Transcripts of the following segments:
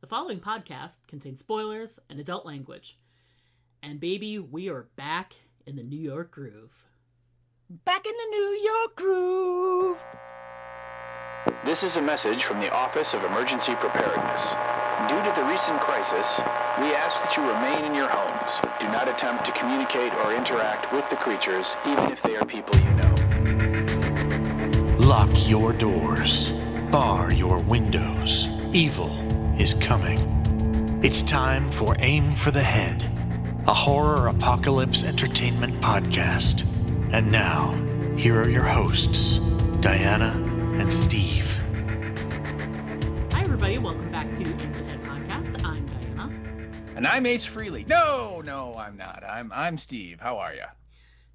following podcast contains spoilers and adult language. And baby, we are back in the New York groove. Back in the New York groove. This is a message from the Office of Emergency Preparedness. Due to the recent crisis, we ask that you remain in your homes. Do not attempt to communicate or interact with the creatures, even if they are people you know. Lock your doors. Bar your windows. Evil is coming. It's time for Aim for the Head, a horror apocalypse entertainment podcast. And now, here are your hosts, Diana and Steve. Hi, everybody. Welcome back to Aim for the Head podcast. I'm Diana. And I'm Ace Frehley. No, I'm not. I'm Steve. How are you?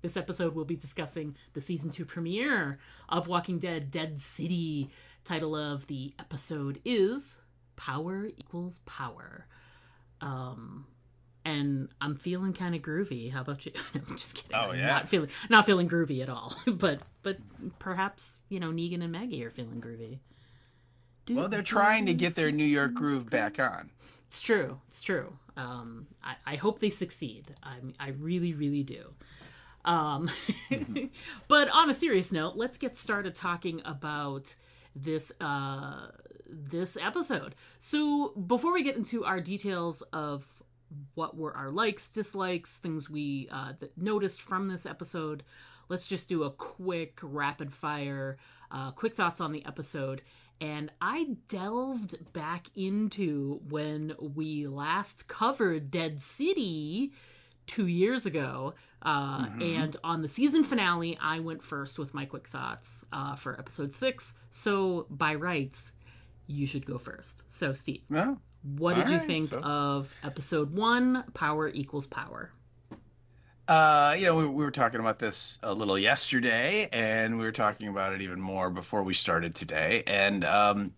This episode we'll be discussing the season 2 premiere of Walking Dead: Dead City. Title of the episode is Power Equals Power. And I'm feeling kind of groovy. How about you? I'm just kidding. Oh, yeah. Not feeling groovy at all. But perhaps, Negan and Maggie are feeling groovy. Well, they're trying to get their New York groove back on. It's true. I hope they succeed. I really, really do. But on a serious note, let's get started talking about this episode. So before we get into our details of what were our likes, dislikes, things we noticed from this episode, let's just do a quick rapid fire, quick thoughts on the episode. And I delved back into when we last covered Dead City 2 years ago, and on the season finale, I went first with my quick thoughts for episode 6. So by rights, you should go first. So Steve, what did you think of episode 1, Power Equals Power? We were talking about this a little yesterday, and we were talking about it even more before we started today. And I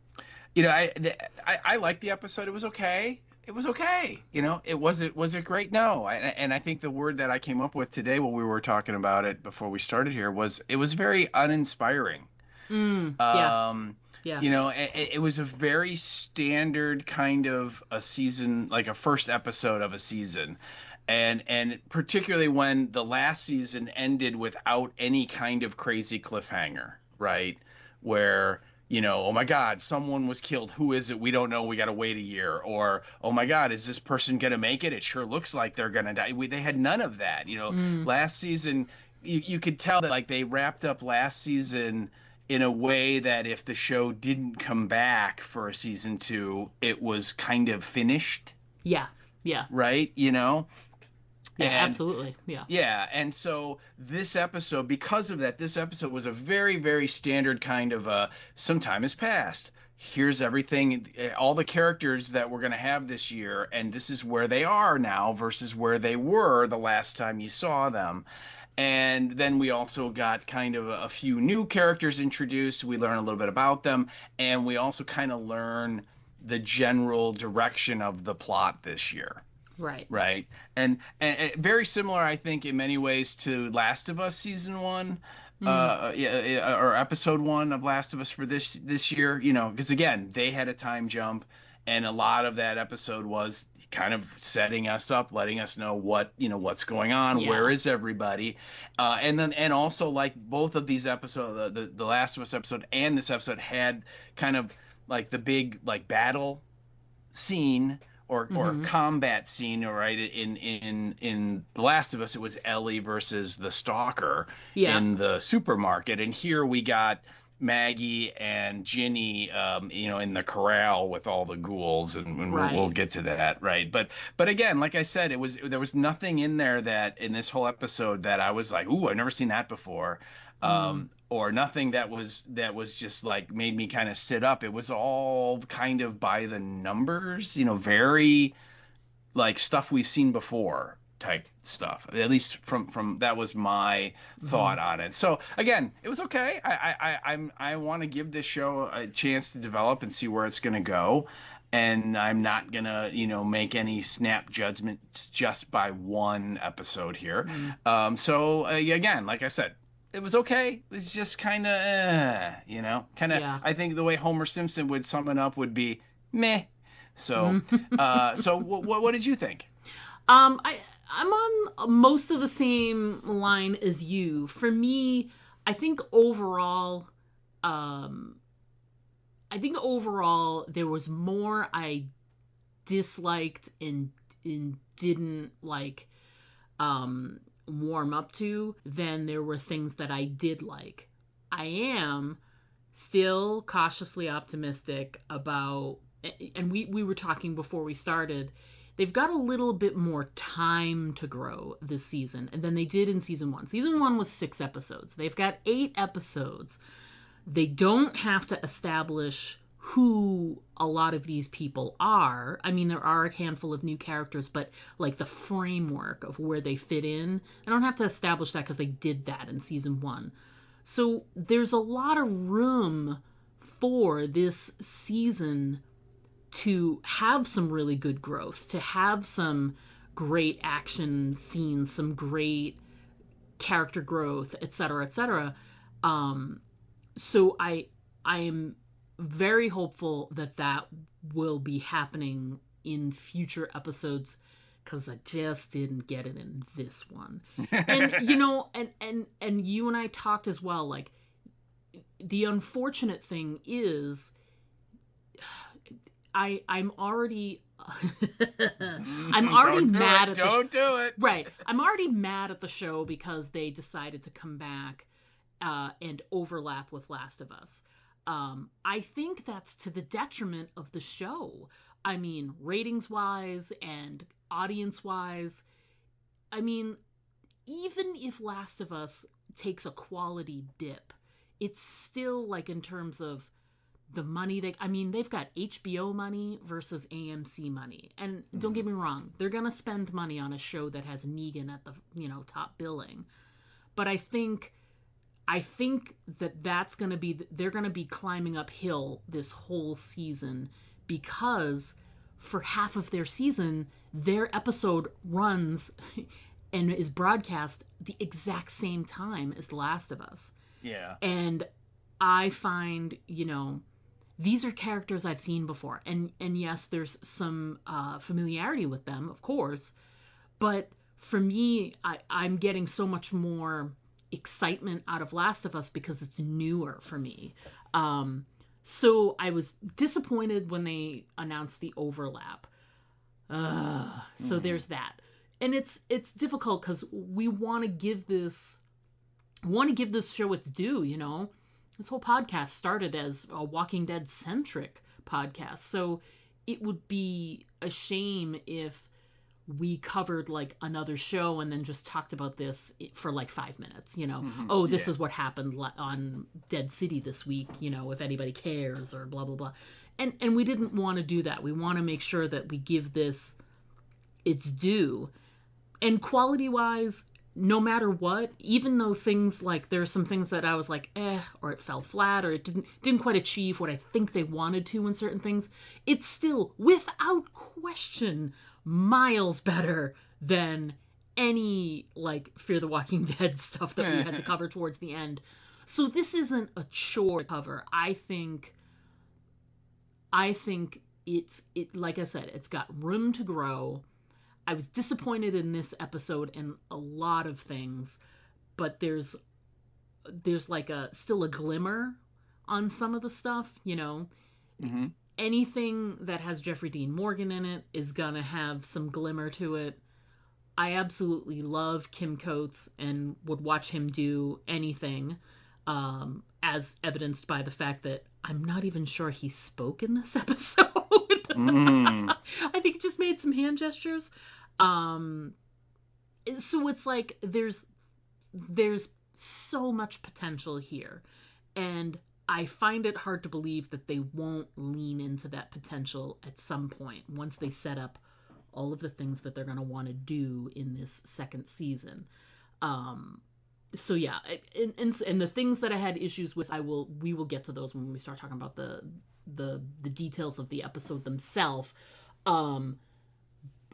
liked the episode. It was okay. Was it great? No. And I think the word that I came up with today while we were talking about it before we started here was it was very uninspiring. Yeah. It was a very standard kind of a season, like a first episode of a season. And particularly when the last season ended without any kind of crazy cliffhanger, right? Where oh my God, someone was killed. Who is it? We don't know. We got to wait a year. Or, oh my God, is this person going to make it? It sure looks like they're going to die. They had none of that. Last season, you could tell that like they wrapped up last season in a way that if the show didn't come back for a season 2, it was kind of finished. Yeah. Right? Yeah, absolutely. Yeah. Yeah. And so this episode, because of that, this episode was a very, very standard kind of some time has passed. Here's everything, all the characters that we're going to have this year. And this is where they are now versus where they were the last time you saw them. And then we also got kind of a few new characters introduced. We learn a little bit about them. And we also kind of learn the general direction of the plot this year. Right. And very similar, I think, in many ways to Last of Us season 1, or episode 1 of Last of Us for this year, because again, they had a time jump, and a lot of that episode was kind of setting us up, letting us know what's going on, where is everybody, and also like both of these episodes, the Last of Us episode and this episode had kind of like the big like battle scene. Or combat scene, right? In The Last of Us, it was Ellie versus the Stalker in the supermarket, and here we got Maggie and Ginny, in the corral with all the ghouls, and we'll get to that, right? But again, like I said, there was nothing in there that in this whole episode that I was like, ooh, I've never seen that before. Or nothing that was just like made me kind of sit up. It was all kind of by the numbers, very like stuff we've seen before type stuff. At least from that was my thought on it. So again, it was okay. I want to give this show a chance to develop and see where it's going to go. And I'm not going to, make any snap judgments just by one episode here. So again, like I said, it was okay. It was just kind of, I think the way Homer Simpson would sum it up would be meh. So, so what did you think? I'm on most of the same line as you. For me, I think overall, there was more I disliked and didn't like warm up to than there were things that I did like. I am still cautiously optimistic about, and we were talking before we started, they've got a little bit more time to grow this season than they did in season 1. Season 1 was 6 episodes. They've got 8 episodes. They don't have to establish who a lot of these people are. I mean, there are a handful of new characters, but like the framework of where they fit in, I don't have to establish that because they did that in season 1. So there's a lot of room for this season to have some really good growth, to have some great action scenes, some great character growth, etc., etc. So I am very hopeful that will be happening in future episodes, because I just didn't get it in this one. And and you and I talked as well, like, the unfortunate thing is I'm already mad at don't do it. Right. I'm already mad at the show because they decided to come back and overlap with Last of Us. I think that's to the detriment of the show. I mean, ratings-wise and audience-wise, I mean, even if Last of Us takes a quality dip, it's still, like, in terms of the money they've got HBO money versus AMC money. And don't get me wrong, they're going to spend money on a show that has Negan at the, top billing. But I think that's going to be, they're going to be climbing uphill this whole season, because for half of their season, their episode runs and is broadcast the exact same time as The Last of Us. Yeah. And I find, these are characters I've seen before. And yes, there's some familiarity with them, of course. But for me, I'm getting so much more excitement out of Last of Us because it's newer for me. So I was disappointed when they announced the overlap. So there's that. And it's difficult because we want to give this show its due, This whole podcast started as a Walking Dead centric podcast. So it would be a shame if we covered like another show and then just talked about this for like 5 minutes, this is what happened on Dead City this week, if anybody cares, or blah, blah, blah. And we didn't want to do that. We want to make sure that we give this its due. And quality wise, no matter what, even though things like, there are some things that I was like, or it fell flat, or it didn't quite achieve what I think they wanted to in certain things, it's still, without question, miles better than any, like, Fear the Walking Dead stuff that we had to cover towards the end. So this isn't a chore to cover. I think it's like I said, it's got room to grow. I was disappointed in this episode in a lot of things, but there's like still a glimmer on some of the stuff, Mm-hmm. Anything that has Jeffrey Dean Morgan in it is gonna have some glimmer to it. I absolutely love Kim Coates and would watch him do anything, as evidenced by the fact that I'm not even sure he spoke in this episode. I think he just made some hand gestures. So it's like there's so much potential here, and I find it hard to believe that they won't lean into that potential at some point once they set up all of the things that they're going to want to do in this second season. So yeah, and the things that I had issues with, we will get to those when we start talking about the details of the episode themselves.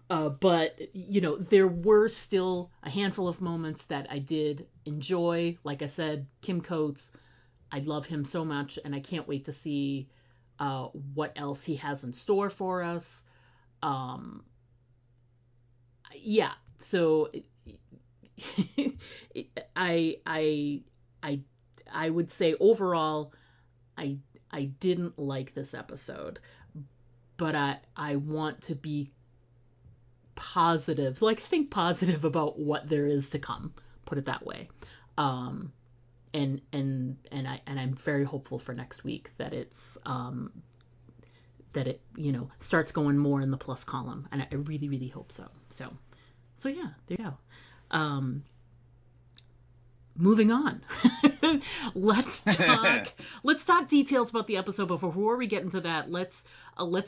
But there were still a handful of moments that I did enjoy. Like I said, Kim Coates, I love him so much, and I can't wait to see what else he has in store for us. Yeah, so I would say overall I didn't like this episode, but I want to be positive, like think positive about what there is to come, put it that way. And I'm very hopeful for next week that it's that it, you know, starts going more in the plus column, and I really, really hope so. So yeah, there you go. Moving on. let's talk details about the episode, but before we get into that, let's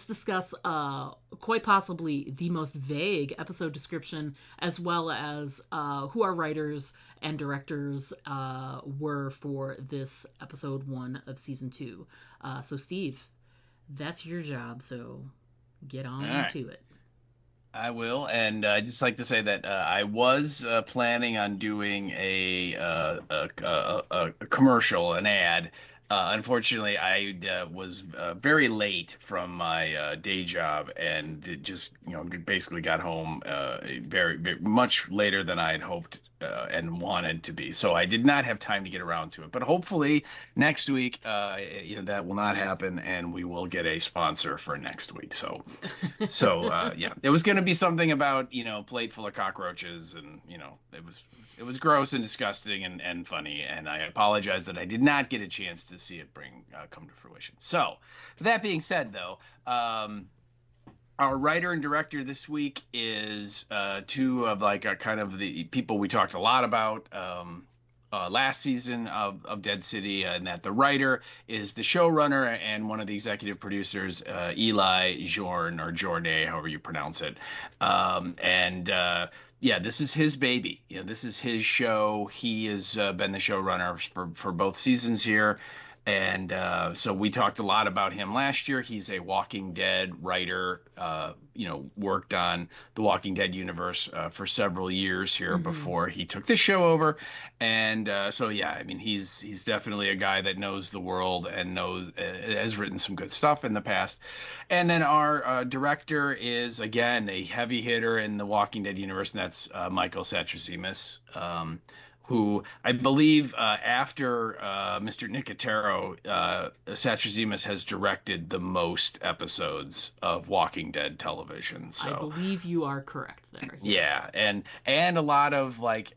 discuss quite possibly the most vague episode description, as well as who our writers and directors were for this episode 1 of season 2. So Steve, that's your job, so get on to it. I will, and I'd just like to say that I was planning on doing a commercial, an ad. Unfortunately, I was very late from my day job, and it just, you know, basically got home very, very much later than I had hoped and wanted to be. So I did not have time to get around to it. But hopefully next week, you know, that will not happen, and we will get a sponsor for next week. So yeah, it was going to be something about, you know, plate full of cockroaches, and you know, it was gross and disgusting and funny, and I apologize that I did not get a chance to see it come to fruition. So that being said, though, our writer and director this week is two of kind of the people we talked a lot about last season of Dead City, and that the writer is the showrunner and one of the executive producers, Eli Jorn, or Jorne, however you pronounce it. Yeah, this is his baby. You know, this is his show. He has been the showrunner for both seasons here. And so we talked a lot about him last year. He's a Walking Dead writer, you know, worked on the Walking Dead universe for several years here before he took the show over. And so, yeah, I mean, he's definitely a guy that knows the world and has written some good stuff in the past. And then our director is, again, a heavy hitter in the Walking Dead universe, and that's Michael Satrazemis. Who I believe after Mr. Nicotero, Satrazemis has directed the most episodes of Walking Dead television. So I believe you are correct there. Yes. Yeah, and a lot of like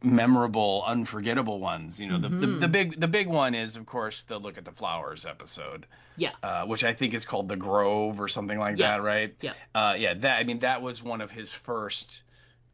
memorable, unforgettable ones. You know, the big one is, of course, the Look at the Flowers episode. Yeah. Which I think is called The Grove or something like that, right? Yeah. Yeah. That was one of his first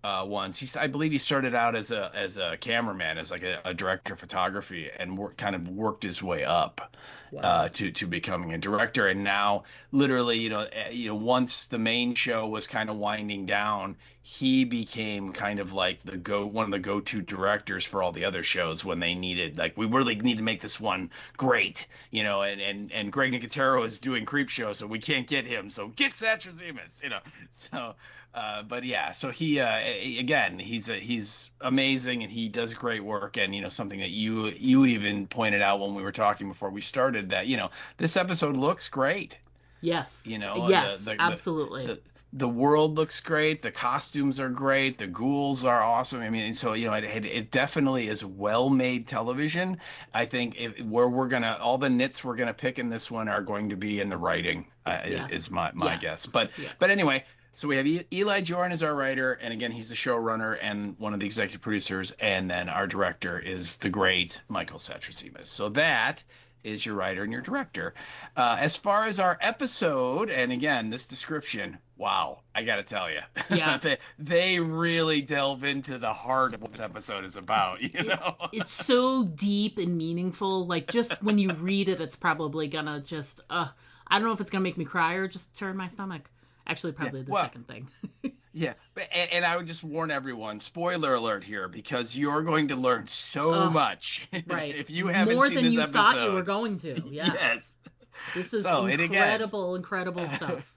ones. I believe he started out as a cameraman, as like a director of photography, and kind of worked his way up to becoming a director. And now, literally, you know, once the main show was kind of winding down, he became kind of like one of the go-to directors for all the other shows when they needed, like, we really need to make this one great, you know. And Greg Nicotero is doing Creepshow, so we can't get him, so get Satrazemis, you know. So. But yeah, so he again, he's amazing, and he does great work. And you know, something that you even pointed out when we were talking before we started, that, you know, this episode looks great. Yes. You know. Yes, absolutely. The world looks great. The costumes are great. The ghouls are awesome. I mean, so, you know, it definitely is well-made television. I think all the nits we're gonna pick in this one are going to be in the writing. Yes. Is my guess. But anyway. So we have Eli Jorn as our writer, and again, he's the showrunner and one of the executive producers, and then our director is the great Michael Satrazemis. So that is your writer and your director. As far as our episode, and again, this description, wow, I got to tell you, yeah, they really delve into the heart of what this episode is about. You know, it's so deep and meaningful. Like, just when you read it, it's probably gonna just, I don't know if it's gonna make me cry or just turn my stomach. Actually, probably the second thing. Yeah, and I would just warn everyone, spoiler alert here, because you're going to learn so much. Right. If you haven't more seen than this you episode. thought you were going to. Yeah. Yes. This is incredible stuff.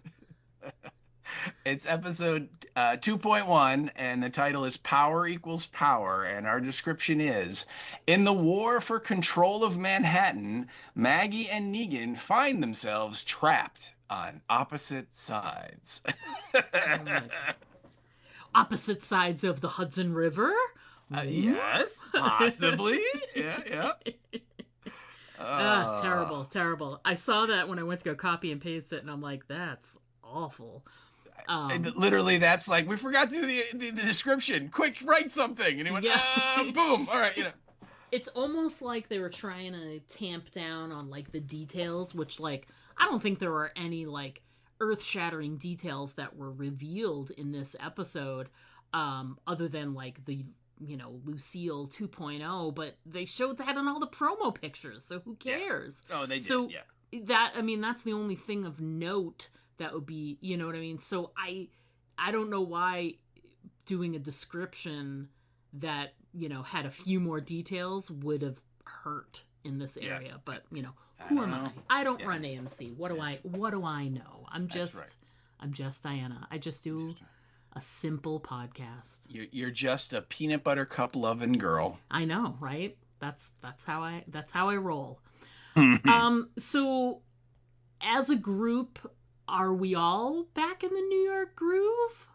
It's episode 2.1, and the title is Power Equals Power. And our description is: in the war for control of Manhattan, Maggie and Negan find themselves trapped on opposite sides. Oh my God. Opposite sides of the Hudson River? Yes, possibly. Yeah. Terrible, terrible. I saw that when I went to go copy and paste it, and I'm like, that's awful. And literally, that's like, we forgot to do the description. Quick, write something. And he went, boom. All right, It's almost like they were trying to tamp down on like the details, which like I don't think there were any like earth-shattering details that were revealed in this episode, other than like the Lucille 2.0, but they showed that in all the promo pictures, so who cares? Yeah. Oh, they did. So yeah. That's the only thing of note that would be, you know what I mean? So I don't know why doing a description that had a few more details would have hurt in this area. But who am I? I don't run AMC. What do I know? I'm just Diana. I just do a simple podcast. You're just a peanut butter cup loving girl. I know, right? That's how I roll. So as a group, are we all back in the New York groove?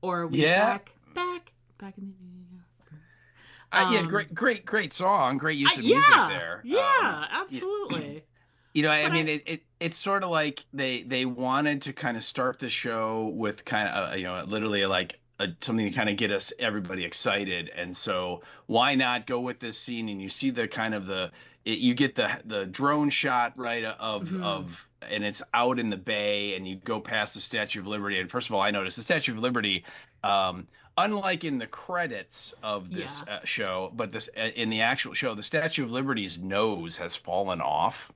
Or are we back in the New York groove? Great song, great use of music there. Yeah, absolutely. It's sort of like they wanted to kind of start the show with kind of literally like something to kind of get everybody excited, and so why not go with this scene? And you see the kind of you get the drone shot right of and it's out in the bay, and you go past the Statue of Liberty. And first of all, I noticed the Statue of Liberty, unlike in the credits of this show, but in the actual show, the Statue of Liberty's nose has fallen off.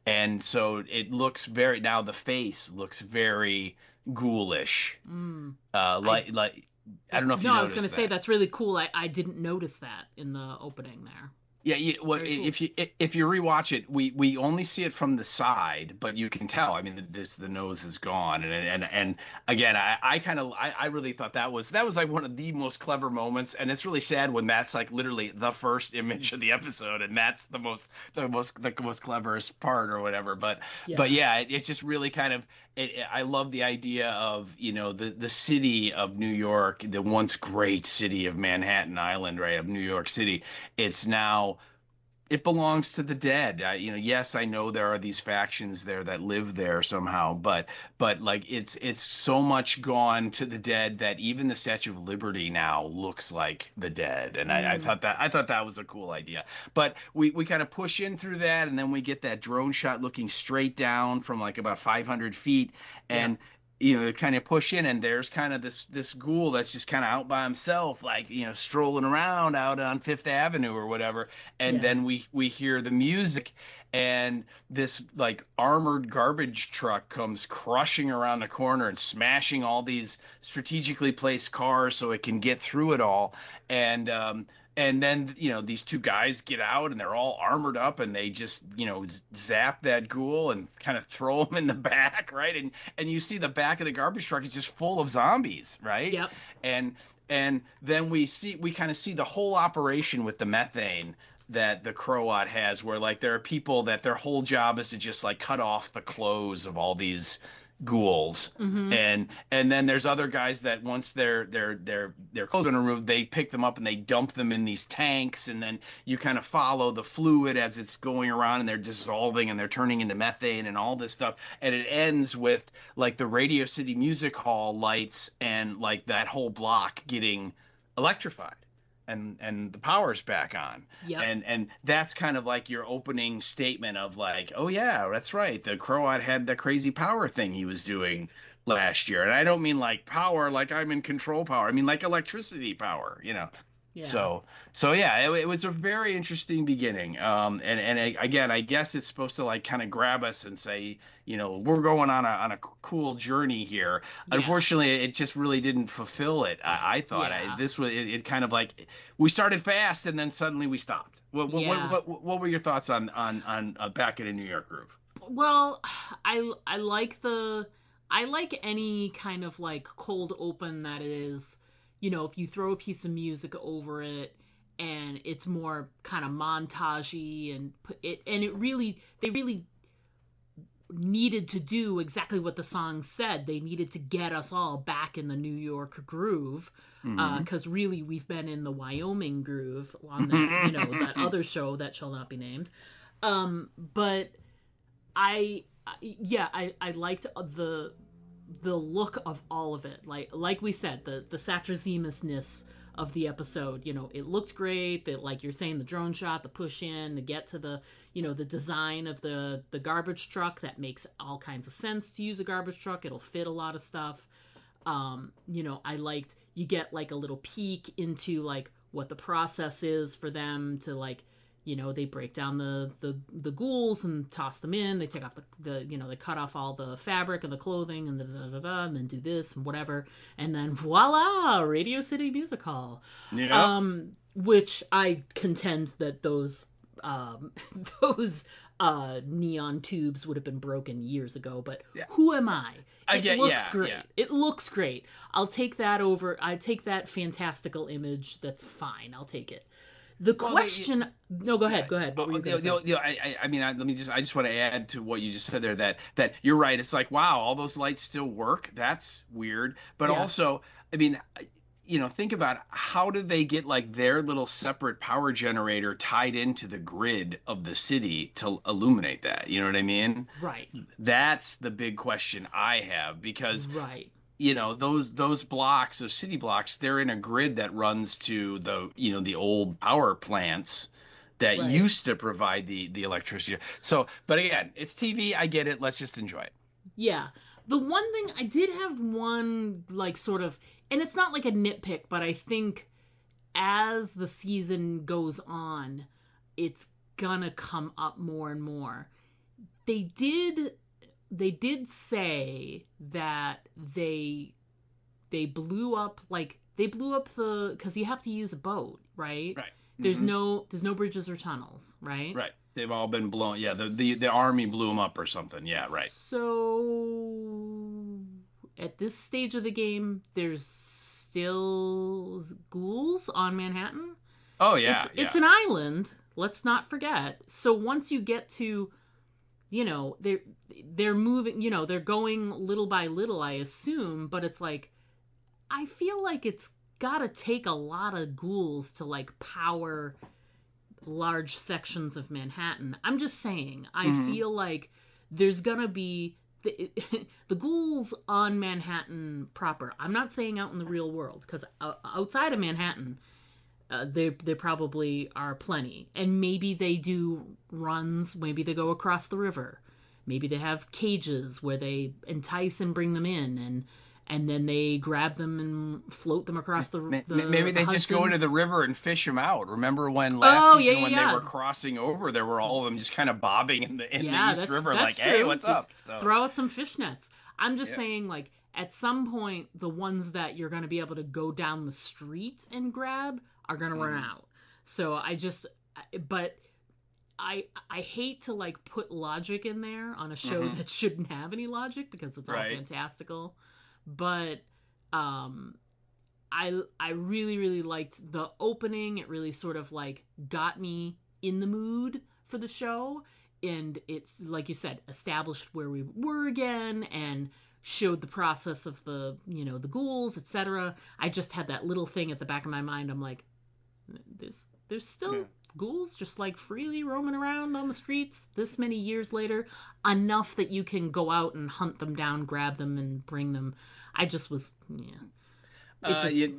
And so it looks the face looks very ghoulish. I don't know if you noticed that. No, I was going to say that's really cool. I didn't notice that in the opening there. Yeah, well, cool. if you rewatch it, we only see it from the side, but you can tell. I mean, the nose is gone, and again, I really thought that was like one of the most clever moments, and it's really sad when that's like literally the first image of the episode, and that's the most cleverest part or whatever. But it's just really kind of. I love the idea of the city of New York, the once great city of Manhattan Island, right, of New York City. It belongs to the dead. Yes, I know there are these factions there that live there somehow, but like it's so much gone to the dead that even the Statue of Liberty now looks like the dead. And I thought that was a cool idea. But we kind of push in through that, and then we get that drone shot looking straight down from like about 500 feet, and kind of push in, and there's kind of this ghoul that's just kind of out by himself, like strolling around out on Fifth Avenue or whatever. And then we hear the music, and this like armored garbage truck comes crushing around the corner and smashing all these strategically placed cars so it can get through it all. And then, these two guys get out, and they're all armored up, and they just, zap that ghoul and kind of throw him in the back, right? And you see the back of the garbage truck is just full of zombies, right? Yep. And then we kind of see the whole operation with the methane that the Croat has, where like there are people that their whole job is to just like cut off the clothes of all these ghouls, and then there's other guys that once their clothes are removed, they pick them up and they dump them in these tanks, and then you kind of follow the fluid as it's going around, and they're dissolving and they're turning into methane and all this stuff, and it ends with like the Radio City Music Hall lights and like that whole block getting electrified. And the power's back on. Yep. And that's kind of like your opening statement of like, oh yeah, that's right, the Croat had the crazy power thing he was doing last year. And I don't mean like power like I'm in control power. I mean like electricity power, Yeah. So yeah, it was a very interesting beginning. And again, I guess it's supposed to like kind of grab us and say, we're going on a cool journey here. Yeah. Unfortunately, it just really didn't fulfill it. I thought it kind of like we started fast and then suddenly we stopped. What were your thoughts on Back in a New York Groove? Well, I I like any kind of like cold open that is, if you throw a piece of music over it and it's more kind of montagey they really needed to do exactly what the song said. They needed to get us all back in the New York groove, because really we've been in the Wyoming groove on that, that other show that shall not be named. But I liked the look of all of it. Like we said, the Satrazemusness of the episode. It looked great. That, like you're saying, the drone shot, the push in, to get to the the design of the garbage truck, that makes all kinds of sense to use a garbage truck. It'll fit a lot of stuff. I liked, you get like a little peek into like what the process is for them to like, they break down the ghouls and toss them in. They take off the they cut off all the fabric and the clothing and and then do this and whatever. And then voila, Radio City Music Hall. Yeah. Which I contend that those neon tubes would have been broken years ago, but who am I? It looks great. Yeah. It looks great. I'll take that over. I take that fantastical image. That's fine. I'll take it. The question. No, go ahead. Go ahead. What were you going to say? I just want to add to what you just said there that you're right. It's like, wow, all those lights still work. That's weird. But also, think about how do they get like their little separate power generator tied into the grid of the city to illuminate that? You know what I mean? Right. That's the big question I have, because right. Those blocks, those city blocks, they're in a grid that runs to the old power plants that used to provide the electricity. So, but again, it's TV. I get it. Let's just enjoy it. Yeah. The one thing I did have one like sort of, and it's not like a nitpick, but I think as the season goes on, it's gonna come up more and more. They did say that they blew up because you have to use a boat, right? Right. There's no bridges or tunnels, right? Right. They've all been blown. Yeah, the army blew them up or something. Yeah, right. So at this stage of the game, there's still ghouls on Manhattan. Oh yeah. It's an island. Let's not forget. So once you get to, they're moving, they're going little by little, I assume, but it's like, I feel like it's gotta take a lot of ghouls to like power large sections of Manhattan. I'm just saying, I feel like there's gonna be the ghouls on Manhattan proper. I'm not saying out in the real world, because outside of Manhattan, there probably are plenty, and maybe they do runs. Maybe they go across the river. Maybe they have cages where they entice and bring them in, and then they grab them and float them across the maybe they Hudson. Just go into the river and fish them out. Remember when last season when they were crossing over, there were all of them just kind of bobbing in the East River, like, true. Hey, what's up? So. Throw out some fishnets. I'm just saying, like, at some point, the ones that you're going to be able to go down the street and grab are going to run out. So but I hate to like put logic in there on a show that shouldn't have any logic, because it's all fantastical. But I really, really liked the opening. It really sort of like got me in the mood for the show, and it's, like you said, established where we were again and showed the process of the the ghouls, etc. I just had that little thing at the back of my mind. I'm like, there's still ghouls just like freely roaming around on the streets this many years later, enough that you can go out and hunt them down, grab them, and bring them. I just was the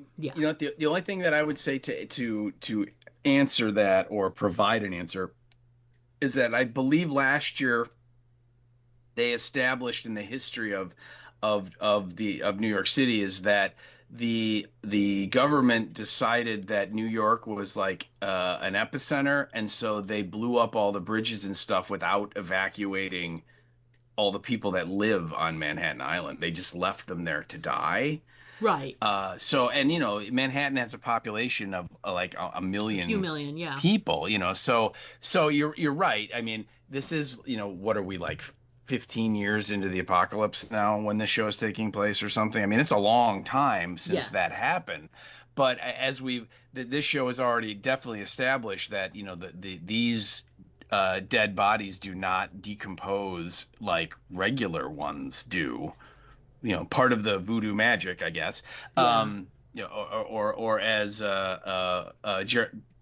only thing that I would say to answer that, or provide an answer, is that I believe last year they established in the history of New York City is that the government decided that New York was like an epicenter, and so they blew up all the bridges and stuff without evacuating all the people that live on Manhattan Island. They just left them there to die. Right. So, and Manhattan has a population of like a few million, yeah, people. So you're right. I mean, this is what are we, like 15 years into the apocalypse now when the show is taking place or something. I mean, it's a long time since that Yes. happened. But as this show has already definitely established that, these dead bodies do not decompose like regular ones do. Part of the voodoo magic, I guess. Yeah. Or as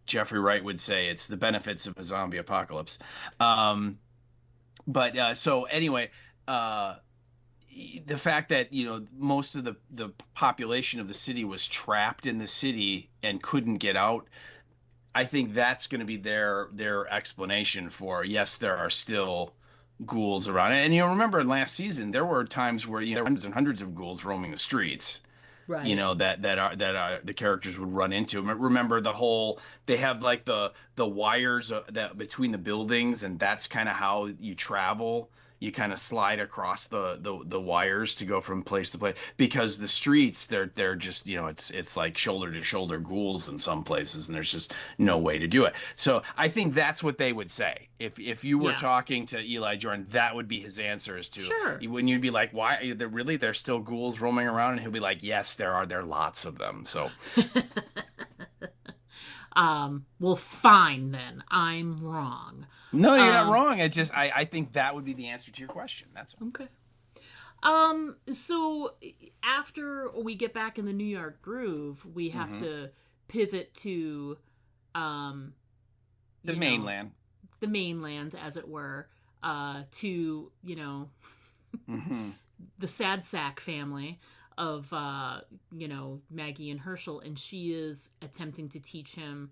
Jeffrey Wright would say, it's the benefits of a zombie apocalypse. But so anyway, the fact that most of the population of the city was trapped in the city and couldn't get out, I think that's going to be their explanation for, yes, there are still ghouls around. And remember in last season there were times where there were hundreds and hundreds of ghouls roaming the streets. Right. That the characters would run into. Remember they have like the wires that between the buildings, and that's kind of how you travel. You kind of slide across the wires to go from place to place, because the streets they're just it's like shoulder to shoulder ghouls in some places, and there's just no way to do it. So I think that's what they would say if you were talking to Eli Jordan. That would be his answer, as to Sure. when you'd be like, why there's still ghouls roaming around, and he'll be like, yes, there are lots of them. So well, fine then. I'm wrong. no, you're not wrong. I think that would be the answer to your question. That's all. Okay. So after we get back in the New York groove, we have to pivot to the mainland. The mainland, as it were, to the sad sack family of Maggie and Herschel, and she is attempting to teach him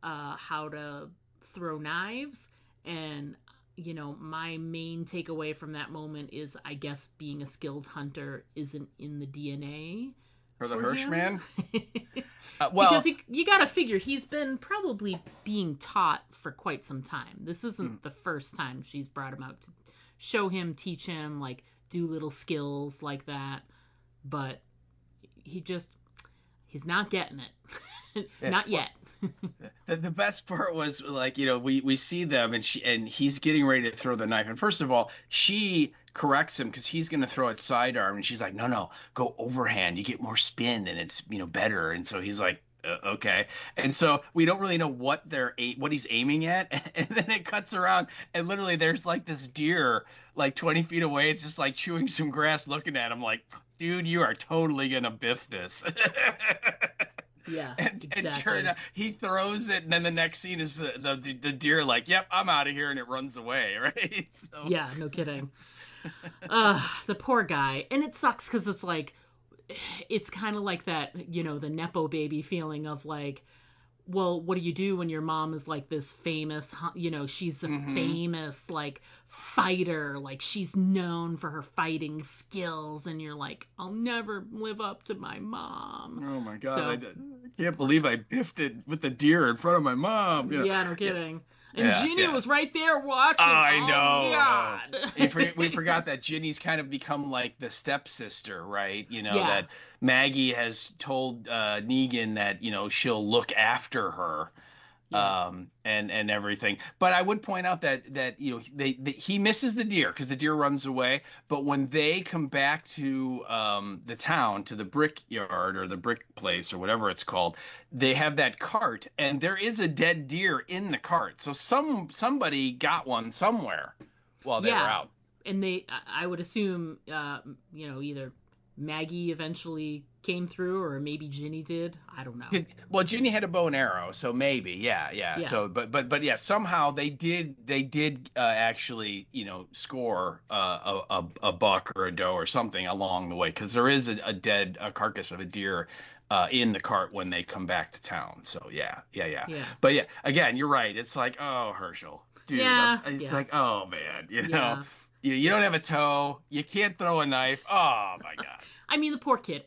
how to throw knives. And my main takeaway from that moment is, I guess, being a skilled hunter isn't in the DNA for the him. Hirschman. Because you got to figure he's been probably being taught for quite some time. This isn't the first time she's brought him out to show him, teach him, like, do little skills like that. But he's not getting it. Not yet. The best part was, like, we see them, and he's getting ready to throw the knife, and first of all she corrects him because he's going to throw it sidearm, and she's like, no, go overhand, you get more spin and it's better. And so he's like, okay. And so we don't really know what he's aiming at, and then it cuts around, and literally there's like this deer like 20 feet away. It's just like chewing some grass, looking at him like, dude, you are totally gonna biff this. Yeah, exactly. And sure enough, he throws it, and then the next scene is the deer like, yep, I'm out of here, and it runs away, right? So. Yeah, no kidding. The poor guy. And it sucks because it's like, it's kind of like that, the Nepo baby feeling of like, well, what do you do when your mom is like this famous, she's the famous like fighter, like she's known for her fighting skills, and you're like, I'll never live up to my mom. Oh my God, so, I can't believe I biffed it with the deer in front of my mom. Yeah, no kidding. And Ginny was right there watching. Oh, I know. God. We forgot that Ginny's kind of become like the stepsister, right? That Maggie has told Negan that, she'll look after her. And everything. But I would point out that he misses the deer because the deer runs away. But when they come back to the town, to the brick yard or the brick place or whatever it's called, they have that cart, and there is a dead deer in the cart. So somebody got one somewhere while they were out. And I would assume, either Maggie eventually came through, or maybe Ginny did. I don't know. Well, Ginny had a bow and arrow, so maybe, yeah. So, but yeah, somehow they did actually, score a buck or a doe or something along the way, because there is a carcass of a deer in the cart when they come back to town. So yeah. But yeah, again, you're right. It's like, oh, Herschel, dude. It's like, oh man, you don't have a toe. You can't throw a knife. Oh my God. I mean, the poor kid.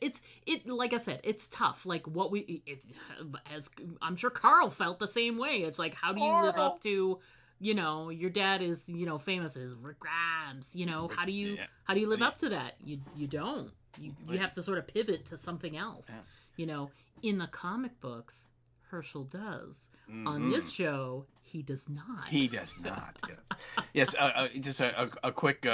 Like I said, it's tough. Like as I'm sure Carl felt the same way. It's like, how do you live up to, your dad is, famous as Rick Grimes. How do you live up to that? You don't. You have to sort of pivot to something else. In the comic books, Herschel does. Mm-hmm. On this show, he does not. He does not. Yes. Just a quick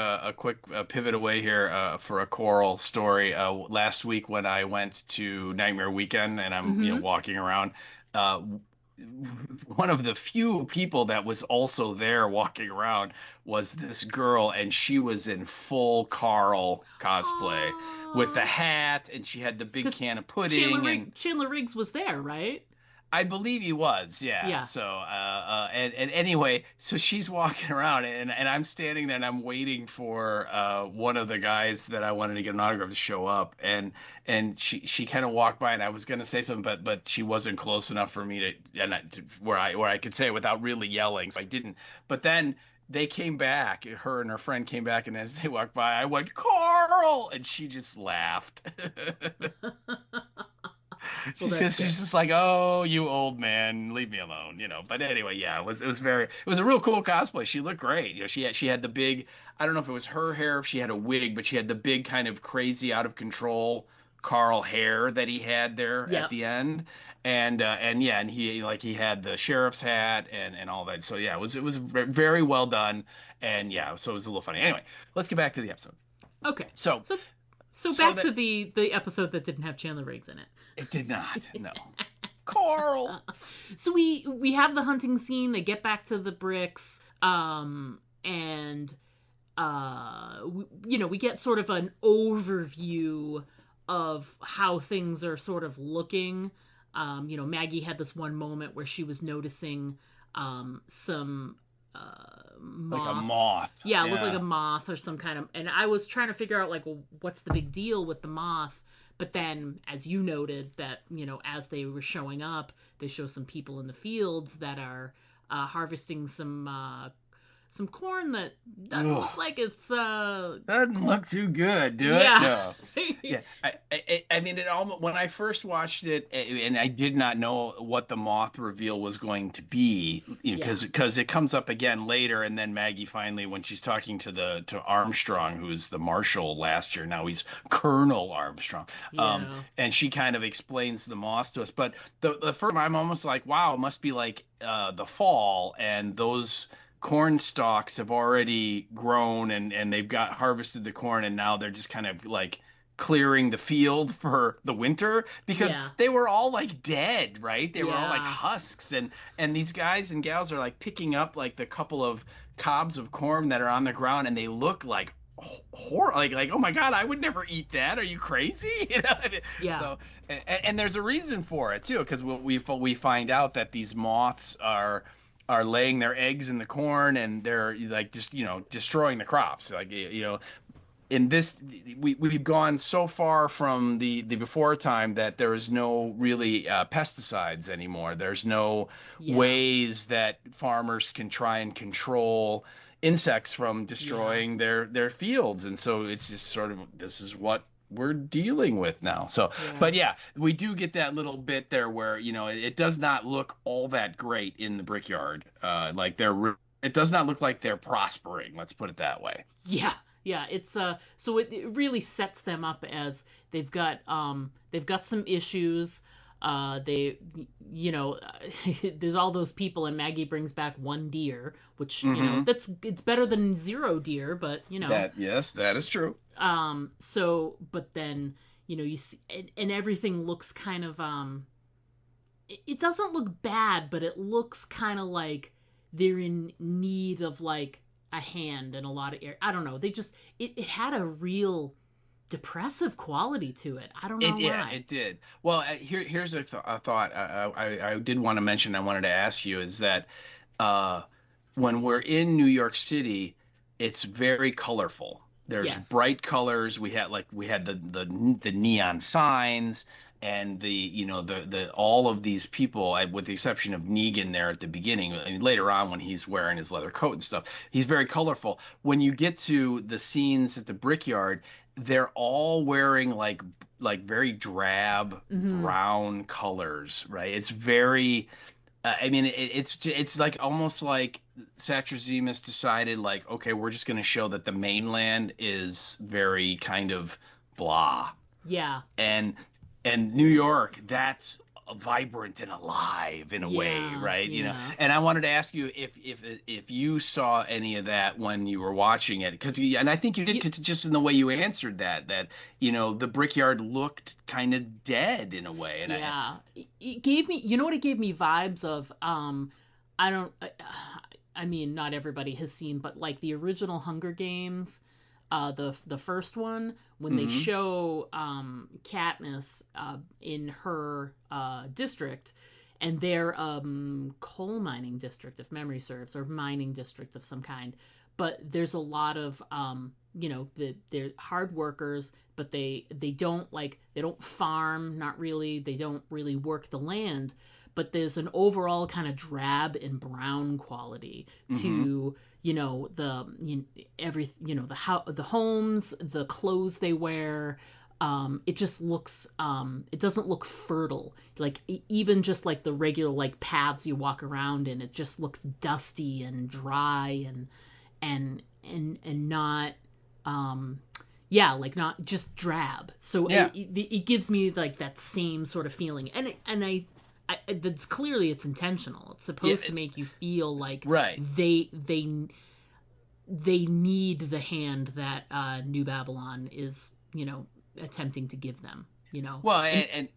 pivot away here for a choral story. Last week when I went to Nightmare Weekend and I'm walking around, one of the few people that was also there walking around was this girl, and she was in full Carl cosplay with the hat, and she had the big can of pudding. Chandler Riggs was there, right? I believe he was, yeah. So, and anyway, so she's walking around, and I'm standing there, and I'm waiting for one of the guys that I wanted to get an autograph to show up, and she kind of walked by, and I was gonna say something, but she wasn't close enough for me where I could say it without really yelling, so I didn't. But then they came back, her and her friend came back, and as they walked by, I went, "Carl!" and she just laughed. She's just like, "Oh, you old man, leave me alone," But anyway, yeah, it was a real cool cosplay. She looked great. She had the big, I don't know if it was her hair, if she had a wig, but she had the big kind of crazy, out of control Carl hair that he had there at the end, and he had the sheriff's hat and all that. So yeah, it was very well done, and yeah, so it was a little funny. Anyway, let's get back to the episode. Okay. So back to the episode that didn't have Chandler Riggs in it. It did not. No. Carl. So we have the hunting scene. They get back to the bricks, and we get sort of an overview of how things are sort of looking. Maggie had this one moment where she was noticing some moths. Like a moth. Yeah, it looked like a moth or some kind of, and I was trying to figure out, like, well, what's the big deal with the moth? But then, as you noted, that, as they were showing up, they show some people in the fields that are harvesting some corn that doesn't look like it's doesn't look too good, do it? No. Yeah. I mean, it almost, when I first watched it, and I did not know what the moth reveal was going to be, because it comes up again later, and then Maggie finally, when she's talking to Armstrong, who's the marshal last year, now he's Colonel Armstrong, and she kind of explains the moths to us. But the first time, I'm almost like, wow, it must be like the fall, and those corn stalks have already grown and they've got harvested the corn, and now they're just kind of like clearing the field for the winter, because they were all like dead, right? They were all like husks, and these guys and gals are like picking up like the couple of cobs of corn that are on the ground, and they look like horror, like oh my god, I would never eat that. Are you crazy? Yeah. So and there's a reason for it too, because we find out that these moths are laying their eggs in the corn, and they're like just destroying the crops. Like in this, we've gone so far from the before time that there is no really pesticides anymore. There's no ways that farmers can try and control insects from destroying their fields, and so it's just sort of, this is what we're dealing with now. So but we do get that little bit there where it does not look all that great in the brickyard, it does not look like they're prospering, let's put it that way. It's so it really sets them up as they've got some issues. There's all those people, and Maggie brings back one deer, which it's better than 0 deer, but that is true. But then you see, and everything looks kind of it doesn't look bad, but it looks kind of like they're in need of like a hand and a lot of air. I don't know. They just it had a real depressive quality to it. I don't know why. Yeah, it did. Well, here's a thought I did want to mention. I wanted to ask you is that when we're in New York City, it's very colorful. There's bright colors. We had the neon signs, and the all of these people, with the exception of Negan there at the beginning, and later on when he's wearing his leather coat and stuff, he's very colorful. When you get to the scenes at the brickyard, they're all wearing like very drab brown colors, right? It's very it's like almost like Satrazemis decided, like, okay, we're just going to show that the mainland is very kind of blah. Yeah. And New York, that's vibrant and alive in a way, right? You know, Yeah. and I wanted to ask you if you saw any of that when you were watching it, and I think you did, 'cause just in the way you answered that you know the brickyard looked kind of dead in a way, and Yeah. It gave me, you know what it gave me vibes of? I don't, I mean, not everybody has seen, but like the original Hunger Games, the first one, when they show Katniss in her district, and their coal mining district, if memory serves, or mining district of some kind. But there's a lot of you know, they're hard workers, but they don't farm, not really. They don't really work the land. But there's an overall kind of drab and brown quality to, you know, the homes, the clothes they wear. It just looks, it doesn't look fertile. Like even just like the regular like paths you walk around in, it just looks dusty and dry and not, yeah, like not just drab. So Yeah. it gives me like that same sort of feeling, and that's clearly it's intentional. It's supposed to make you feel like Right. they need the hand that New Babylon is, you know, attempting to give them, you know. Well, and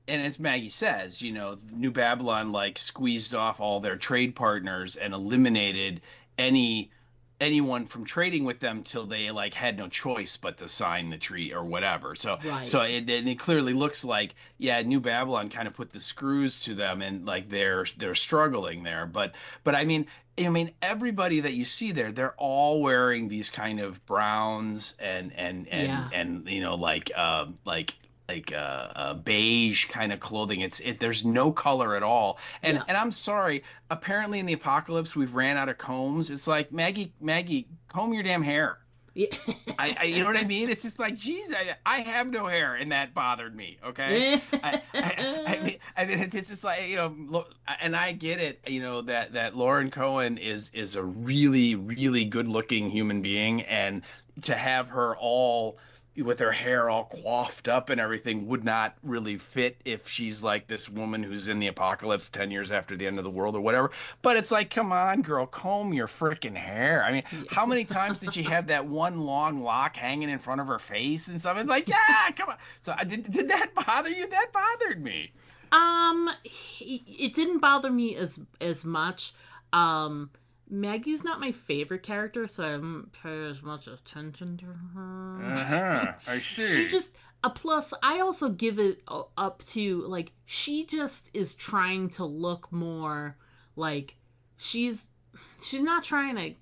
as Maggie says, you know, New Babylon like squeezed off all their trade partners and eliminated anyone from trading with them till they like had no choice but to sign the treaty or whatever. So Right. so it clearly looks like, yeah, New Babylon kind of put the screws to them, and like they're struggling there. But I mean everybody that you see there, they're all wearing these kind of browns and you know like beige kind of clothing. There's no color at all. And I'm sorry, apparently in the apocalypse we've ran out of combs. It's like, Maggie, comb your damn hair. Yeah. You know what I mean? It's just like, geez, I have no hair, and that bothered me. Okay, I mean, it's just like, you know, and I get it, you know, that Lauren Cohen is a really, really good looking human being, and to have her all with her hair all coiffed up and everything would not really fit if she's like this woman who's in the apocalypse 10 years after the end of the world or whatever. But it's like, come on, girl, comb your freaking hair. I mean, how many times did she have that one long lock hanging in front of her face and stuff? It's like, yeah, come on. So did that bother you? That bothered me. It didn't bother me as much. Maggie's not my favorite character, so I haven't paid as much attention to her. I see. She just plus I also give it up to, like, she just is trying to look more like she's not trying to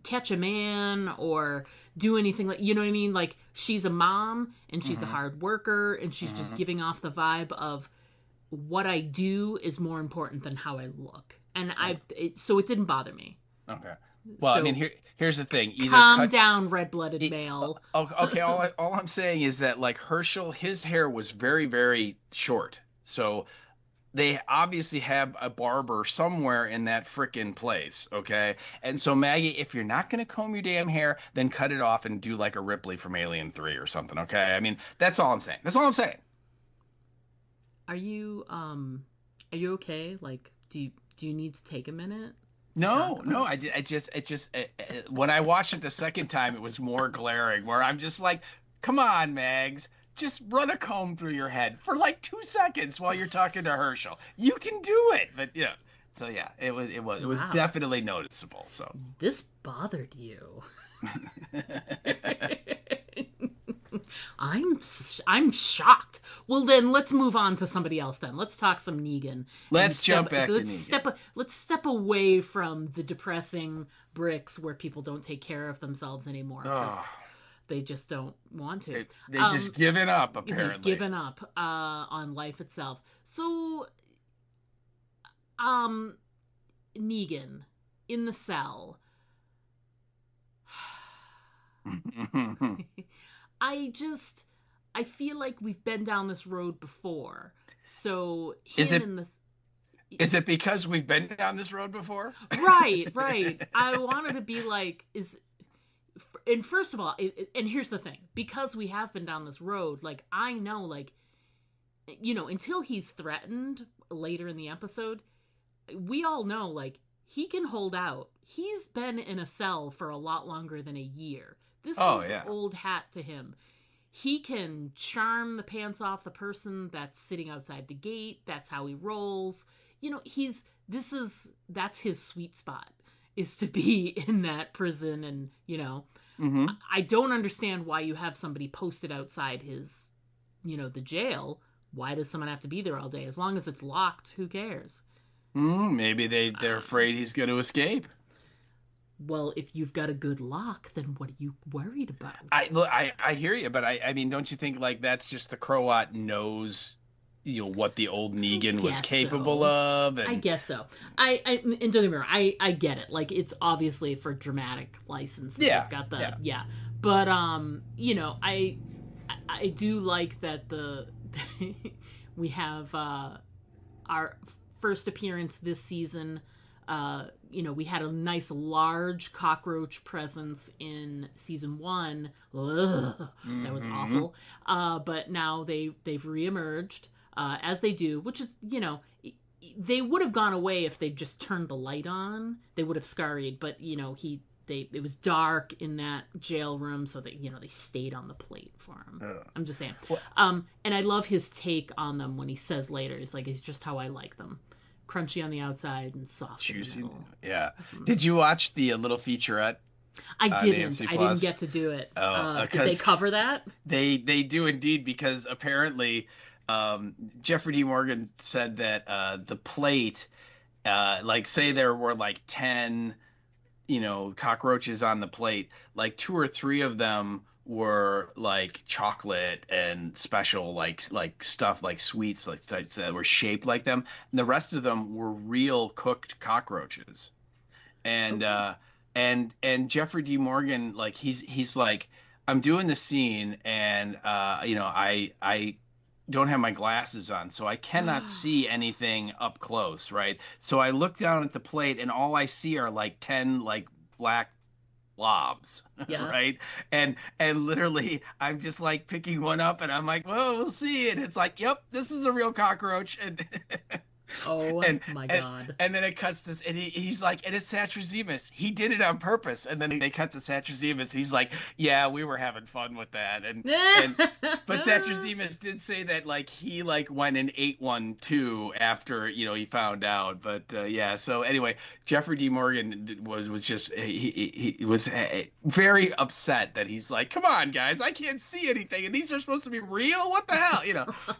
catch a man or do anything, like, you know what I mean? Like, she's a mom and she's a hard worker, and she's just giving off the vibe of what I do is more important than how I look. And so it didn't bother me. Okay. Well, So, I mean, here's the thing. Either calm down, red-blooded male. Okay, all I'm saying is that, like, Herschel, his hair was very, very short. So they obviously have a barber somewhere in that frickin' place, okay? And so, Maggie, if you're not going to comb your damn hair, then cut it off and do like a Ripley from Alien 3 or something, okay? I mean, that's all I'm saying. That's all I'm saying. Are you okay? Like, do you need to take a minute? No, I just when I watched it the second time, it was more glaring, where I'm just like, come on, Mags, just run a comb through your head for like 2 seconds while you're talking to Herschel. You can do it. But yeah, so yeah, it was Wow. definitely noticeable. So This bothered you. I'm shocked. Well, then let's move on to somebody else. Then let's talk some Negan. Let's jump back to Negan. Let's step away from the depressing bricks where people don't take care of themselves anymore because they just don't want to. They just given up, apparently. They've given up on life itself. So, Negan in the cell. I feel like we've been down this road before. So Is it because we've been down this road before? Right. I wanted to be like, and first of all, and here's the thing, because we have been down this road, like, I know, like, until he's threatened later in the episode, we all know, like, he can hold out. He's been in a cell for a lot longer than a year. This is old hat to him. He can charm the pants off the person that's sitting outside the gate. That's how he rolls. That's his sweet spot, is to be in that prison. And, Mm-hmm. I don't understand why you have somebody posted outside his, the jail. Why does someone have to be there all day? As long as it's locked, who cares? Maybe they're afraid he's going to escape. Well, if you've got a good lock, then what are you worried about? I hear you, but I mean, don't you think, like, that's just the Croat knows, what the old Negan was capable of? And... I guess so. And don't get me wrong, I get it. Like, it's obviously for dramatic license. Yeah. They've got the But I do like that we have our first appearance this season. We had a nice large cockroach presence in season 1. Ugh, that was awful. But now they've reemerged, as they do, which is, they would have gone away if they just turned the light on. They would have scurried, but it was dark in that jail room, so they stayed on the plate for him. I'm just saying. And I love his take on them when he says later, he's like, it's just how I like them. Crunchy on the outside and soft juicy. in the middle. Yeah. Did you watch the little featurette? I didn't. I didn't get to do it. Did they cover that? They do indeed, because apparently Jeffrey D. Morgan said that the plate, like, say there were like 10, cockroaches on the plate, like 2 or 3 of them were like chocolate and special like stuff, like sweets, like that were shaped like them, and the rest of them were real cooked cockroaches. And and Jeffrey D. Morgan, like, he's like, I'm doing the scene, and I don't have my glasses on, so I cannot see anything up close, right? So I look down at the plate, and all I see are like 10 like black blobs, right? And literally, I'm just like picking one up, and I'm like, well, we'll see. And it's like, yep, this is a real cockroach. And my God. And then it cuts this, and he's like, and it's Satrazemis. He did it on purpose. And then they cut to Satrazemis. He's like, yeah, we were having fun with that. But Satrazemis did say that, like, he like went and ate one too after he found out. But so anyway, Jeffrey D. Morgan was just he was very upset that he's like, come on guys, I can't see anything, and these are supposed to be real. What the hell,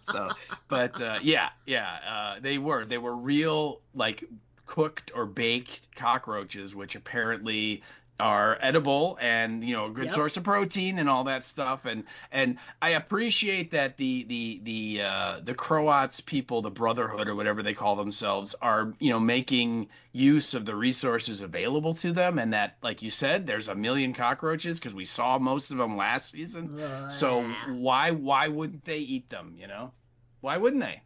So, but they were real, like, cooked or baked cockroaches, which apparently are edible and a good source of protein and all that stuff. And I appreciate that the Croats people, the Brotherhood or whatever they call themselves, are making use of the resources available to them, and that, like you said, there's a million cockroaches because we saw most of them last season. So why wouldn't they eat them? Why wouldn't they?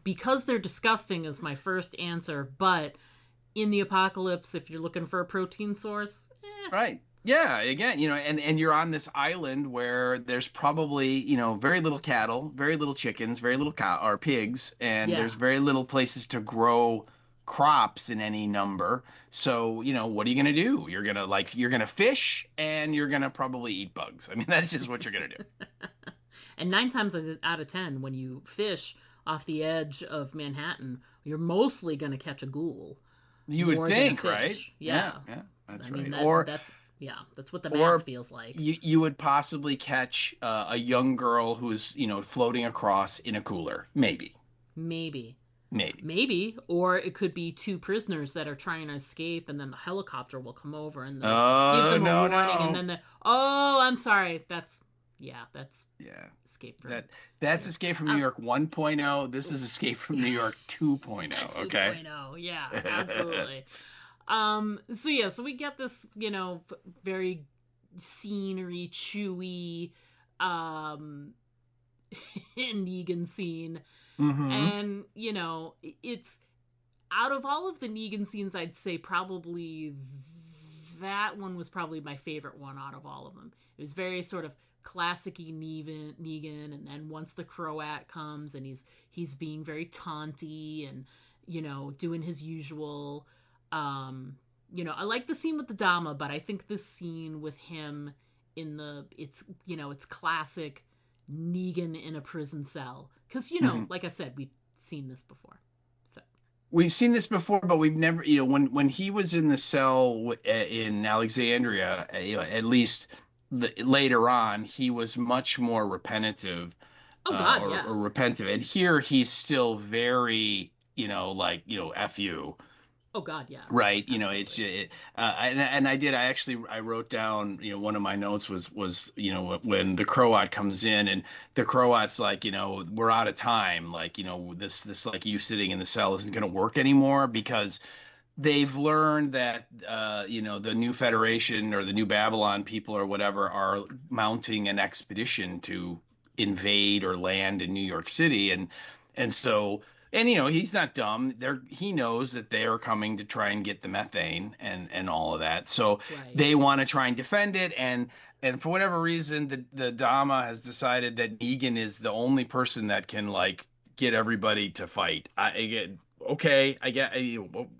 Because they're disgusting is my first answer, but in the apocalypse, if you're looking for a protein source, right? Yeah, again, and you're on this island where there's probably very little cattle, very little chickens, very little or pigs, and there's very little places to grow crops in any number. So what are you gonna do? You're gonna fish, and you're gonna probably eat bugs. I mean, that's just what you're gonna do. And 9 times out of 10, when you fish off the edge of Manhattan, you're mostly going to catch a ghoul. You would think, right? Yeah, that's right. That's what the math feels like. You would possibly catch a young girl who's floating across in a cooler, maybe. Or it could be 2 prisoners that are trying to escape, and then the helicopter will come over and give them a warning, and then I'm sorry, that's Escape from that's Escape from New York 1.0. This is Escape from New York 2.0. Okay. 2.0. Yeah, absolutely. So we get this, very scenery, chewy, Negan scene, and it's out of all of the Negan scenes, I'd say probably that one was probably my favorite one out of all of them. It was very sort of classic-y Negan, and then once the Croat comes and he's being very taunty and, you know, doing his usual. You know, I like the scene with the Dama, but I think this scene with him it's classic Negan in a prison cell. Because, you know, like I said, we've seen this before. So we've seen this before, but we've never, you know, when he was in the cell in Alexandria, you know, at least later on, he was much more repetitive. Oh God, yeah. Or repentive. And here he's still very, you know, like, you know, F you. Oh God, yeah. Right. You Absolutely. know, I wrote down, you know, one of my notes was, you know, when the Croat comes in and the Croat's like, you know, we're out of time. Like, you know, this like you sitting in the cell isn't going to work anymore because they've learned that, you know, the new Federation or the new Babylon people or whatever are mounting an expedition to invade or land in New York City. And so, and you know, he's not dumb. He knows that they are coming to try and get the methane and all of that. So Right. they want to try and defend it. And for whatever reason, the Dama has decided that Negan is the only person that can like get everybody to fight. I get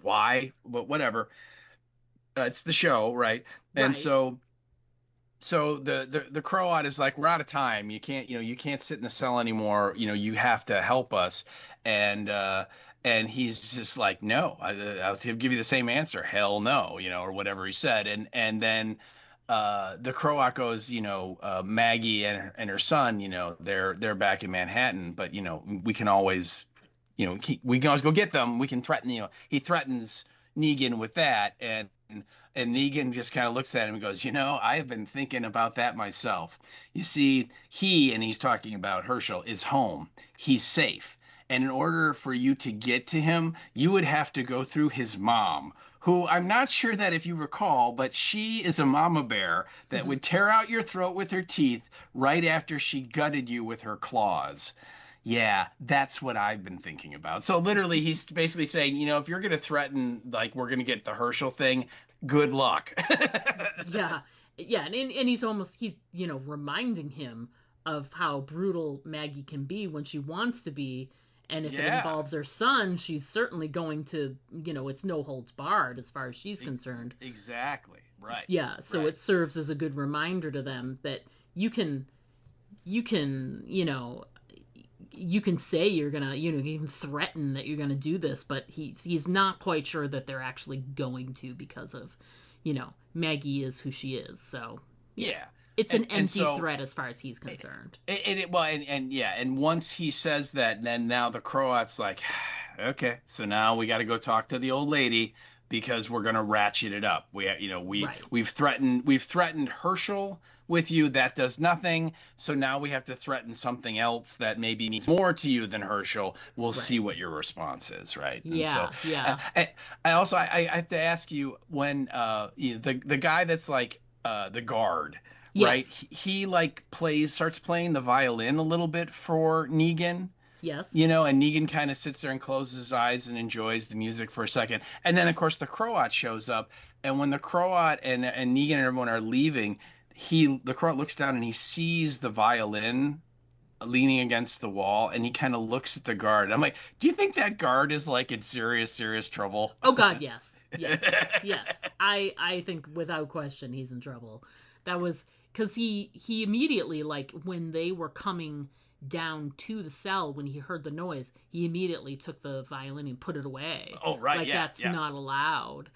why, but whatever. It's the show, right? And Right. so the Croat is like, we're out of time. You can't sit in the cell anymore. You know, you have to help us. And he's just like, no, I'll give you the same answer. Hell no, you know, or whatever he said. And then the Croat goes, you know, Maggie and her son, you know, they're back in Manhattan, but you know, we can always, you know, we can always go get them. We can threaten, you know, he threatens Negan with that. And Negan just kind of looks at him and goes, you know, I have been thinking about that myself. You see, and he's talking about Herschel, is home. He's safe. And in order for you to get to him, you would have to go through his mom, who I'm not sure that if you recall, but she is a mama bear that would tear out your throat with her teeth right after she gutted you with her claws. Yeah, that's what I've been thinking about. So literally, he's basically saying, you know, if you're going to threaten, like, we're going to get the Herschel thing, good luck. Yeah. Yeah, and he's you know, reminding him of how brutal Maggie can be when she wants to be. And if it involves her son, she's certainly going to, you know, it's no holds barred as far as she's concerned. Exactly. Right. Yeah. So right. It serves as a good reminder to them that you can, you know, you can say you're gonna, you know, you can threaten that you're gonna do this, but he's not quite sure that they're actually going to because of, you know, Maggie is who she is. So yeah. It's an empty threat as far as he's concerned. And once he says that, then now the Croat's like, okay, so now we got to go talk to the old lady because we're gonna ratchet it up. We've threatened Herschel with you, that does nothing. So now we have to threaten something else that maybe means more to you than Herschel. We'll see what your response is, right? Yeah, and so, I also have to ask you when the guy that's like the guard. Yes. Right, he like starts playing the violin a little bit for Negan. Yes. You know, and Negan kind of sits there and closes his eyes and enjoys the music for a second, and then of course the Croat shows up, and when the Croat and Negan and everyone are leaving, the Croat looks down and he sees the violin leaning against the wall, and he kind of looks at the guard. I'm like, do you think that guard is like in serious trouble? Oh God, yes. I think without question he's in trouble. That was because he immediately, like, when they were coming down to the cell, when he heard the noise, he immediately took the violin and put it away. Oh, right, like that's not allowed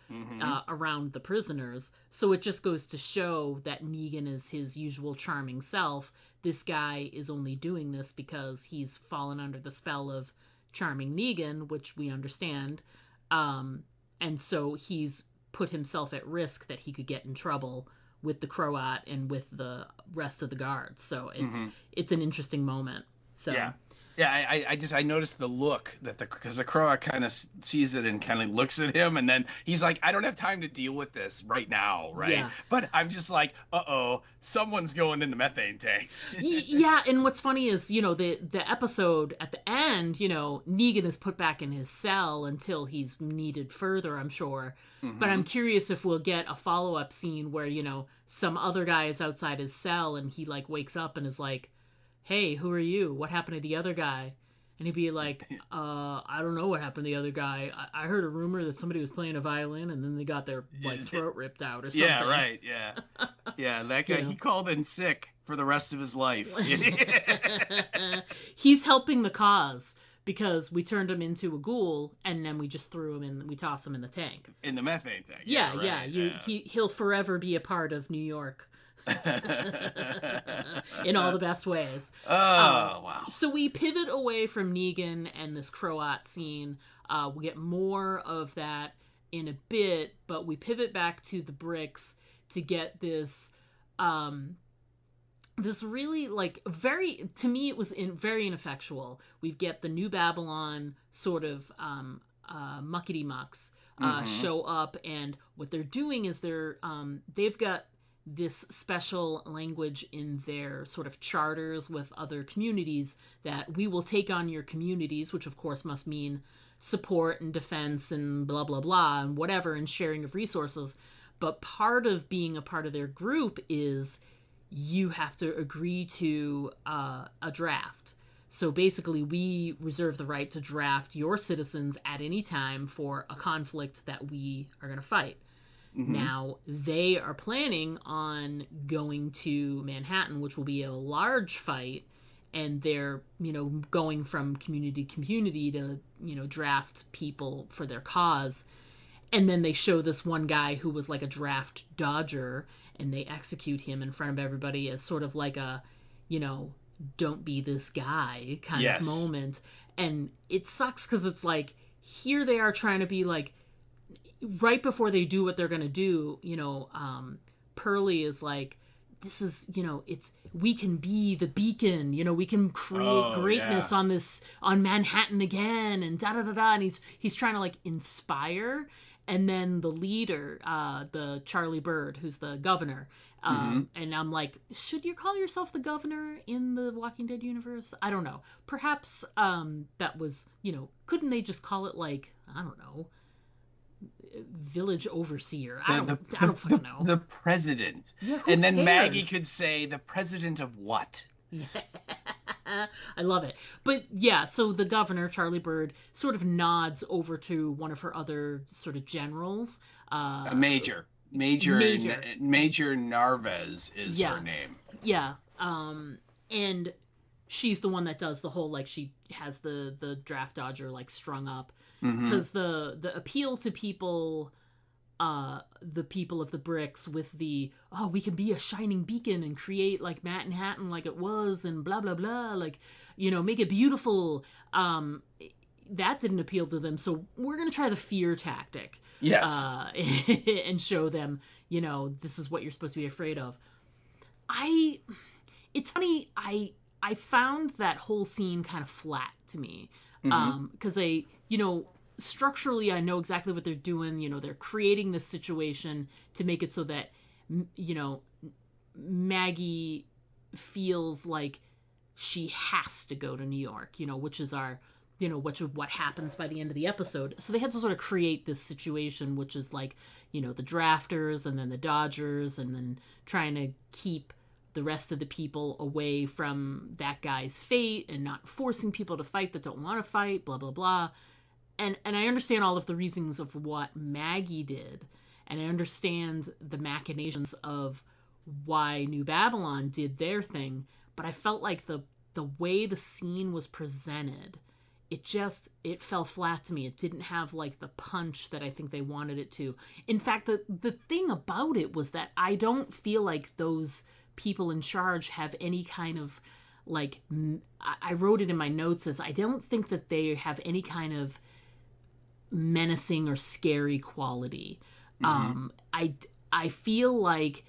around the prisoners. So it just goes to show that Negan is his usual charming self. This guy is only doing this because he's fallen under the spell of charming Negan, which we understand. And so he's put himself at risk that he could get in trouble with the Croat and with the rest of the guards. So it's an interesting moment. So Yeah, I noticed the look that because the Croat kind of sees it and kind of looks at him, and then he's like, I don't have time to deal with this right now, right? Yeah. But I'm just like, someone's going in the methane tanks. Yeah, and what's funny is, the episode at the end, Negan is put back in his cell until he's needed further, I'm sure. But I'm curious if we'll get a follow-up scene where, some other guy is outside his cell and he like wakes up and is like, hey, who are you? What happened to the other guy? And he'd be like, I don't know what happened to the other guy. I heard a rumor that somebody was playing a violin and then they got their like throat ripped out or something. Yeah, right. Yeah. Yeah, that guy, he called in sick for the rest of his life. He's helping the cause because we turned him into a ghoul and then we just threw him in, we tossed him in the tank. In the methane tank. Yeah, right. He'll forever be a part of New York. In all the best ways. Wow. So we pivot away from Negan and this Croat scene. We get more of that in a bit, but we pivot back to the bricks to get this this really like very, to me it was very ineffectual. We get the New Babylon sort of muckety mucks show up, and what they're doing is they've got this special language in their sort of charters with other communities that we will take on your communities, which of course must mean support and defense and blah, blah, blah, and whatever, and sharing of resources. But part of being a part of their group is you have to agree to a draft. So basically, we reserve the right to draft your citizens at any time for a conflict that we are going to fight. Now, they are planning on going to Manhattan, which will be a large fight, and they're, going from community to community to, draft people for their cause. And then they show this one guy who was like a draft dodger, and they execute him in front of everybody as sort of like a, don't be this guy kind of moment. And it sucks because it's like, here they are trying to be like, right before they do what they're going to do, Pearlie is like, this is, we can be the beacon, we can create greatness on Manhattan again, and da-da-da-da, and he's trying to like inspire. And then the leader, the Charlie Bird, who's the governor, and I'm like, should you call yourself the governor in the Walking Dead universe? I don't know. Perhaps that was, couldn't they just call it like, I don't know, village overseer? I don't fucking know. The president. Yeah, and then cares? Maggie could say, the president of what? Yeah. I love it. But yeah, so the governor, Charlie Bird, sort of nods over to one of her other sort of generals. Major Narvez is her name. Yeah. And she's the one that does the whole, like, she has the draft dodger like strung up. Because the appeal to people, the people of the bricks with the, we can be a shining beacon and create like Manhattan like it was and blah, blah, blah, like, make it beautiful. That didn't appeal to them. So we're going to try the fear tactic. Yes. And show them, this is what you're supposed to be afraid of. It's funny. I found that whole scene kind of flat to me. Because structurally, I know exactly what they're doing. They're creating this situation to make it so that, Maggie feels like she has to go to New York, which is what happens by the end of the episode. So they had to sort of create this situation, which is like, the drafters and then the dodgers and then trying to keep the rest of the people away from that guy's fate and not forcing people to fight that don't want to fight, blah, blah, blah. And I understand all of the reasons of what Maggie did. And I understand the machinations of why New Babylon did their thing. But I felt like the way the scene was presented, it fell flat to me. It didn't have like the punch that I think they wanted it to. In fact, the thing about it was that I don't feel like those people in charge have any kind of like, I wrote it in my notes as, I don't think that they have any kind of menacing or scary quality. I feel like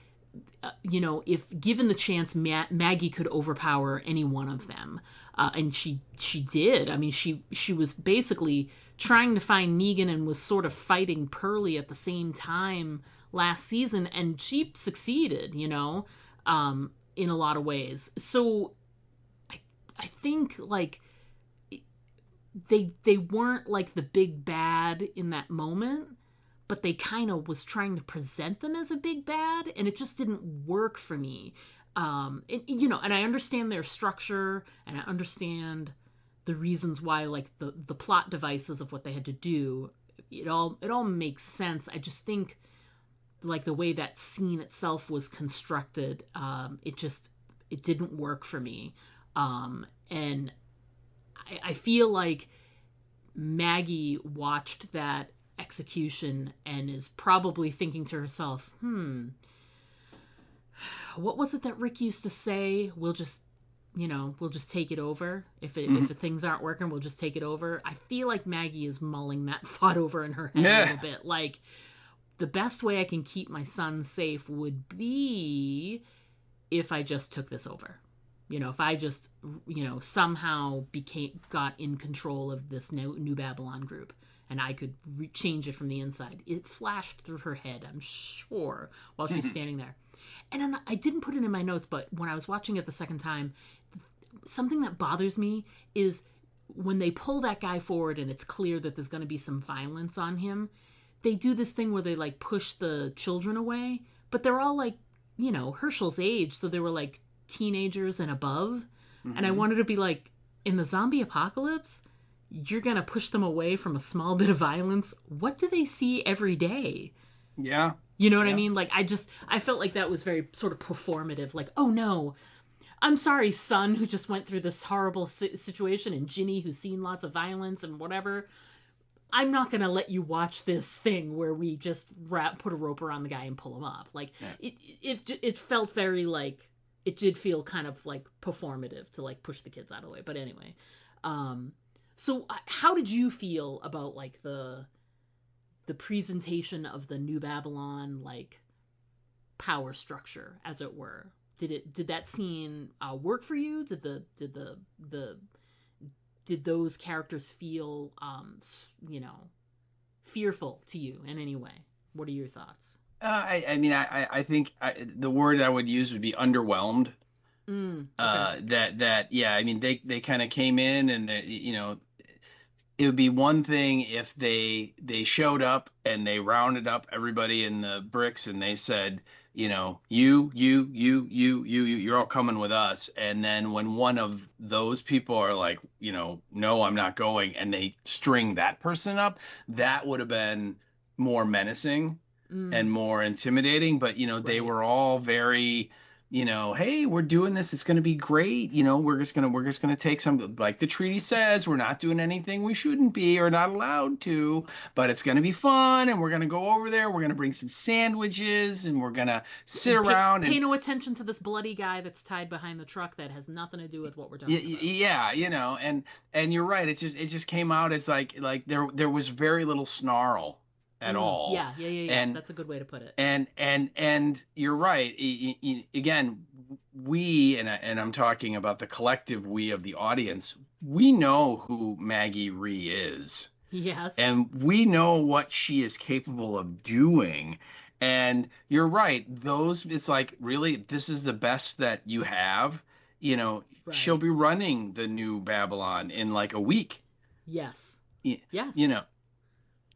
if given the chance, Maggie could overpower any one of them, and she did. I mean, she was basically trying to find Negan and was sort of fighting Pearlie at the same time last season, and she succeeded, in a lot of ways. So I think like they weren't like the big bad in that moment, but they kind of was trying to present them as a big bad, and it just didn't work for me. And I understand their structure, and I understand the reasons why, like the plot devices of what they had to do. It all makes sense. I just think like the way that scene itself was constructed, it didn't work for me. And I feel like Maggie watched that execution and is probably thinking to herself, what was it that Rick used to say? We'll just take it over. If things aren't working, we'll just take it over. I feel like Maggie is mulling that thought over in her head a little bit. Like, the best way I can keep my son safe would be if I just took this over. If I just, somehow got in control of this new Babylon group, and I could change it from the inside. It flashed through her head, I'm sure, while she's standing there. And I didn't put it in my notes, but when I was watching it the second time, something that bothers me is when they pull that guy forward and it's clear that there's going to be some violence on him, they do this thing where they like push the children away, but they're all like, Herschel's age, so they were like teenagers and above. And I wanted to be like, in the zombie apocalypse, you're gonna push them away from a small bit of violence. What do they see every day? Yeah. You know what I mean? Like, I felt like that was very sort of performative. Like, oh no, I'm sorry, son, who just went through this horrible situation, and Ginny, who's seen lots of violence and whatever. I'm not going to let you watch this thing where we just put a rope around the guy and pull him up. Like, it felt very like, it did feel kind of like performative to like push the kids out of the way. But anyway, so how did you feel about like the presentation of the New Babylon, like, power structure, as it were? Did that scene work for you? Did those characters feel, fearful to you in any way? What are your thoughts? I think the word I would use would be underwhelmed. Okay. They kind of came in, and it would be one thing if they showed up and they rounded up everybody in the bricks and they said, you're all coming with us. And then when one of those people are like, no, I'm not going, and they string that person up, that would have been more menacing and more intimidating. But, they were all very, hey, we're doing this. It's going to be great. We're just going to take some, like the treaty says, we're not doing anything we shouldn't be or not allowed to, but it's going to be fun. And we're going to go over there. We're going to bring some sandwiches, and we're going to sit around. Pay no attention to this bloody guy that's tied behind the truck that has nothing to do with what we're talking about. Yeah. And you're right. It just came out as like there was very little snarl at all. Yeah. And that's a good way to put it. And you're right. Again, we, and I'm talking about the collective we of the audience, we know who Maggie Rhee is. Yes. And we know what she is capable of doing. And you're right. It's like, really, this is the best that you have. Right. She'll be running the New Babylon in like a week. Yes. Yes.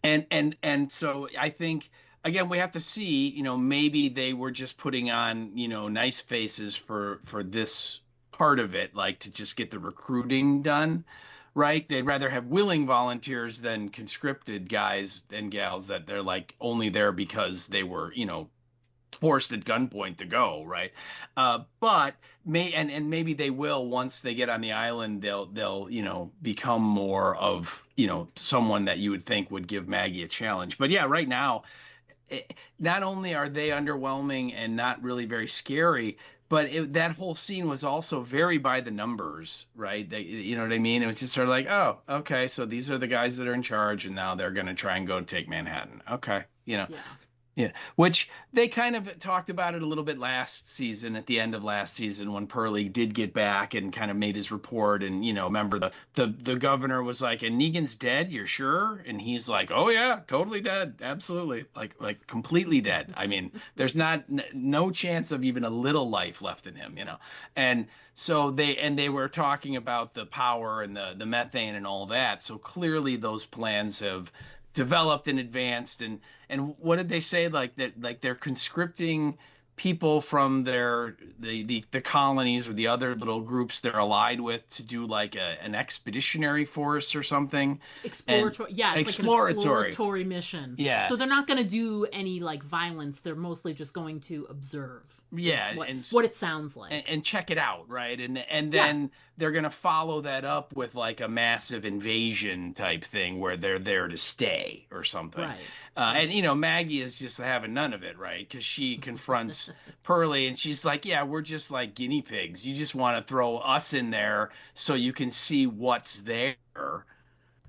And so I think, again, we have to see, maybe they were just putting on, nice faces for this part of it, like to just get the recruiting done, right? They'd rather have willing volunteers than conscripted guys and gals that they're like only there because they were, forced at gunpoint to go, right? But maybe they will, once they get on the island, they'll become more of someone that you would think would give Maggie a challenge. But yeah, right now, not only are they underwhelming and not really very scary, but that whole scene was also very by the numbers, right? You know what I mean? It was just sort of like, oh, okay, so these are the guys that are in charge, and now they're going to try and go take Manhattan. Okay, Yeah. Yeah, which they kind of talked about it a little bit last season, at the end of last season, when Pearlie did get back and kind of made his report. And, remember the governor was like, "And Negan's dead, you're sure?" And he's like, "Oh yeah, totally dead. Absolutely. Like completely dead. I mean, there's no chance of even a little life left in him. And so they were talking about the power and the methane and all that. So clearly those plans have developed and advanced. And what did they say? Like that, like they're conscripting people from the colonies or the other little groups they're allied with to do like an expeditionary force or something. Exploratory. Yeah, it's exploratory. Like an exploratory mission. Yeah. So they're not going to do any like violence. They're mostly just going to observe. Yeah, what it sounds like. And check it out, right? And then they're going to follow that up with like a massive invasion type thing where they're there to stay or something. Right. And Maggie is just having none of it, right? Because she confronts Pearlie and she's like, "Yeah, we're just like guinea pigs. You just want to throw us in there so you can see what's there."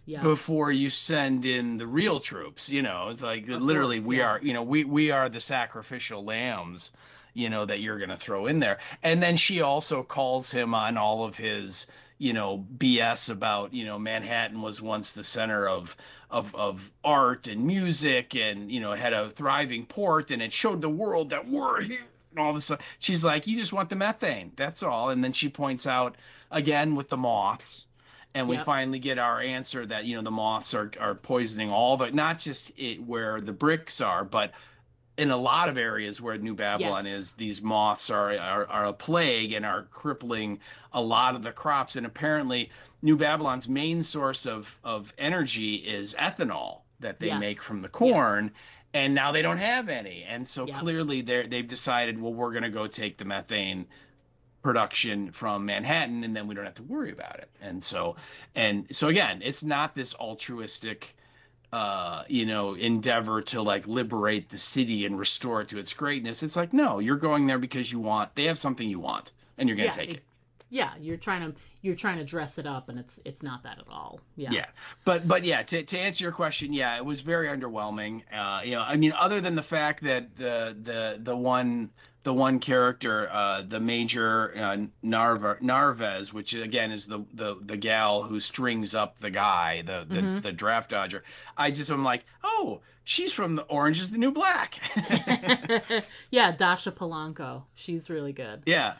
Yeah. Before you send in the real troops, it's like literally we are, we are the sacrificial lambs, that you're going to throw in there. And then she also calls him on all of his, BS about, Manhattan was once the center of art and music and, had a thriving port and it showed the world that we're here and all this stuff. She's like, "You just want the methane. That's all." And then she points out again with the moths. And we finally get our answer that, the moths are poisoning all not just where the bricks are, but in a lot of areas where New Babylon is, these moths are a plague and are crippling a lot of the crops. And apparently New Babylon's main source of energy is ethanol that they make from the corn. Yes. And now they don't have any. And so clearly they've decided, well, we're going to go take the methane production from Manhattan and then we don't have to worry about it. And so again, it's not this altruistic endeavor to like liberate the city and restore it to its greatness. It's like, no, you're going there because they have something you want and you're going to take it. Yeah, you're trying to dress it up and it's not that at all. Yeah. Yeah. But yeah, to answer your question, yeah, it was very underwhelming. I mean, other than the fact that the one character, the Major Narvez, which again is the gal who strings up the guy, the draft dodger. I'm like, oh, she's from the Orange is the New Black. Yeah, Dasha Polanco. She's really good. Yeah.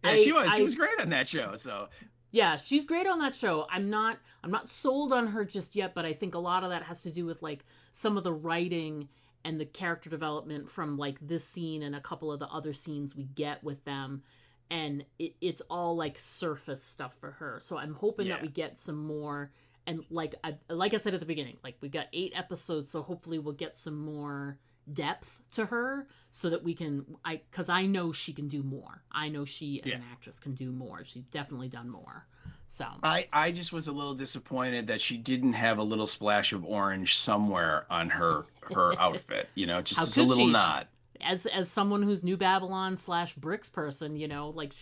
She was great on that show. So yeah, she's great on that show. I'm not sold on her just yet, but I think a lot of that has to do with like some of the writing and the character development from like this scene and a couple of the other scenes we get with them. And it's all like surface stuff for her. So I'm hoping that we get some more. And like I said at the beginning, like we got 8 episodes. So hopefully we'll get some more depth to her so that we can, because I know she can do more. I know she as an actress can do more. She's definitely done more. So I just was a little disappointed that she didn't have a little splash of orange somewhere on her outfit, just a little nod. As someone who's New Babylon / Bricks person, like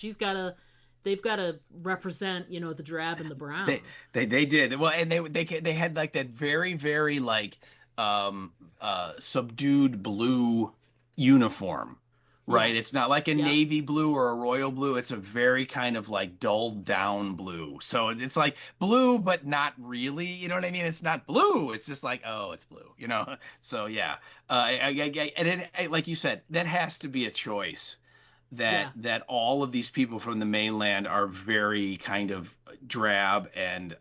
they've got to represent, the drab and the brown. They did. Well, and they had like that very, very like subdued blue uniform, right? It's not like a navy blue or a royal blue. It's a very kind of like dulled down blue. So it's like blue, but not really. You know what I mean? It's not blue. It's just like, oh, it's blue. So yeah. And like you said, that has to be a choice. That all of these people from the mainland are very kind of drab and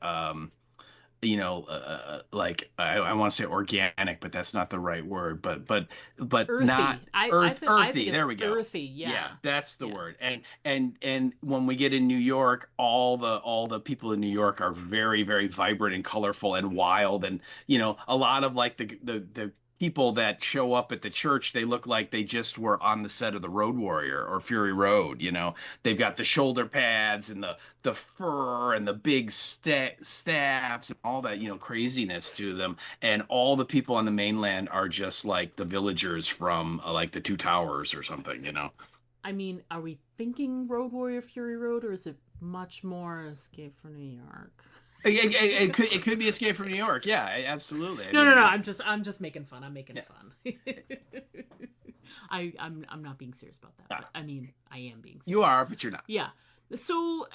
like I want to say organic, but that's not the right word. But earthy. Not earthy. I think there we go. Earthy, yeah. That's the word. And when we get in New York, all the people in New York are very, very vibrant and colorful and wild, and a lot of like the people that show up at the church, they look like they just were on the set of the Road Warrior or Fury Road. They've got the shoulder pads and the fur and the big staffs and all that, craziness to them. And all the people on the mainland are just like the villagers from like the Two Towers or something, I mean, are we thinking Road Warrior Fury Road, or is it much more Escape from New York? It could be Escape from New York. Yeah, absolutely. No. I'm just making fun. I'm making fun. I'm not being serious about that. But, I mean, I am being serious. You are, but you're not. Yeah. So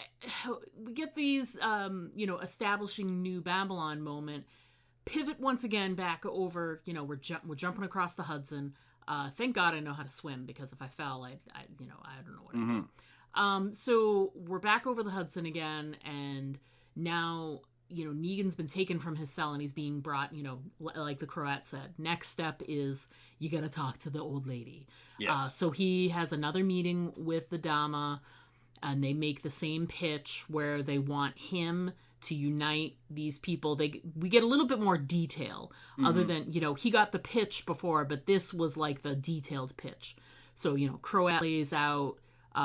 we get these, establishing New Babylon moment. Pivot once again back over. We're jumping across the Hudson. Thank God I know how to swim, because if I fell, I don't know what I'd do. So we're back over the Hudson again, and now, Negan's been taken from his cell and he's being brought, like the Croat said, next step is you got to talk to the old lady. Yes. So he has another meeting with the Dama, and they make the same pitch where they want him to unite these people. We get a little bit more detail, other than, he got the pitch before, but this was like the detailed pitch. So, Croat lays out,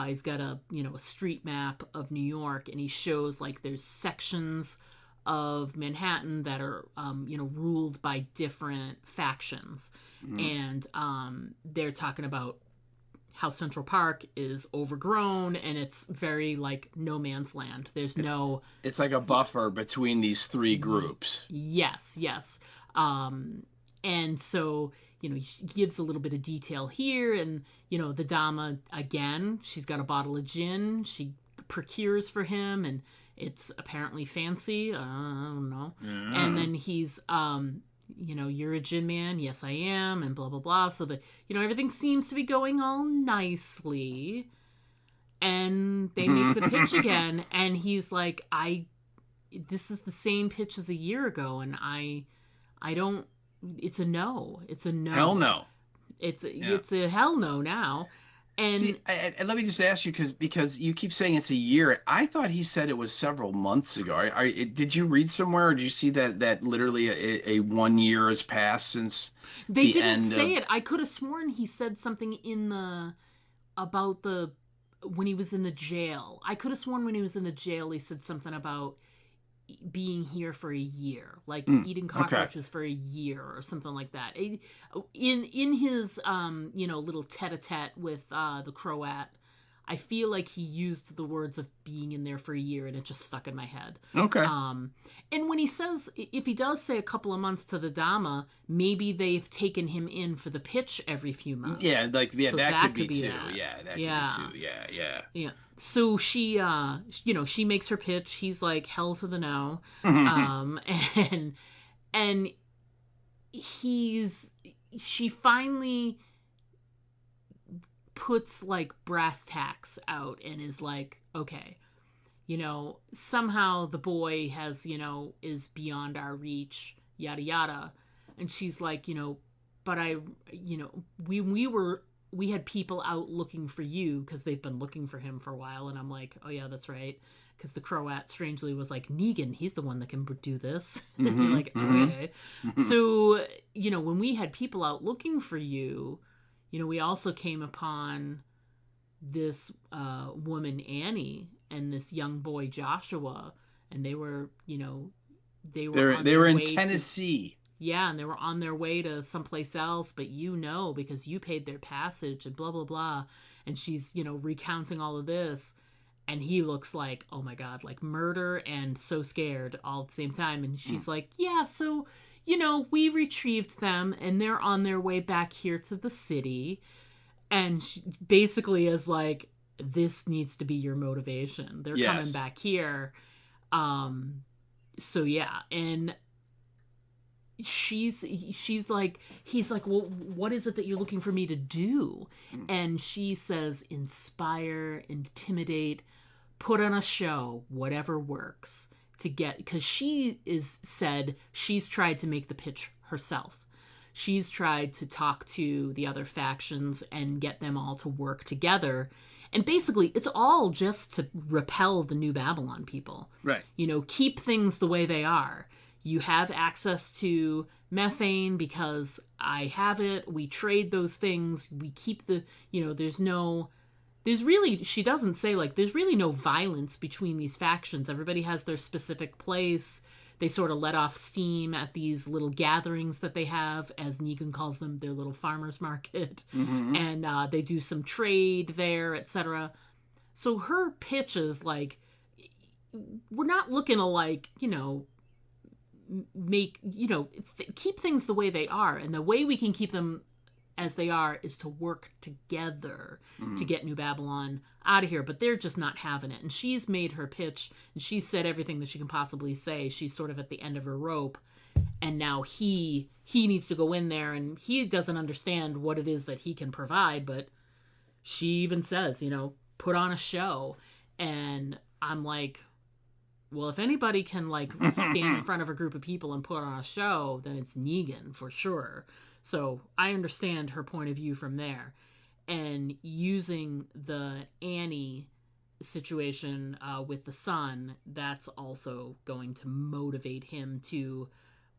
he's got a street map of New York, and he shows like there's sections of Manhattan that are, ruled by different factions. And they're talking about how Central Park is overgrown, and it's very like no man's land. It's like a buffer between these three groups. Yes. And so, he gives a little bit of detail here, and, the Dama, again, she's got a bottle of gin she procures for him, and it's apparently fancy. I don't know. And then he's, you're a gin man. Yes, I am. And blah, blah, blah. So that, everything seems to be going all nicely. And they make the pitch again. And he's like, this is the same pitch as a year ago. And I don't, it's a no. It's a no. Hell no. It's a hell no now. And see, and let me just ask you, because you keep saying it's a year. I thought he said it was several months ago. Did you read somewhere, or did you see that literally a 1 year has passed since they didn't say it? I could have sworn he said something about when he was in the jail. I could have sworn when he was in the jail he said something about being here for a year, like eating cockroaches for a year or something like that. In his little tete-a-tete with the Croat, I feel like he used the words of being in there for a year, and it just stuck in my head. Okay. And when he says, if he does say a couple of months to the Dama, maybe they've taken him in for the pitch every few months. Yeah, so that could be too. That. Yeah, that could be too. Yeah. So she, she makes her pitch. He's like, hell to the no. And she finally puts like brass tacks out and is like, okay, somehow the boy has, is beyond our reach, yada yada. And she's like, but we had people out looking for you because they've been looking for him for a while. And I'm like, oh yeah, that's right. Because the Croat strangely was like, Negan, he's the one that can do this. And you're like, okay. So, when we had people out looking for you, we also came upon this woman, Annie, and this young boy, Joshua, and they were they were in Tennessee. And they were on their way to someplace else, but because you paid their passage and blah, blah, blah. And she's, recounting all of this. And he looks like, oh my God, like murder and so scared all at the same time. And she's like, yeah, so, we retrieved them and they're on their way back here to the city. And she basically is like, this needs to be your motivation. They're coming back here. So yeah. And she's like, he's like, well, what is it that you're looking for me to do? And she says, inspire, intimidate, put on a show, whatever works to get, because she's tried to make the pitch herself. She's tried to talk to the other factions and get them all to work together. And basically, it's all just to repel the New Babylon people. Right. Keep things the way they are. You have access to methane because I have it. We trade those things. We keep she doesn't say, like, there's really no violence between these factions. Everybody has their specific place. They sort of let off steam at these little gatherings that they have, as Negan calls them, their little farmer's market. And they do some trade there, etc. So her pitch is like, we're not looking to like, make, keep things the way they are. And the way we can keep them as they are is to work together to get New Babylon out of here. But they're just not having it. And she's made her pitch, and she's said everything that she can possibly say. She's sort of at the end of her rope. And now he needs to go in there, and he doesn't understand what it is that he can provide. But she even says, put on a show. And I'm like, well, if anybody can like stand in front of a group of people and put on a show, then it's Negan for sure. So I understand her point of view from there. And using the Annie situation with the son, that's also going to motivate him to,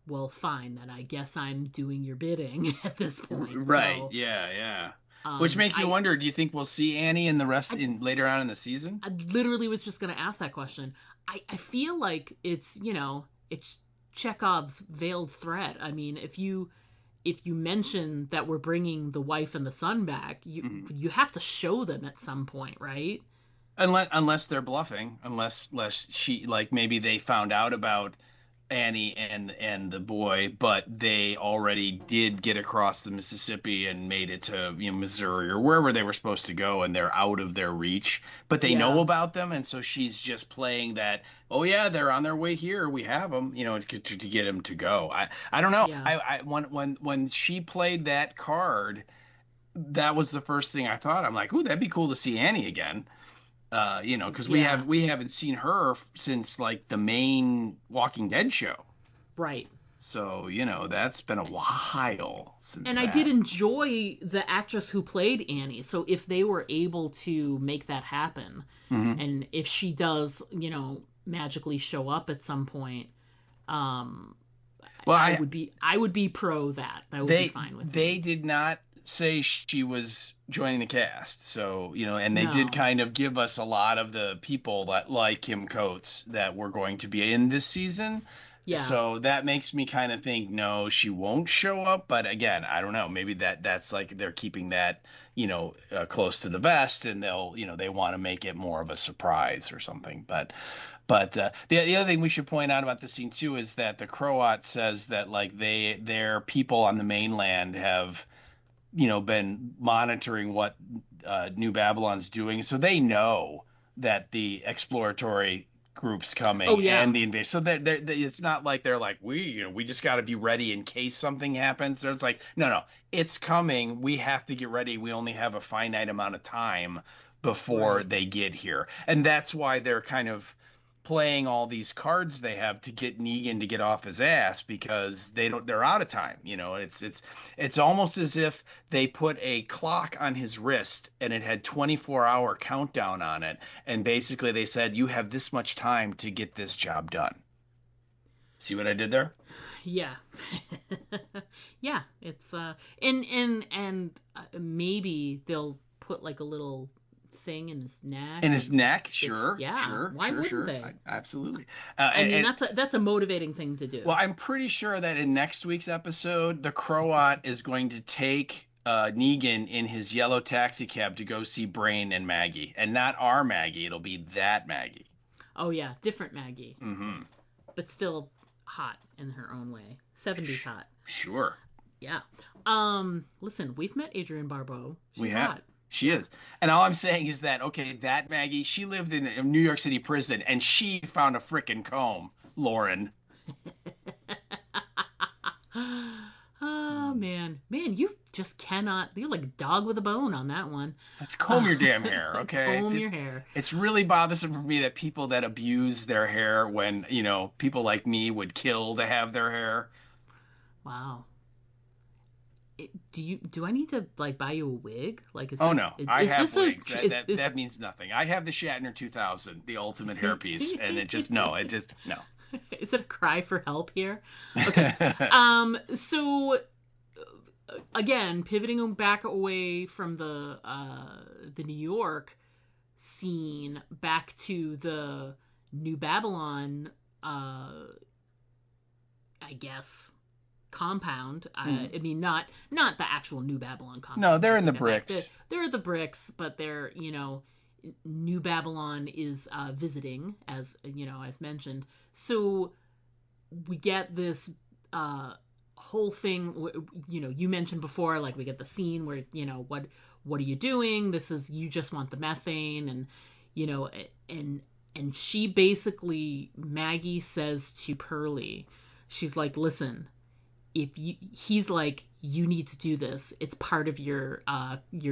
well, fine, then I guess I'm doing your bidding at this point. Right. So, yeah. Which makes me wonder, do you think we'll see Annie in the rest later on in the season? I literally was just going to ask that question. I feel like it's, it's Chekhov's veiled threat. I mean, if you mention that we're bringing the wife and the son back, you have to show them at some point, right? Unless they're bluffing, unless she, like, maybe they found out about Annie and the boy, but they already did get across the Mississippi and made it to Missouri or wherever they were supposed to go, and they're out of their reach, but they know about them, and so she's just playing that, oh yeah, they're on their way here, we have them, to get them to go. I don't know. I when she played that card, that was the first thing I thought. I'm like, ooh, that'd be cool to see Annie again. Because we haven't seen her since like the main Walking Dead show. Right. So, that's been a while since And I did enjoy the actress who played Annie. So if they were able to make that happen, and if she does, magically show up at some point, I would be pro that. That would be fine with me. They did not say she was joining the cast, so and they did kind of give us a lot of the people that, like Kim Coates, that were going to be in this season. So that makes me kind of think, no, she won't show up. But again, I don't know, maybe that's like they're keeping that close to the vest, and they'll they want to make it more of a surprise or something. But the other thing we should point out about the scene too is that the Croat says that like their people on the mainland have been monitoring what New Babylon's doing, so they know that the exploratory group's coming and the invasion. So that it's not like they're like, we just got to be ready in case something happens. It's like, no, it's coming. We have to get ready. We only have a finite amount of time before they get here, and that's why they're kind of playing all these cards they have to get Negan to get off his ass, because they're out of time. It's almost as if they put a clock on his wrist and it had 24-hour countdown on it, and basically they said, you have this much time to get this job done. See what I did there? Yeah. Yeah, it's and maybe they'll put like a little thing in his neck. Sure. Why wouldn't they? Absolutely. That's a motivating thing to do. Well, I'm pretty sure that in next week's episode, the Croat is going to take Negan in his yellow taxi cab to go see Brain and Maggie, and not our Maggie. It'll be that Maggie. Oh yeah, different Maggie. But still hot in her own way. 70s hot. Sure. Yeah. Listen, we've met Adrienne Barbeau. She's hot. She is. And all I'm saying is that, okay, that Maggie, she lived in a New York City prison, and she found a frickin' comb, Lauren. Oh, man. Man, you just cannot. You're like a dog with a bone on that one. Let's comb your damn hair, okay? Comb your hair. It's really bothersome for me that people that abuse their hair when, people like me would kill to have their hair. Wow. Do I need to like buy you a wig? Like, is no, is I have this wigs. That means nothing. I have the Shatner 2000, the ultimate hairpiece, and it just no. Is it a cry for help here? Okay. So again, pivoting back away from the New York scene back to the New Babylon, I guess, compound. I mean, not the actual New Babylon compound. No, they're in the bricks. They're the bricks, but they're, New Babylon is visiting, as as mentioned. So we get this whole thing. You mentioned before, like we get the scene where what are you doing? This is, you just want the methane, and and she basically, Maggie says to Pearlie, she's like, listen, he's like, you need to do this. It's part of your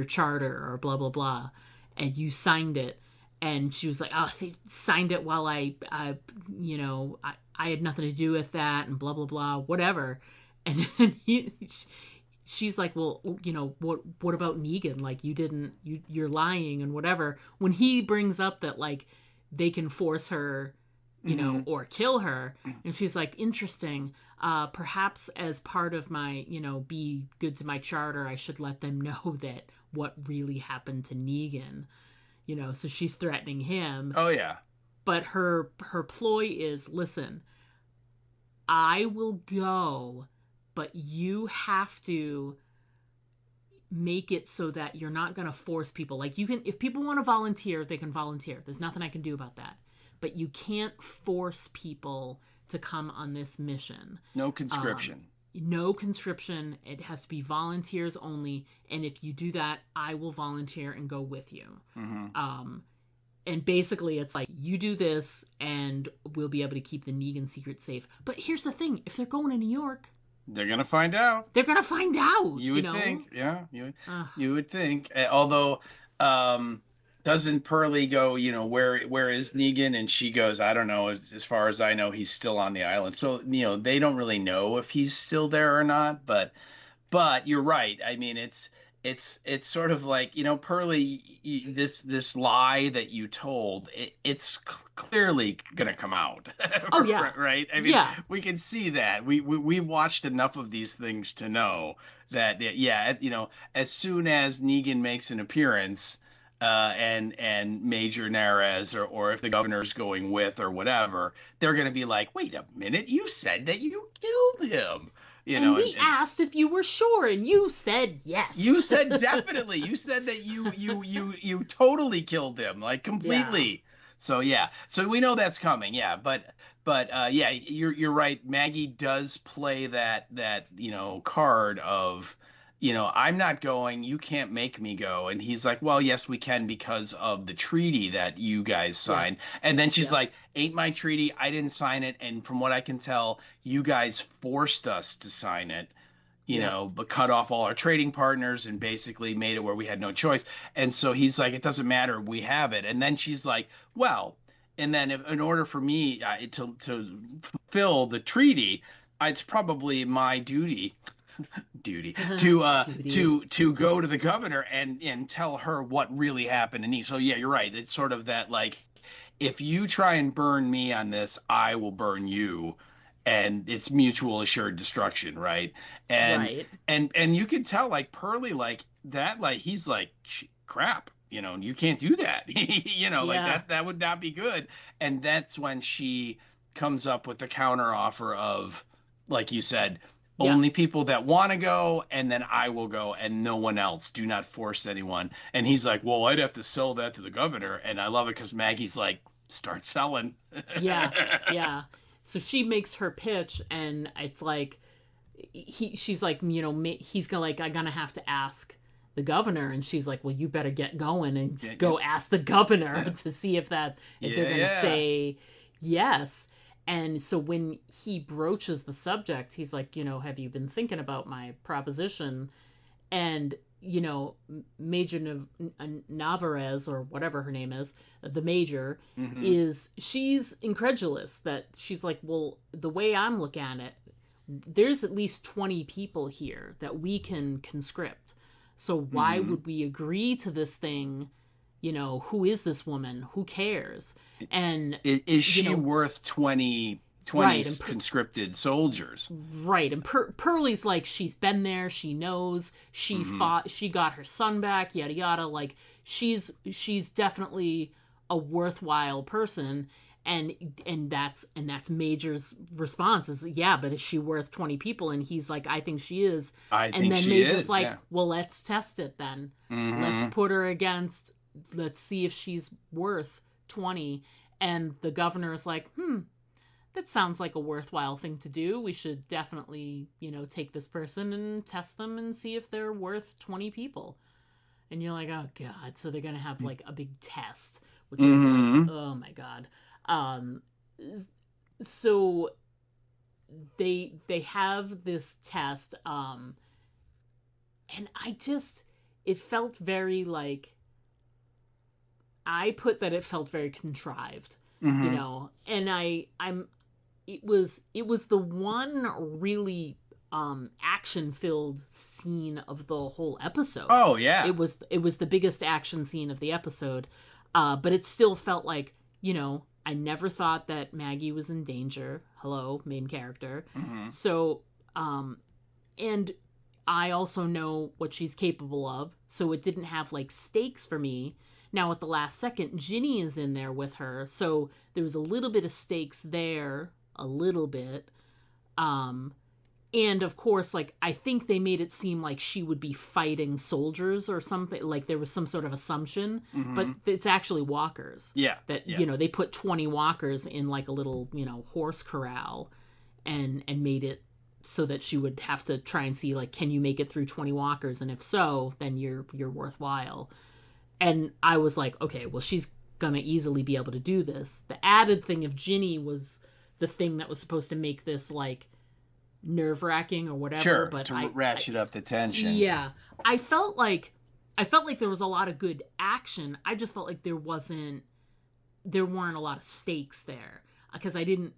charter or blah blah blah, and you signed it. And she was like, oh, they signed it while I had nothing to do with that, and blah blah blah, whatever. And then she's like, well, what about Negan? Like, you're lying and whatever. When he brings up that, like, they can force her, or kill her, and she's like, interesting. Perhaps as part of my, be good to my charter, I should let them know that what really happened to Negan. So she's threatening him. Oh yeah. But her ploy is, listen, I will go, but you have to make it so that you're not going to force people. Like, you can, if people want to volunteer, they can volunteer. There's nothing I can do about that. But you can't force people to come on this mission. No conscription. No conscription. It has to be volunteers only. And if you do that, I will volunteer and go with you. Mm-hmm. And basically it's like, you do this and we'll be able to keep the Negan secret safe. But here's the thing. If they're going to New York, they're going to find out. They're going to find out. You would think. Yeah. You would think. Although, doesn't Pearlie go, where is Negan? And she goes, I don't know. As far as I know, he's still on the island. So, they don't really know if he's still there or not. But you're right. I mean, it's sort of like, Pearlie, this lie that you told, it's clearly going to come out. Oh, yeah. Right? I mean, we can see that. We've watched enough of these things to know that, as soon as Negan makes an appearance, and Major Narez or if the governor's going with or whatever, they're going to be like, wait a minute, you said that you killed him. And we asked if you were sure, and you said yes. You said definitely. You said that you totally killed him, like completely. Yeah. So yeah, so we know that's coming. Yeah, but yeah, you're right. Maggie does play that card of, I'm not going, you can't make me go. And he's like, well, yes, we can because of the treaty that you guys signed. Yeah. And then she's like, ain't my treaty. I didn't sign it. And from what I can tell, you guys forced us to sign it, but cut off all our trading partners and basically made it where we had no choice. And so he's like, it doesn't matter. We have it. And then she's like, well, and then in order for me to fulfill the treaty, it's probably my duty to go to the governor and tell her what really happened to me. So yeah, you're right. It's sort of that, like, if you try and burn me on this, I will burn you, and it's mutual assured destruction, right? And and you can tell, like, Pearlie, like that, like he's like, crap, you can't do that. Like that would not be good. And that's when she comes up with the counter offer of, like you said, only people that want to go, and then I will go, and no one else. Do not force anyone. And he's like, well, I'd have to sell that to the governor. And I love it because Maggie's like, start selling. Yeah. So she makes her pitch, and it's like, she's like, he's gonna, like, I'm gonna have to ask the governor. And she's like, well, you better get going and go ask the governor to see if they're gonna say yes. And so when he broaches the subject, he's like, have you been thinking about my proposition? And, Major Navarez, or whatever her name is, the major, she's incredulous. That she's like, well, the way I'm looking at it, there's at least 20 people here that we can conscript. So why would we agree to this thing? Who is this woman? Who cares? And is she worth 20 conscripted soldiers? Right. And Pearlie's like, she's been there. She knows. She fought. She got her son back. Yada yada. Like, she's definitely a worthwhile person. And that's Major's response is, yeah, but is she worth 20 people? And he's like, I think she is. And then Major's like, well, let's test it then. Let's put her against let's see if she's worth 20. And the governor is like, that sounds like a worthwhile thing to do. We should definitely, take this person and test them and see if they're worth 20 people. And you're like, oh God. So they're going to have like a big test, which is like, oh my God. So they have this test. And it felt very like, I put that it felt very contrived, and it was the one really action-filled scene of the whole episode. Oh yeah. It was the biggest action scene of the episode. But it still felt like, I never thought that Maggie was in danger. Hello, main character. So, and I also know what she's capable of, so it didn't have like stakes for me. Now at the last second, Ginny is in there with her, so there was a little bit of stakes there, a little bit. And of course, like, I think they made it seem like she would be fighting soldiers or something, like there was some sort of assumption, but it's actually walkers. Yeah. That, they put 20 walkers in like a little, horse corral and made it so that she would have to try and see, like, can you make it through 20 walkers? And if so, then you're worthwhile. And I was like, okay, well, she's going to easily be able to do this. The added thing of Ginny was the thing that was supposed to make this, like, nerve-wracking or whatever. Sure, but to ratchet up the tension. Yeah. I felt like there was a lot of good action. I just felt like there weren't a lot of stakes there. Because I didn't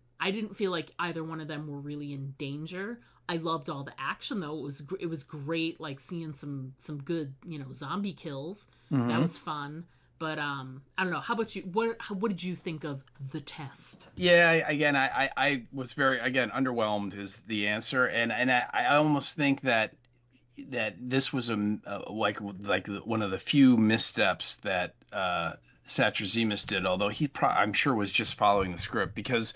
feel like either one of them were really in danger. I loved all the action though. It was great, like seeing some good, zombie kills. That was fun. But I don't know. How about you? What did you think of the test? Yeah, again, I was very, again, underwhelmed is the answer, and I almost think that this was like one of the few missteps that Satrazemis did. Although I'm sure was just following the script, because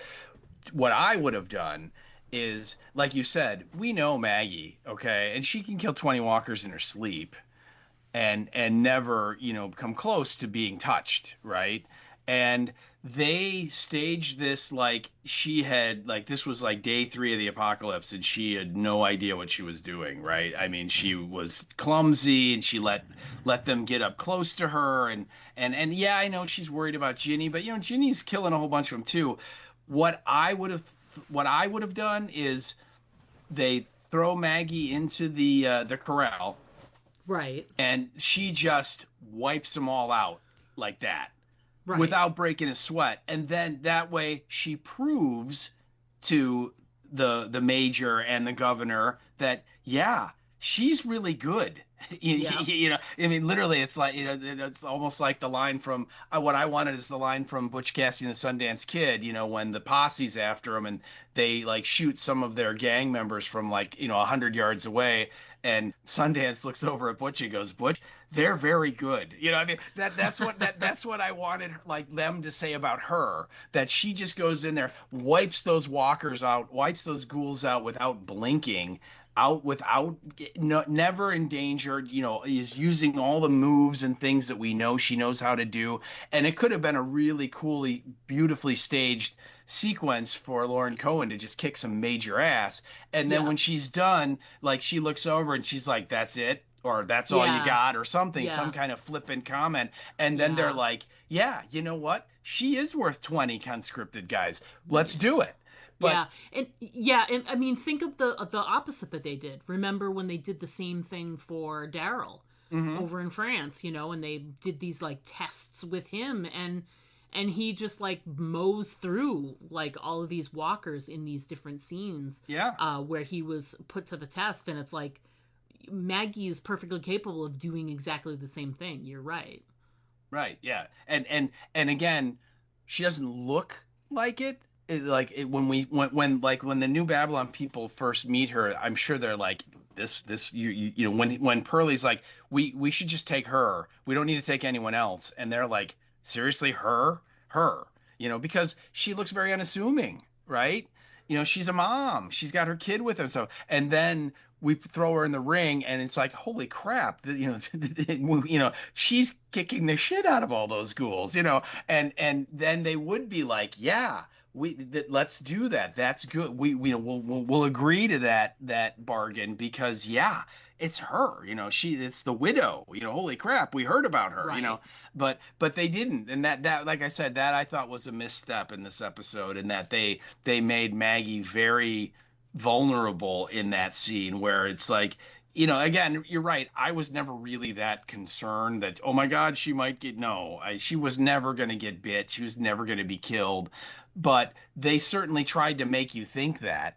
what I would have done is, like you said, we know Maggie, okay, and she can kill 20 walkers in her sleep and never, come close to being touched, right? And they staged this like she had, like, this was like day 3 of the apocalypse and she had no idea what she was doing, right? I mean, she was clumsy and she let them get up close to her, and yeah, I know she's worried about Ginny, but Ginny's killing a whole bunch of them too. What I would have done is they throw Maggie into the corral, right? And she just wipes them all out like that, right, without breaking a sweat. And then that way she proves to the major and the governor that, yeah, she's really good. I mean, literally, it's like, it's almost like the line from what I wanted is the line from Butch Cassidy and the Sundance Kid, when the posse's after them and they like shoot some of their gang members from like, 100 yards away. And Sundance looks over at Butch and goes, Butch, they're very good. I mean, that's what I wanted, like, them to say about her, that she just goes in there, wipes those walkers out, wipes those ghouls out without blinking, never endangered, is using all the moves and things that we know she knows how to do. And it could have been a really coolly, beautifully staged sequence for Lauren Cohen to just kick some major ass. And then when she's done, like, she looks over and she's like, that's it, or that's all you got, or something, some kind of flippant comment. And then they're like, yeah, you know what? She is worth 20 conscripted guys. Let's do it. But, and I mean, think of the opposite that they did. Remember when they did the same thing for Daryl over in France, and they did these like tests with him, and he just like mows through like all of these walkers in these different scenes, where he was put to the test, and it's like Maggie is perfectly capable of doing exactly the same thing. You're right. Right. Yeah. And again, she doesn't look like it. When the New Babylon people first meet her, I'm sure they're like, when Pearlie's like, we should just take her, we don't need to take anyone else, and they're like, seriously, her, because she looks very unassuming, right? She's a mom, she's got her kid with her. So, and then we throw her in the ring, and it's like, holy crap, she's kicking the shit out of all those ghouls, and then they would be like, yeah, let's do that. That's good. We'll agree to that bargain because yeah, it's her, it's the widow, holy crap, we heard about her, Right. but they didn't, and that like I said, that I thought was a misstep in this episode, and that they made Maggie very vulnerable in that scene where it's like, again, you're right. I was never really that concerned that, oh my God, she might get, no, she was never going to get bit. She was never going to be killed. But they certainly tried to make you think that,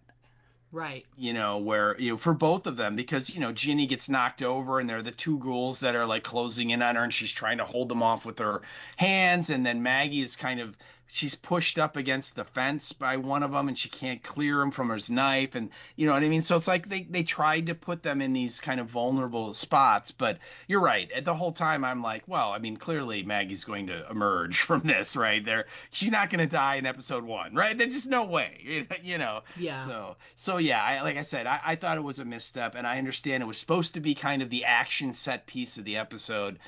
Right. where, for both of them, because, Ginny gets knocked over and they're the two ghouls that are like closing in on her and she's trying to hold them off with her hands. And then Maggie is she's pushed up against the fence by one of them and she can't clear him from his knife. And you know what I mean? So it's like they tried to put them in these kind of vulnerable spots. But you're right. At the whole time, I'm like, well, I mean, clearly Maggie's going to emerge from this, right? She's not going to die in episode 1, right? There's just no way, Yeah. So yeah, like I said, I thought it was a misstep, and I understand it was supposed to be kind of the action set piece of the episode.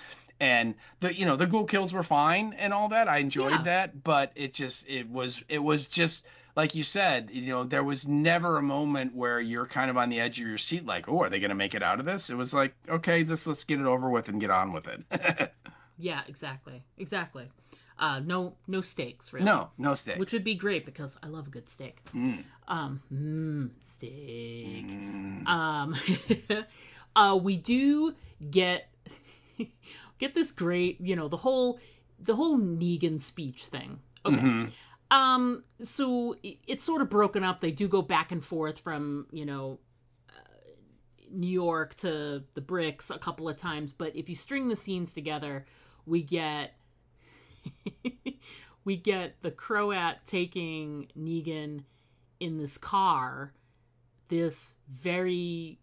And the ghoul kills were fine and all that. I enjoyed that, but it was just like you said, there was never a moment where you're kind of on the edge of your seat, like, oh, are they going to make it out of this? It was like, okay, let's get it over with and get on with it. Yeah, exactly. No stakes, really. No stakes. Which would be great because I love a good steak. Steak. We do get this great, the whole Negan speech thing. Okay. Mm-hmm. So it's sort of broken up. They do go back and forth from, New York to the bricks a couple of times, but if you string the scenes together, we get the Croat taking Negan in this car, this very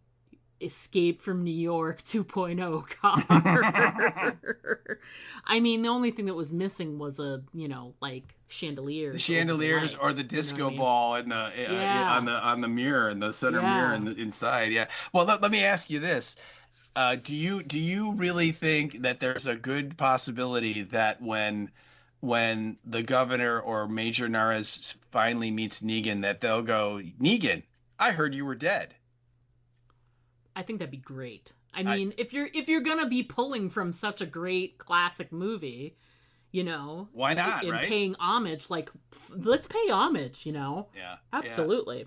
Escape from New York 2.0 car. I mean, the only thing that was missing was chandeliers. The chandeliers or the disco ball in the on the mirror, in the center mirror and inside. Yeah. Well, let me ask you this. Do you really think that there's a good possibility that when the governor or Major Nares finally meets Negan, that they'll go, Negan, I heard you were dead? I think that'd be great. I mean, if you're gonna be pulling from such a great classic movie, why not? And right? Paying homage, let's pay homage. Yeah. Absolutely.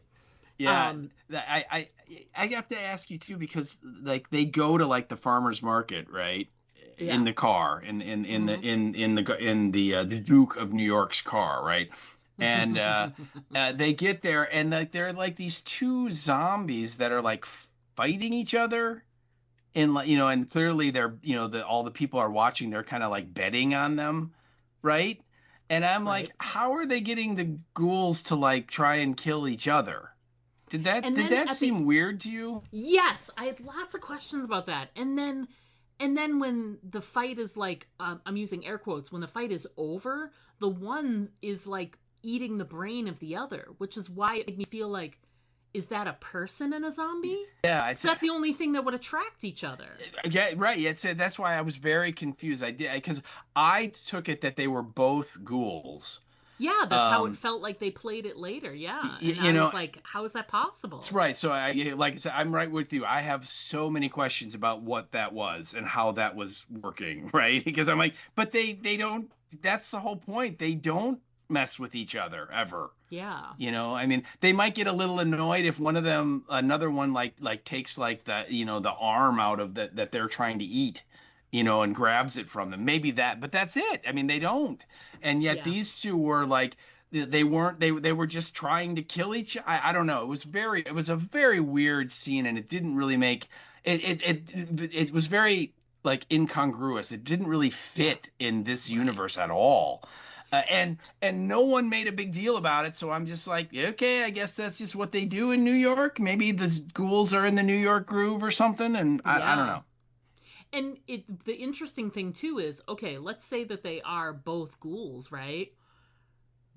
Yeah. I have to ask you too, because they go to the farmer's market, right? Yeah. In the car, in the Duke of New York's car, right? And they get there, and they're like these two zombies that are fighting each other, and clearly they're all the people are watching, they're kind of betting on them, right? And I'm like, how are they getting the ghouls to try and kill each other? Did that seem weird to you? Yes, I had lots of questions about that. And then when the fight is I'm using air quotes, when the fight is over, the one is eating the brain of the other, which is why it made me feel like, is that a person and a zombie? Yeah, so that's the only thing that would attract each other. Yeah, right. Yeah, that's why I was very confused. Because I took it that they were both ghouls. Yeah, that's how it felt like they played it later. Yeah, and I was like, how is that possible? That's right. So like I said, I'm right with you. I have so many questions about what that was and how that was working, right? Because I'm like, but they don't. That's the whole point. They don't mess with each other ever. Yeah. I mean, they might get a little annoyed if another one takes the arm out of that they're trying to eat, and grabs it from them. Maybe that, but that's it. I mean, they don't. And yet these two were they were just trying to kill each other. I don't know. It was a very weird scene, and it didn't really make it was very incongruous. It didn't really fit in this universe at all. And no one made a big deal about it, so I'm just like, okay, I guess that's just what they do in New York. Maybe the ghouls are in the New York groove or something, and I don't know. And the interesting thing too is, okay, let's say that they are both ghouls, right?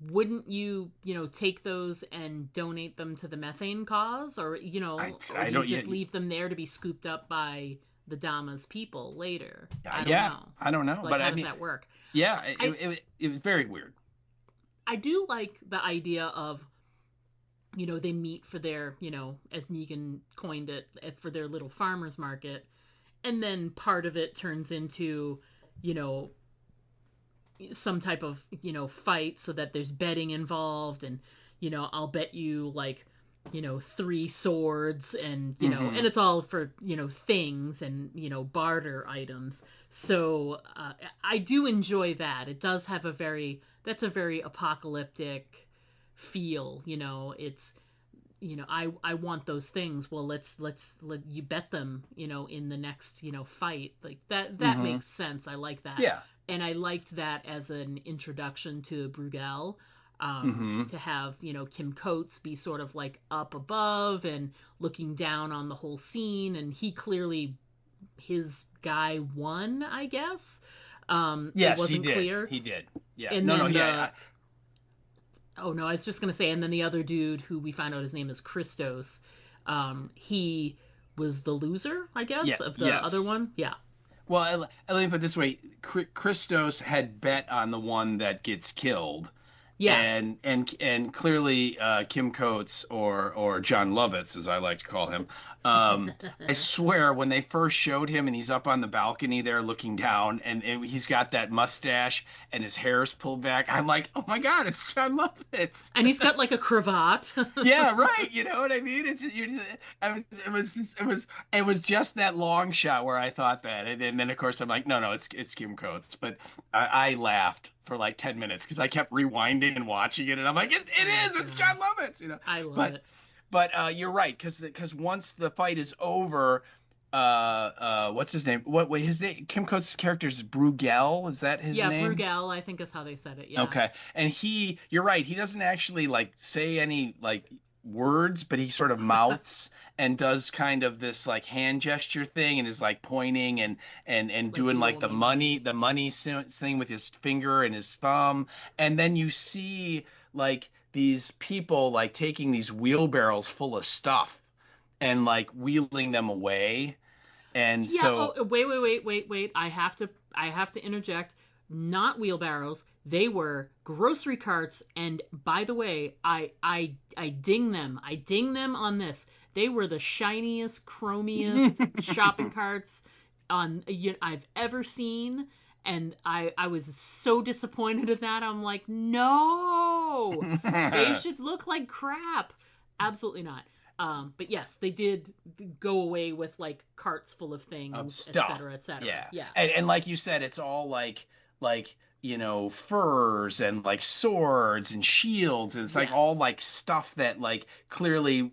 wouldn't you, take those and donate them to the methane cause, or, or I you don't just yet. leave them there to be scooped up by the Dama's people later? I don't Yeah, know. I don't know, Like, but how I does mean, that work? yeah, I it was very weird. I do like the idea of, they meet for their, as Negan coined it, for their little farmer's market, and then part of it turns into, you know, some type of, fight, so that there's betting involved, and, I'll bet you, like, 3 swords, and, and it's all for, things and, barter items. So I do enjoy that. It does have that's a very apocalyptic feel. It's, I want those things. Well, let's let you bet them, in the next, fight. Like, that makes sense. I like that. Yeah. And I liked that as an introduction to Bruegel, to have, Kim Coates be sort of like up above and looking down on the whole scene. And he clearly, his guy won, I guess. Yes, it wasn't he did. clear. He did. Yeah. And No, then yeah. Oh, no, I was just going to say, and then the other dude, who we find out his name is Christos, he was the loser, I guess, of the other one. Yeah. Well, let me put it this way. Christos had bet on the one that gets killed. Yeah. And clearly Kim Coates, or John Lovitz, as I like to call him, I swear, when they first showed him and he's up on the balcony there looking down, and he's got that mustache and his hair's pulled back, I'm like, oh my God, it's John Lovitz. And he's got like a cravat. Yeah, right. You know what I mean? It was just that long shot where I thought that, and then of course I'm like, no, it's Kim Coates. But I laughed for like 10 minutes because I kept rewinding and watching it, and I'm like, it's John Lovitz. I love it. But you're right, because once the fight is over, what's his name? What his name? Kim Coates' character is Bruegel. Is that his name? Yeah, Bruegel, I think is how they said it. Yeah. Okay, and you're right. He doesn't actually like say any like words, but he sort of mouths and does kind of this like hand gesture thing, and is like pointing and like doing like the money thing with his finger and his thumb, and then you see like these people like taking these wheelbarrows full of stuff and like wheeling them away. And yeah, so wait. I have to interject. Not wheelbarrows. They were grocery carts, and by the way, I ding them. I ding them on this. They were the shiniest, chromiest shopping carts I've ever seen. And I was so disappointed at that. I'm like, no, they should look like crap. Absolutely not. But yes, they did go away with like carts full of things, etc., etc. Yeah. And like you said, it's all like furs and like swords and shields, and it's like all like stuff that like clearly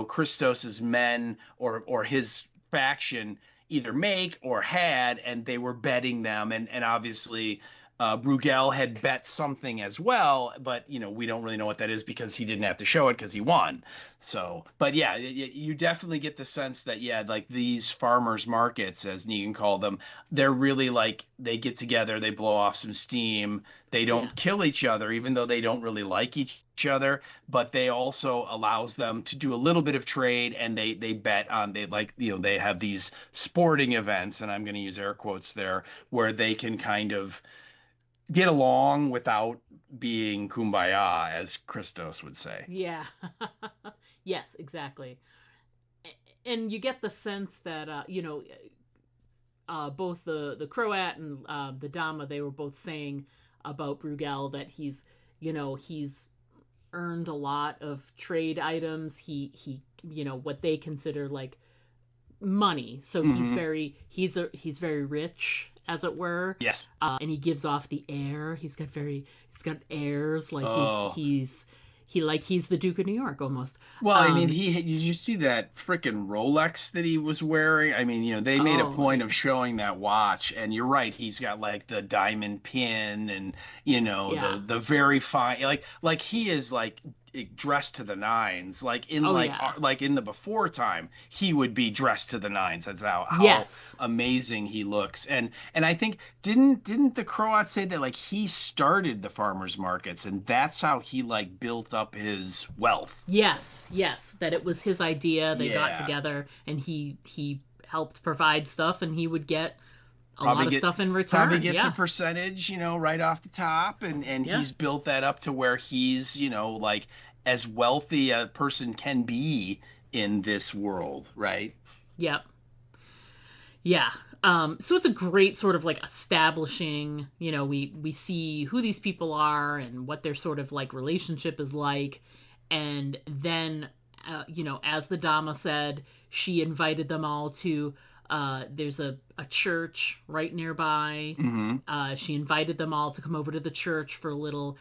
Christos's men or his faction either make or had, and they were betting them, and obviously Bruegel had bet something as well, but we don't really know what that is because he didn't have to show it because he won. So, but yeah, you definitely get the sense that like these farmers markets, as Negan called them, they're really like they get together, they blow off some steam, they don't kill each other, even though they don't really like each other, but they also allows them to do a little bit of trade, and they bet on they have these sporting events, and I'm going to use air quotes there, where they can kind of get along without being kumbaya, as Christos would say. Yeah. Yes, exactly. And you get the sense that both the Croat and the Dama, they were both saying about Bruegel that he's earned a lot of trade items. He what they consider like money. So he's very rich, as it were. Yes. And he gives off the air. He's got airs like he's the Duke of New York almost. Well, I mean, did you see that frickin' Rolex that he was wearing? I mean, they made a point of showing that watch, and you're right, he's got like the diamond pin and the very fine, like he is like dressed to the nines, like in like in the before time, he would be dressed to the nines. That's how Yes. amazing he looks. And I think didn't the Croat say that like he started the farmers markets and that's how he like built up his wealth? Yes, that it was his idea. They got Yeah. together and he helped provide stuff and he would get a Probably lot of stuff in return. Probably gets a percentage, right off the top, and he's built that up to where he's, like as wealthy a person can be in this world, right? Yep. Yeah. So it's a great sort of like establishing, we see who these people are and what their sort of like relationship is like. And then, as the Dama said, she invited them all to, there's a church right nearby. Mm-hmm. She invited them all to come over to the church for a little,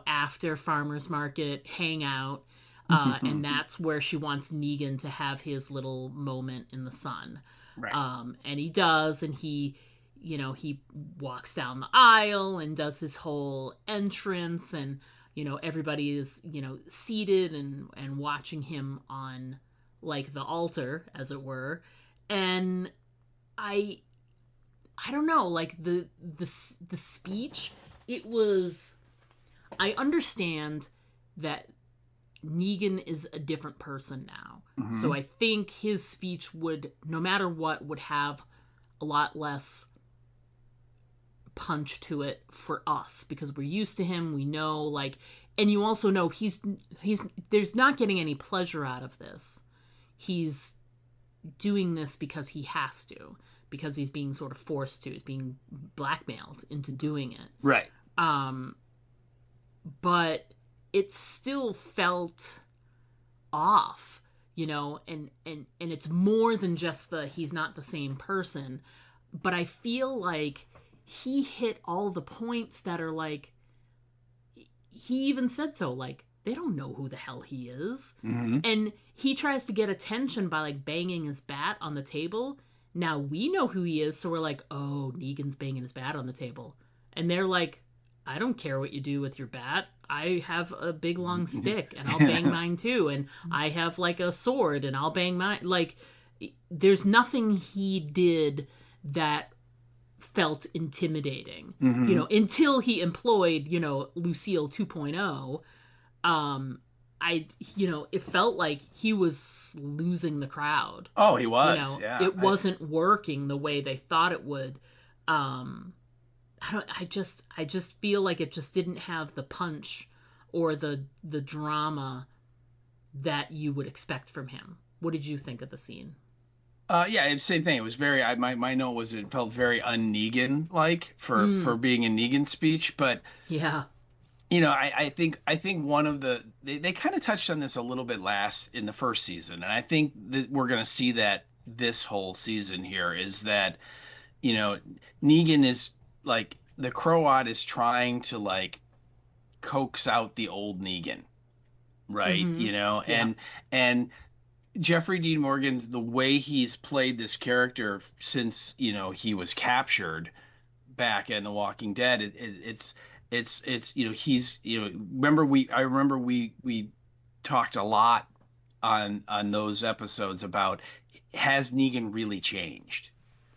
after farmer's market hangout. And that's where she wants Negan to have his little moment in the sun. Right. And he does, and he walks down the aisle and does his whole entrance, and, everybody is, seated and watching him on, like, the altar, as it were. And I don't know, like, the speech, it was, I understand that Negan is a different person now. Mm-hmm. So I think his speech would, no matter what, would have a lot less punch to it for us because we're used to him. We know, like, and you also know he's there's not getting any pleasure out of this. He's doing this because he has to, because he's being sort of forced to. He's being blackmailed into doing it. Right. But it still felt off, and it's more than just he's not the same person, but I feel like he hit all the points that are like, he even said so, like, they don't know who the hell he is. Mm-hmm. And he tries to get attention by like banging his bat on the table. Now we know who he is, so we're like, oh, Negan's banging his bat on the table. And they're like, I don't care what you do with your bat. I have a big long stick and I'll bang mine too. And I have like a sword and I'll bang mine. Like, there's nothing he did that felt intimidating, Mm-hmm. Until he employed, Lucille 2.0. It felt like he was losing the crowd. Oh, he was. Yeah. It wasn't working the way they thought it would. I just feel like it just didn't have the punch or the drama that you would expect from him. What did you think of the scene? Yeah, same thing. It was very. My note was it felt very un-Negan like for being a Negan speech, but yeah, I think one of they kind of touched on this a little bit last in the first season, and I think that we're going to see that this whole season here is that Negan is like the Croat is trying to like coax out the old Negan, right? Yeah. And Jeffrey Dean Morgan's the way he's played this character since he was captured back in The Walking Dead. It's he's I remember we talked a lot on those episodes about, has Negan really changed?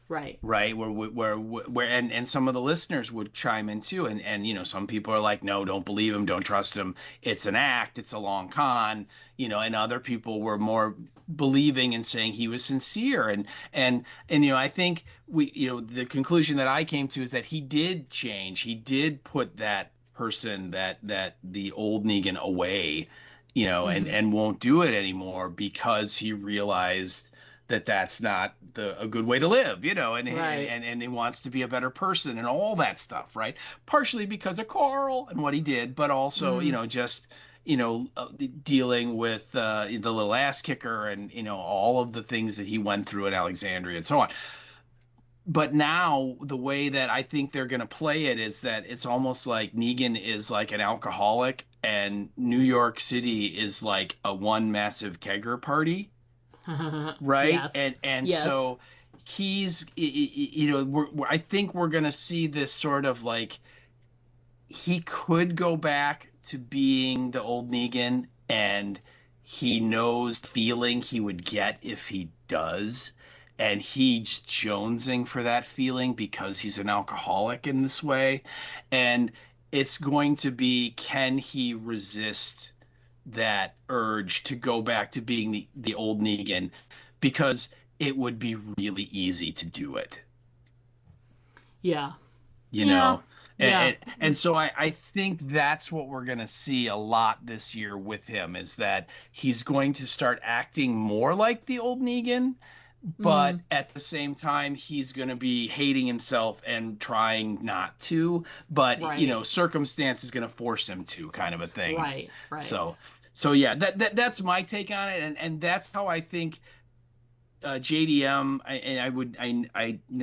Right. Where and some of the listeners would chime in too, and some people are like, no, don't believe him, don't trust him, it's an act, it's a long con, and other people were more believing and saying he was sincere, and I think the conclusion that I came to is that he did change, he did put that person, that the old Negan away, and won't do it anymore because he realized that that's not a good way to live, and, right. and he wants to be a better person and all that stuff, right? Partially because of Carl and what he did, but also, just, dealing with the little ass kicker and, all of the things that he went through in Alexandria and so on. But now the way that I think they're going to play it is that it's almost like Negan is like an alcoholic and New York City is like a one massive kegger party. Right. Yes. And yes. So he's, I think we're going to see this sort of like, he could go back to being the old Negan, and he knows the feeling he would get if he does, and he's jonesing for that feeling because he's an alcoholic in this way. And it's going to be, can he resist that urge to go back to being the old Negan? Because it would be really easy to do it. Yeah. You know? Yeah. And so I think that's what we're going to see a lot this year with him, is that he's going to start acting more like the old Negan, but at the same time, he's going to be hating himself and trying not to. But, Right. you know, circumstance is going to force him to, kind of a thing. Right. So yeah, that's my take on it. And that's how I think JDM,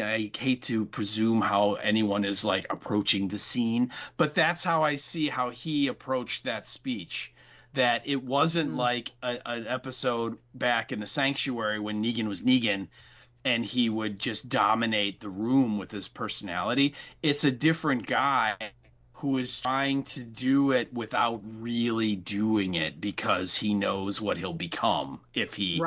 I hate to presume how anyone is like approaching the scene, but that's how I see how he approached that speech. That it wasn't like an episode back in the Sanctuary when Negan was Negan and he would just dominate the room with his personality. It's a different guy who is trying to do it without really doing it because he knows what he'll become if he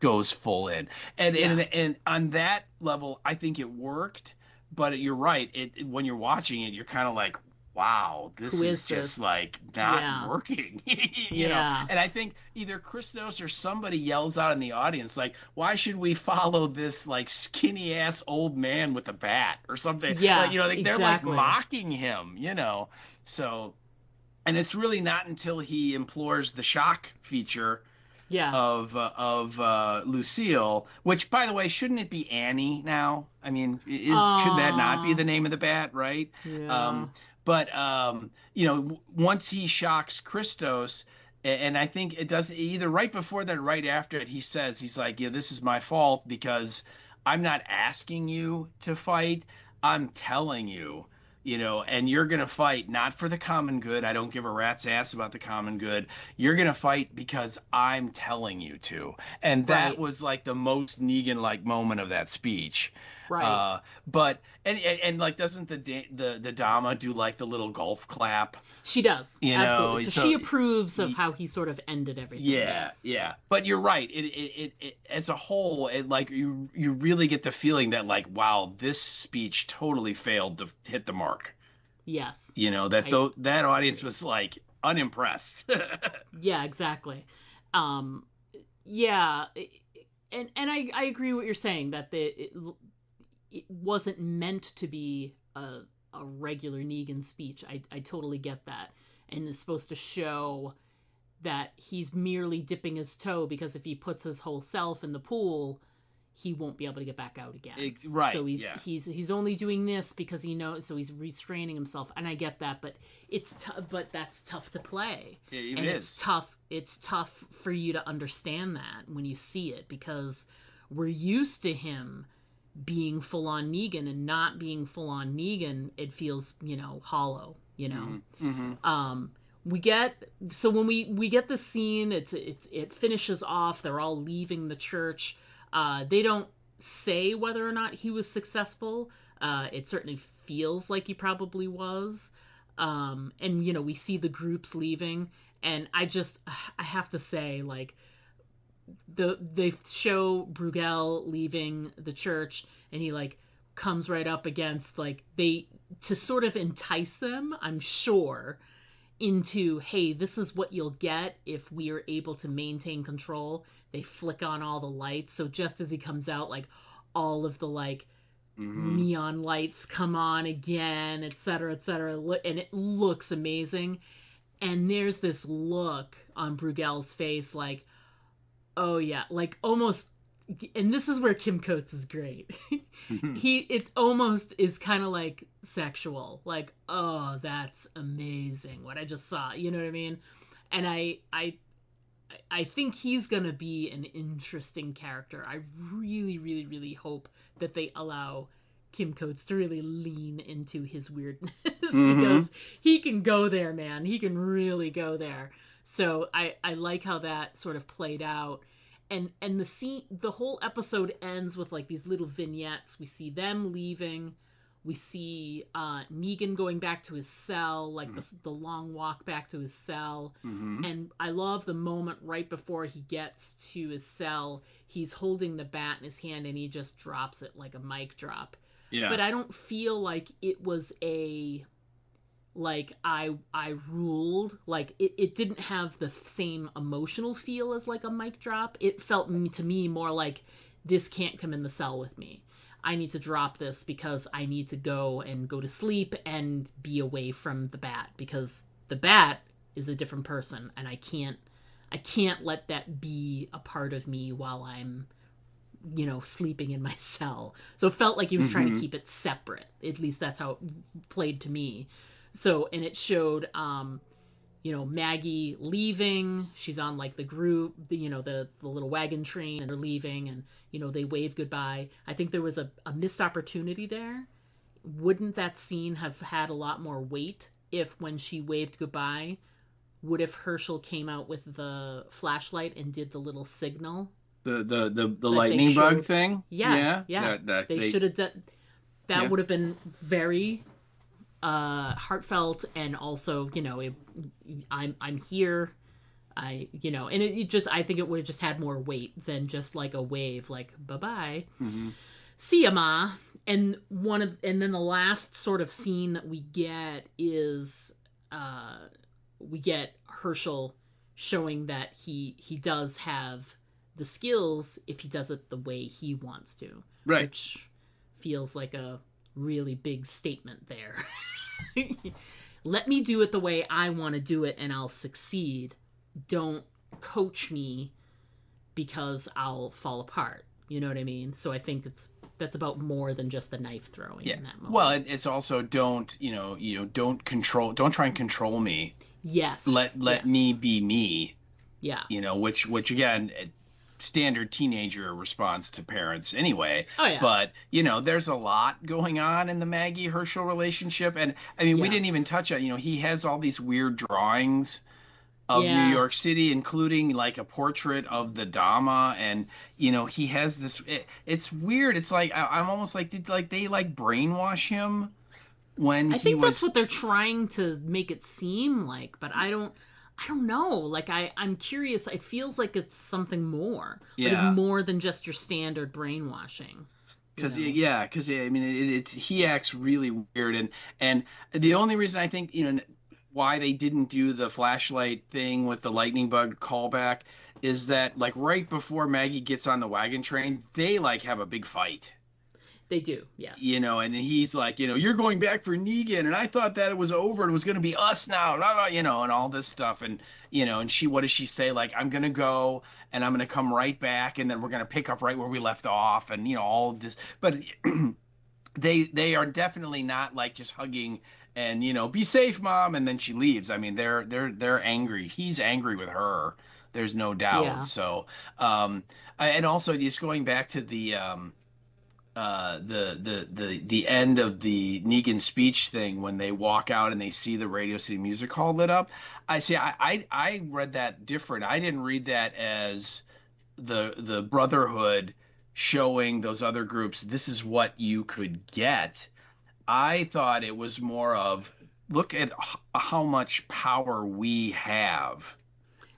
goes full in. And on that level, I think it worked. But you're right. When you're watching it, you're kind of like, wow, this is just like not working. you know? And I think either Christos or somebody yells out in the audience, like, why should we follow this like skinny ass old man with a bat or something? Yeah, like, you know, exactly. They're like mocking him, you know? So, and it's really not until he implores the shock feature of Lucille, which, by the way, shouldn't it be Annie now? I mean, should that not be the name of the bat, right? Yeah. But you know, once he shocks Christos, and I think it does either right before that or right after it, he's like, yeah, this is my fault because I'm not asking you to fight, I'm telling you. You know, and you're going to fight not for the common good. I don't give a rat's ass about the common good. You're going to fight because I'm telling you to. And that was like the most Negan-like moment of that speech. Right. But and like, doesn't the Dama do like the little golf clap? She does. You absolutely. know, so she approves of how he sort of ended everything. Yeah. But you're right. It as a whole, it like you really get the feeling that like, wow, this speech totally failed to hit the mark. Yes. You know, that audience was like unimpressed. Yeah, exactly. Yeah. And I agree with what you're saying, that it wasn't meant to be a regular Negan speech. I totally get that. And it's supposed to show that he's merely dipping his toe, because if he puts his whole self in the pool, he won't be able to get back out again. So he's only doing this because he knows, so he's restraining himself. And I get that, but but that's tough to play. It's tough for you to understand that when you see it, because we're used to him being full on Negan, and not being full on Negan, it feels, you know, hollow, you know. When we get the scene, it finishes off, they're all leaving the church. They don't say whether or not he was successful. It certainly feels like he probably was. And you know, we see the groups leaving, and I have to say, like, they show Bruegel leaving the church, and he like comes right up against, like, to sort of entice them, I'm sure, into, hey, this is what you'll get if we are able to maintain control. They flick on all the lights, so just as he comes out, like, all of the like neon lights come on again, etc., and it looks amazing. And there's this look on Bruegel's face, like, oh yeah, like almost, and this is where Kim Coates is great. It almost is kind of like sexual, like, oh, that's amazing what I just saw, you know what I mean? And I think he's gonna be an interesting character. I really, really, really hope that they allow Kim Coates to really lean into his weirdness, because he can go there, man. He can really go there. So I like how that sort of played out. And the whole episode ends with like these little vignettes. We see them leaving. We see Negan going back to his cell, like the long walk back to his cell. And I love the moment right before he gets to his cell. He's holding the bat in his hand and he just drops it like a mic drop. Yeah. But I don't feel like it was a like I ruled. Like it didn't have the same emotional feel as like a mic drop. It felt to me more like, this can't come in the cell with me. I need to drop this because I need to go to sleep and be away from the bat, because the bat is a different person and I can't let that be a part of me while I'm, sleeping in my cell. So it felt like he was trying to keep it separate. At least that's how it played to me. So, and it showed, Maggie leaving. She's on like the group, the little wagon train, and they're leaving, and they wave goodbye. I think there was a missed opportunity there. Wouldn't that scene have had a lot more weight if, when she waved goodbye, what if Herschel came out with the flashlight and did the little signal? The lightning bug thing? Yeah. They should have done that. Yeah. Would have been very heartfelt, and also, I'm here. And it just, I think it would have just had more weight than just like a wave, like bye-bye. See ya, Ma. And then the last sort of scene that we get is we get Herschel showing that he does have the skills if he does it the way he wants to. Right. Which feels like a really big statement there. Let me do it the way I want to do it and I'll succeed. Don't coach me because I'll fall apart. You know what I mean? So I think that's about more than just the knife throwing in that moment. Well, it's also don't try and control me. Yes. Let me be me. Yeah. Which again, standard teenager response to parents anyway. Oh, yeah. But, there's a lot going on in the Maggie Herschel relationship. And I mean, we didn't even touch on, he has all these weird drawings of New York City, including like a portrait of the Dama. And, he has this, it's weird. It's like, I'm almost like, did they brainwash him when I think that's what they're trying to make it seem like, but I don't know. Like, I'm curious. It feels like it's something more. Yeah. But it's more than just your standard brainwashing. Because I mean, it's he acts really weird, and the only reason I think why they didn't do the flashlight thing with the lightning bug callback is that, like, right before Maggie gets on the wagon train, they like have a big fight. They do, yes. And he's like, you're going back for Negan, and I thought that it was over and it was going to be us now, and all this stuff. And, and what does she say? Like, I'm going to go and I'm going to come right back, and then we're going to pick up right where we left off, and, all of this. But they are definitely not like just hugging and, be safe, Mom. And then she leaves. I mean, they're angry. He's angry with her. There's no doubt. Yeah. So, and also just going back to the end of the Negan speech thing, when they walk out and they see the Radio City Music Hall lit up. I read that different. I didn't read that as the Brotherhood showing those other groups, this is what you could get. I thought it was more of, look at how much power we have.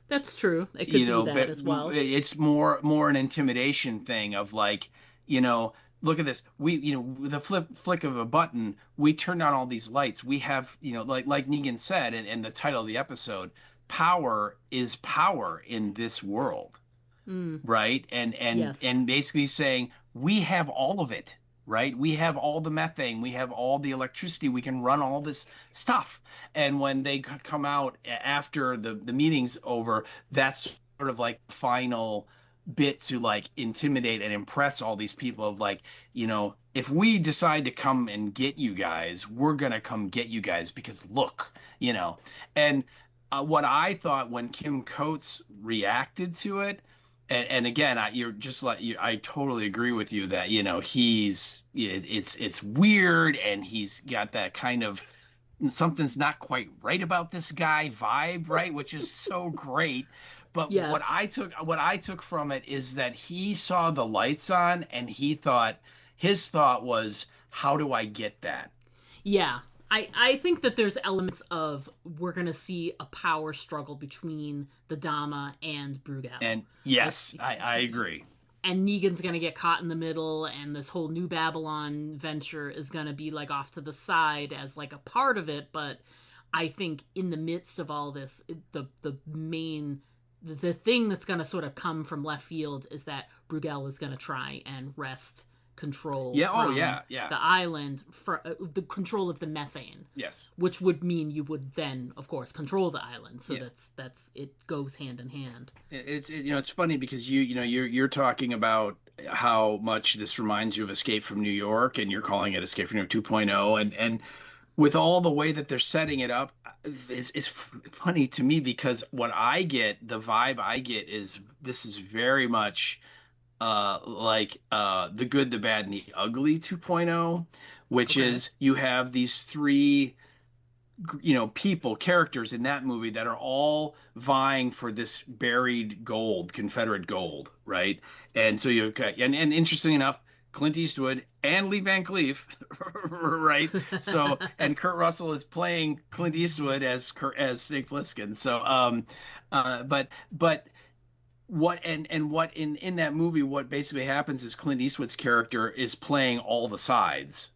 That's true. It could be that as well. It's more an intimidation thing of like, look at this. We, with a flick of a button, we turn on all these lights. We have, like Negan said, and the title of the episode, power is power in this world, right? And yes. And basically saying we have all of it, right? We have all the methane, we have all the electricity, we can run all this stuff. And when they come out after the meeting's over, that's sort of like the final bit to like intimidate and impress all these people of like, if we decide to come and get you guys, we're gonna come get you guys because look, and what I thought when Kim Coates reacted to it, and again, I totally agree with you that it's weird, and he's got that kind of something's not quite right about this guy vibe, right, which is so great. But yes. what I took from it is that he saw the lights on and his thought was, how do I get that? Yeah. I think that there's elements of we're going to see a power struggle between the Dama and Brugal. And yes, I agree. And Negan's going to get caught in the middle, and this whole New Babylon venture is going to be like off to the side as like a part of it. But I think in the midst of all this, the thing that's going to sort of come from left field is that Brugal is going to try and wrest control from the island, for the control of the methane. Yes. Which would mean you would then, of course, control the island. So that's it goes hand in hand. It's funny because you're talking about how much this reminds you of Escape from New York, and you're calling it Escape from New York 2.0, and with all the way that they're setting it up is funny to me, because what I get, the vibe I get, is this is very much like The Good, the Bad, and the Ugly 2.0, which is you have these three characters in that movie that are all vying for this buried gold, Confederate gold, right? And so and interesting enough, Clint Eastwood and Lee Van Cleef, right? So, and Kurt Russell is playing Clint Eastwood as Snake Plissken. So, but what in that movie, what basically happens is Clint Eastwood's character is playing all the sides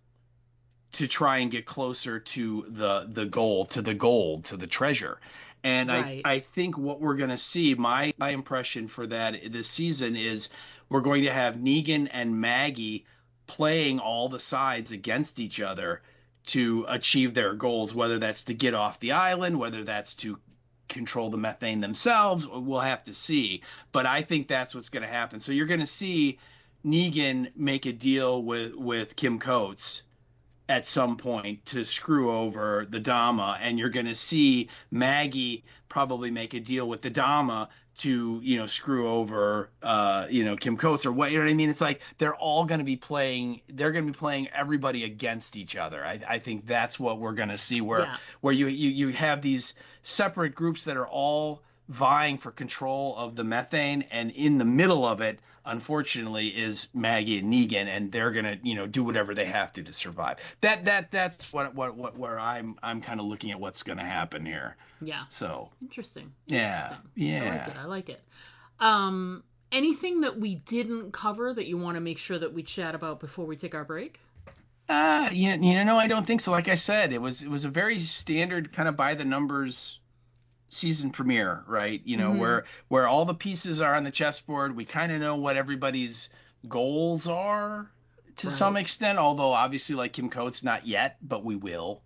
to try and get closer to the gold, to the treasure. And right. I think what we're going to see, my impression for that this season is we're going to have Negan and Maggie playing all the sides against each other to achieve their goals, whether that's to get off the island, whether that's to control the methane themselves. We'll have to see. But I think that's what's going to happen. So you're going to see Negan make a deal with Kim Coates at some point to screw over the Dama, and you're going to see Maggie probably make a deal with the Dama to screw over Kim Coates, or what, you know what I mean? It's like they're going to be playing everybody against each other. I think that's what we're going to see, where you have these separate groups that are all vying for control of the methane, and in the middle of it, unfortunately, is Maggie and Negan, and they're gonna do whatever they have to survive. That's where I'm kind of looking at what's gonna happen here. Yeah. So interesting. Yeah. I like it. Anything that we didn't cover that you want to make sure that we chat about before we take our break? I don't think so. Like I said, it was a very standard kind of by the numbers season premiere, right? Where all the pieces are on the chessboard. We kind of know what everybody's goals are to some extent, although obviously, like Kim Coates, not yet, but we will,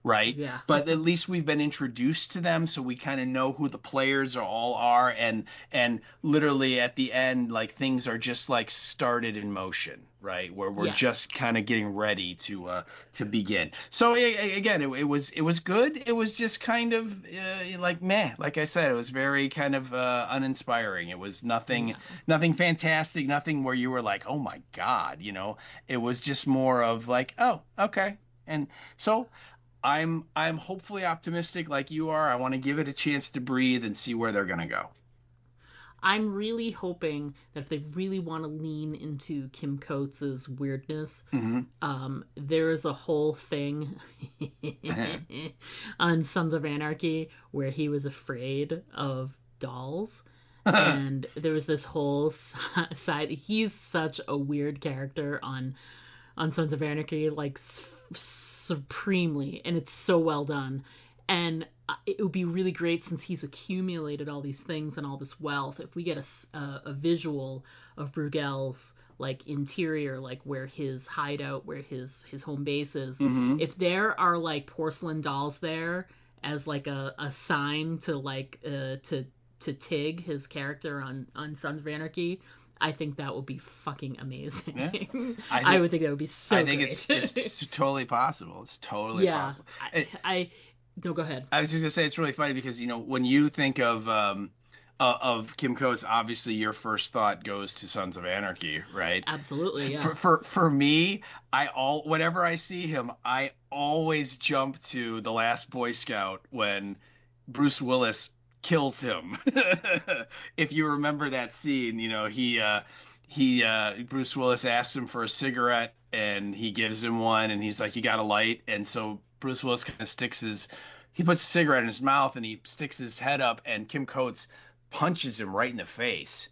right? Yeah. But at least we've been introduced to them, so we kind of know who the players all are, and literally at the end, like, things are just like started in motion, right? Where we're just kind of getting ready to begin. So again, it was good. It was just kind of like meh. Like I said, it was very kind of uninspiring. It was nothing fantastic, nothing where you were like, oh my God, It was just more of like, oh, okay. And so I'm hopefully optimistic like you are. I want to give it a chance to breathe and see where they're going to go. I'm really hoping that if they really want to lean into Kim Coates' weirdness, there is a whole thing on Sons of Anarchy where he was afraid of dolls. And there was this whole side. He's such a weird character on Sons of Anarchy, like supremely, and it's so well done. And it would be really great, since he's accumulated all these things and all this wealth, if we get a visual of Brugal's like interior, like where his hideout, where his home base is. If there are like porcelain dolls there as like a sign to like to Tig, his character on Sons of Anarchy, I think that would be fucking amazing. Yeah. I would think that would be so great. I think it's totally possible. It's totally possible. No, go ahead. I was just gonna say, it's really funny because when you think of Kim Coates, obviously your first thought goes to Sons of Anarchy, right? Absolutely, yeah. For me, whenever I see him, I always jump to The Last Boy Scout when Bruce Willis kills him. If you remember that scene, Bruce Willis asks him for a cigarette, and he gives him one, and he's like, "You got a light?" And so Bruce Willis kind of he puts a cigarette in his mouth, and he sticks his head up, and Kim Coates punches him right in the face.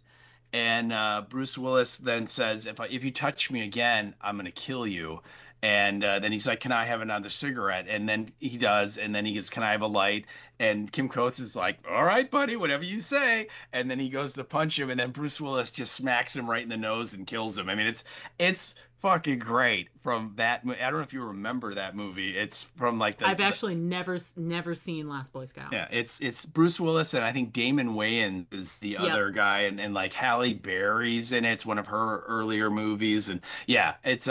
And Bruce Willis then says, "If you touch me again, I'm gonna kill you." And then he's like, "Can I have another cigarette?" And then he does. And then he goes, "Can I have a light?" And Kim Coates is like, "All right, buddy, whatever you say." And then he goes to punch him, and then Bruce Willis just smacks him right in the nose and kills him. I mean, it's fucking great from that. I don't know if you remember that movie. It's from like I've actually never seen Last Boy Scout. Yeah, it's Bruce Willis, and I think Damon Wayans is the other guy, and like Halle Berry's in it. It's one of her earlier movies, and yeah, it's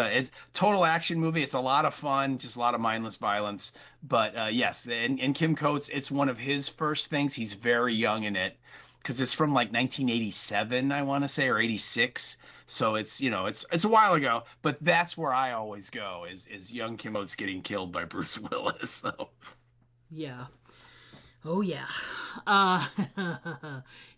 total action movie. It's a lot of fun, just a lot of mindless violence. But yes, and Kim Coates, it's one of his first things. He's very young in it because it's from like 1987, I want to say, or 86. So it's a while ago, but that's where I always go is young Kim Coates getting killed by Bruce Willis. So yeah. Oh yeah.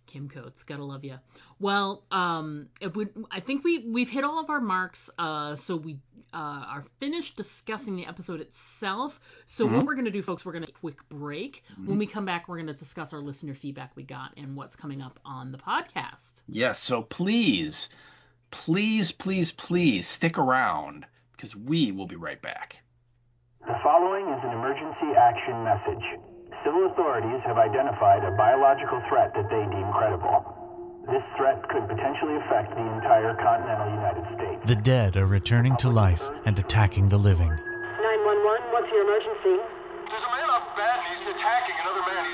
Kim Coates, gotta love you. Well, I think we've hit all of our marks. So we are finished discussing the episode itself. So what we're gonna do, folks, we're gonna take a quick break. When we come back, we're gonna discuss our listener feedback we got and what's coming up on the podcast. Yes. So please stick around because we will be right back. The following is an emergency action message. Civil authorities have identified a biological threat that they deem credible. This threat could potentially affect the entire continental United States. The dead are returning to life and attacking the living. 911, what's your emergency? There's a man on bed and he's attacking another man.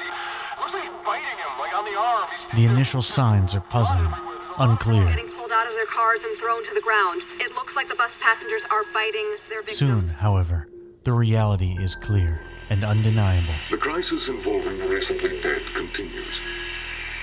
Looks like he's biting him, like on the arm. The initial signs are puzzling, unclear. Getting pulled out of their cars and thrown to the ground. It looks like the bus passengers are biting their victims. Soon, however, the reality is clear and undeniable. The crisis involving the recently dead continues.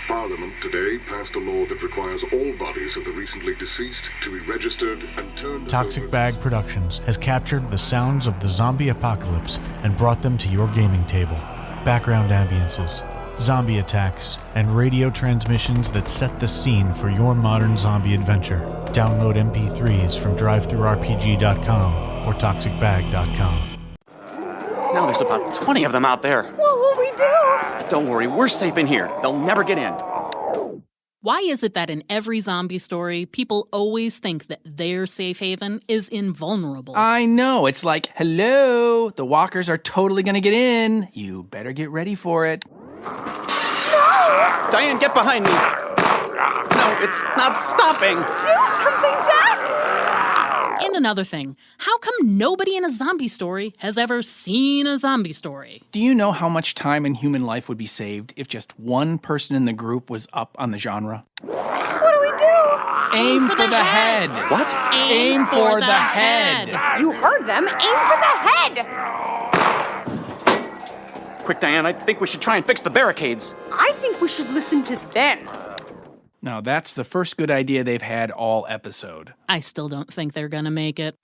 Parliament today passed a law that requires all bodies of the recently deceased to be registered and turned Toxic over. Bag Productions has captured the sounds of the zombie apocalypse and brought them to your gaming table. Background ambiences, zombie attacks, and radio transmissions that set the scene for your modern zombie adventure. Download MP3s from drivethrurpg.com or toxicbag.com. Now there's about 20 of them out there. What will we do? Don't worry, we're safe in here. They'll never get in. Why is it that in every zombie story, people always think that their safe haven is invulnerable? I know. It's like, hello, the walkers are totally going to get in. You better get ready for it. No! Diane, get behind me. No, it's not stopping. Do something, Jack! And another thing, how come nobody in a zombie story has ever seen a zombie story? Do you know how much time in human life would be saved if just one person in the group was up on the genre? What do we do? Aim for the head. What? Aim for the head. You heard them. Aim for the head! Quick, Diane, I think we should try and fix the barricades. I think we should listen to them. Now, that's the first good idea they've had all episode. I still don't think they're gonna make it.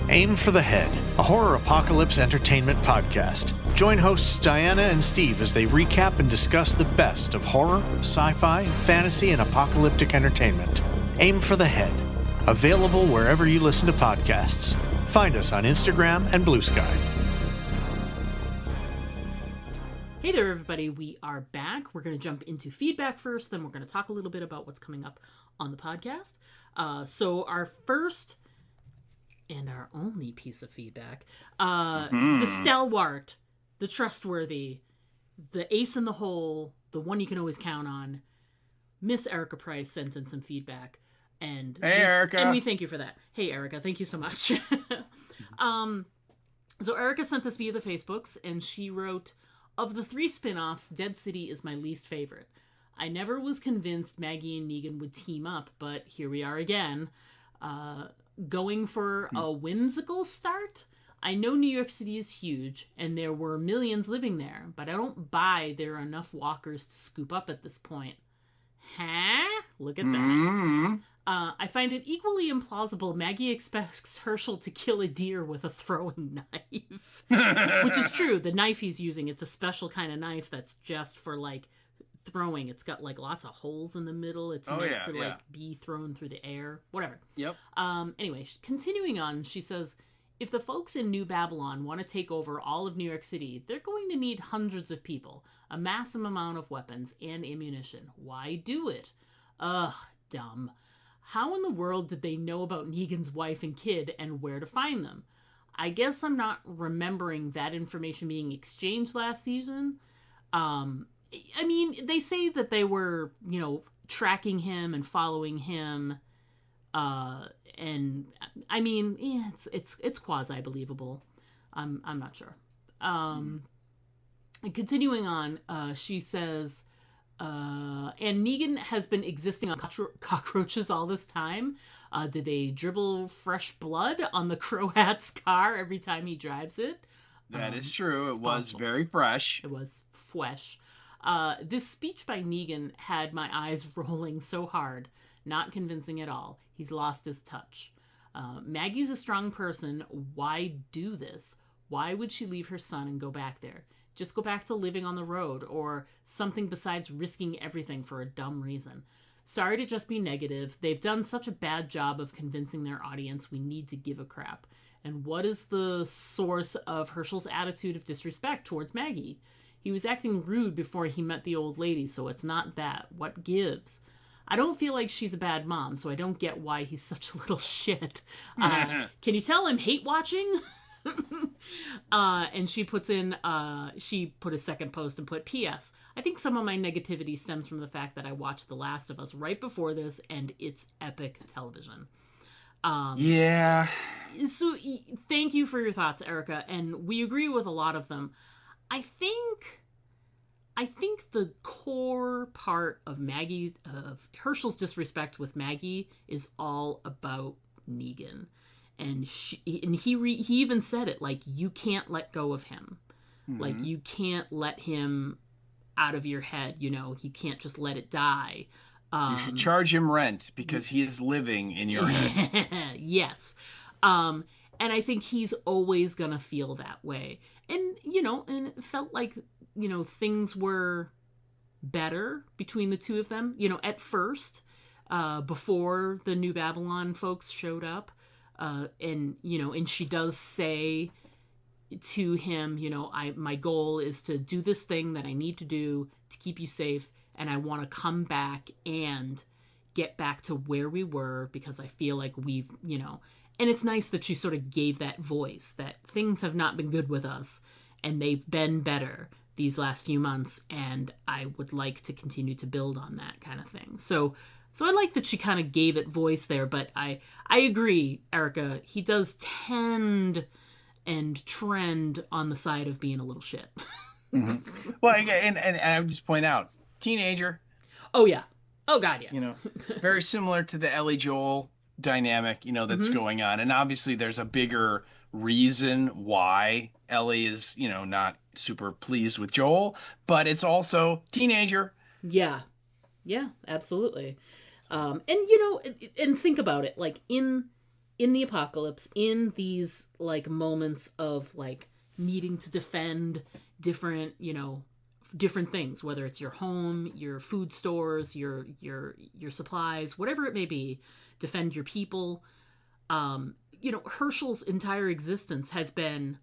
Aim for the Head, a horror apocalypse entertainment podcast. Join hosts Diana and Steve as they recap and discuss the best of horror, sci-fi, fantasy, and apocalyptic entertainment. Aim for the Head, available wherever you listen to podcasts. Find us on Instagram and Blue Sky. Hey there, everybody. We are back. We're going to jump into feedback first, then we're going to talk a little bit about what's coming up on the podcast. So our first and our only piece of feedback, the stalwart, the trustworthy, the ace in the hole, the one you can always count on, Miss Erica Price sent in some feedback. And Erica. And we thank you for that. Hey, Erica, thank you so much. So Erica sent this via the Facebooks, and she wrote, "Of the 3 spin-offs, Dead City is my least favorite. I never was convinced Maggie and Negan would team up, but here we are again. Going for a whimsical start? I know New York City is huge, and there were millions living there, but I don't buy there are enough walkers to scoop up at this point. Huh? Look at that. I find it equally implausible Maggie expects Herschel to kill a deer with a throwing knife. Which is true. The knife he's using, it's a special kind of knife that's just for, like, throwing. It's got like lots of holes in the middle. It's meant to like be thrown through the air. Whatever. Yep. Anyway, continuing on, she says, if the folks in New Babylon want to take over all of New York City, they're going to need hundreds of people, a massive amount of weapons and ammunition. Why do it? Ugh, dumb. How in the world did they know about Negan's wife and kid and where to find them? I guess I'm not remembering that information being exchanged last season. I mean, they say that they were, tracking him and following him. And I mean, it's quasi believable. I'm not sure. And continuing on, she says, and Negan has been existing on cockroaches all this time. Did they dribble fresh blood on the Croat's car every time he drives it? That is true. It was possible. very fresh. It was fresh. This speech by Negan had my eyes rolling so hard. Not convincing at all. He's lost his touch. Maggie's a strong person. Why do this? Why would she leave her son and go back there? Just go back to living on the road or something besides risking everything for a dumb reason. Sorry to just be negative. They've done such a bad job of convincing their audience we need to give a crap. And what is the source of Herschel's attitude of disrespect towards Maggie? He was acting rude before he met the old lady, so it's not that. What gives? I don't feel like she's a bad mom, so I don't get why he's such a little shit. Can you tell I'm hate watching? And she puts in, she put a second post and put, P.S. I think some of my negativity stems from the fact that I watched The Last of Us right before this, and it's epic television. Yeah. So thank you for your thoughts, Erica, and we agree with a lot of them. I think the core part of Herschel's disrespect with Maggie is all about Negan. And he even said it, like, you can't let go of him. Mm-hmm. Like, you can't let him out of your head, you can't just let it die. You should charge him rent because he is living in your head. Yes. And I think he's always going to feel that way. And, and it felt like, things were better between the two of them, at first, before the New Babylon folks showed up. And she does say to him, my goal is to do this thing that I need to do to keep you safe. And I want to come back and get back to where we were because I feel like we've, and it's nice that she sort of gave that voice that things have not been good with us and they've been better these last few months. And I would like to continue to build on that kind of thing. So I like that she kind of gave it voice there, but I agree, Erica, he does tend and trend on the side of being a little shit. Mm-hmm. Well, and I would just point out, teenager. Oh, yeah. Oh, God, yeah. Very similar to the Ellie Joel dynamic, that's mm-hmm. going on. And obviously there's a bigger reason why Ellie is, not super pleased with Joel, but it's also teenager. Yeah. Yeah, absolutely. And think about it, like in the apocalypse, in these like moments of like needing to defend different things, whether it's your home, your food stores, your supplies, whatever it may be, defend your people. Herschel's entire existence has been,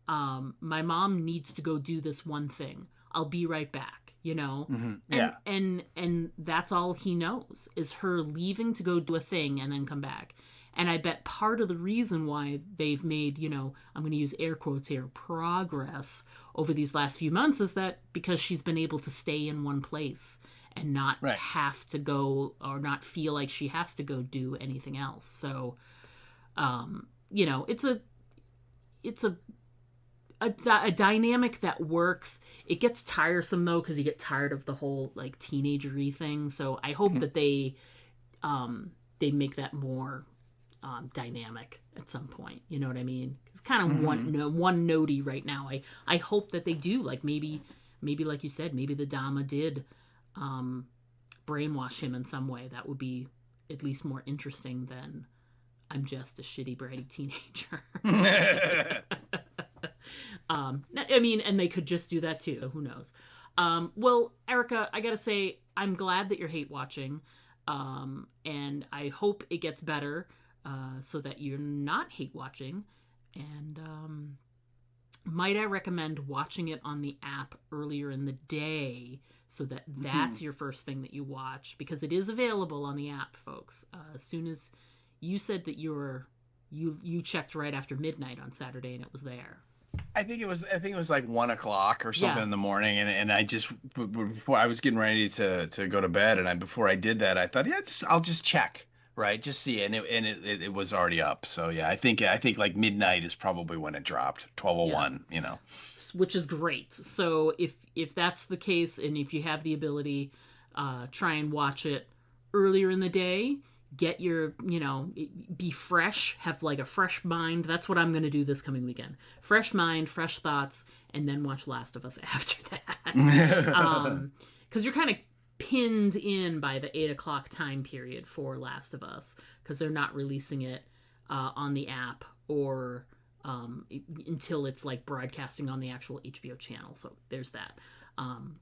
my mom needs to go do this one thing. I'll be right back. Mm-hmm. Yeah. And that's all he knows is her leaving to go do a thing and then come back. And I bet part of the reason why they've made, I'm going to use air quotes here, progress over these last few months is that because she's been able to stay in one place and not have to go or not feel like she has to go do anything else. So, it's a dynamic that works. It gets tiresome though because you get tired of the whole like teenager-y thing. So I hope that they make that more dynamic at some point. You know what I mean? It's kind of one notey right now. I hope that they do, like maybe like you said, maybe the Dama did brainwash him in some way. That would be at least more interesting than I'm just a shitty bratty teenager. I mean, and they could just do that too. Who knows? Well, Erica, I gotta say, I'm glad that you're hate watching, and I hope it gets better, so that you're not hate watching. And might I recommend watching it on the app earlier in the day, so that that's your first thing that you watch, because it is available on the app, folks. As soon as you said that you checked right after midnight on Saturday, and it was there. I think it was like 1 o'clock or something in the morning, and I just, before I was getting ready to go to bed, and before I did that, I thought, I'll just check, right, just see, and it was already up. So yeah, I think like midnight is probably when it dropped, 12:01, which is great. So if that's the case, and if you have the ability, try and watch it earlier in the day. Get your, be fresh, have like a fresh mind. That's what I'm going to do this coming weekend. Fresh mind, fresh thoughts, and then watch Last of Us after that. Because you're kind of pinned in by the 8 o'clock time period for Last of Us, because they're not releasing it on the app or until it's like broadcasting on the actual HBO channel. So there's that.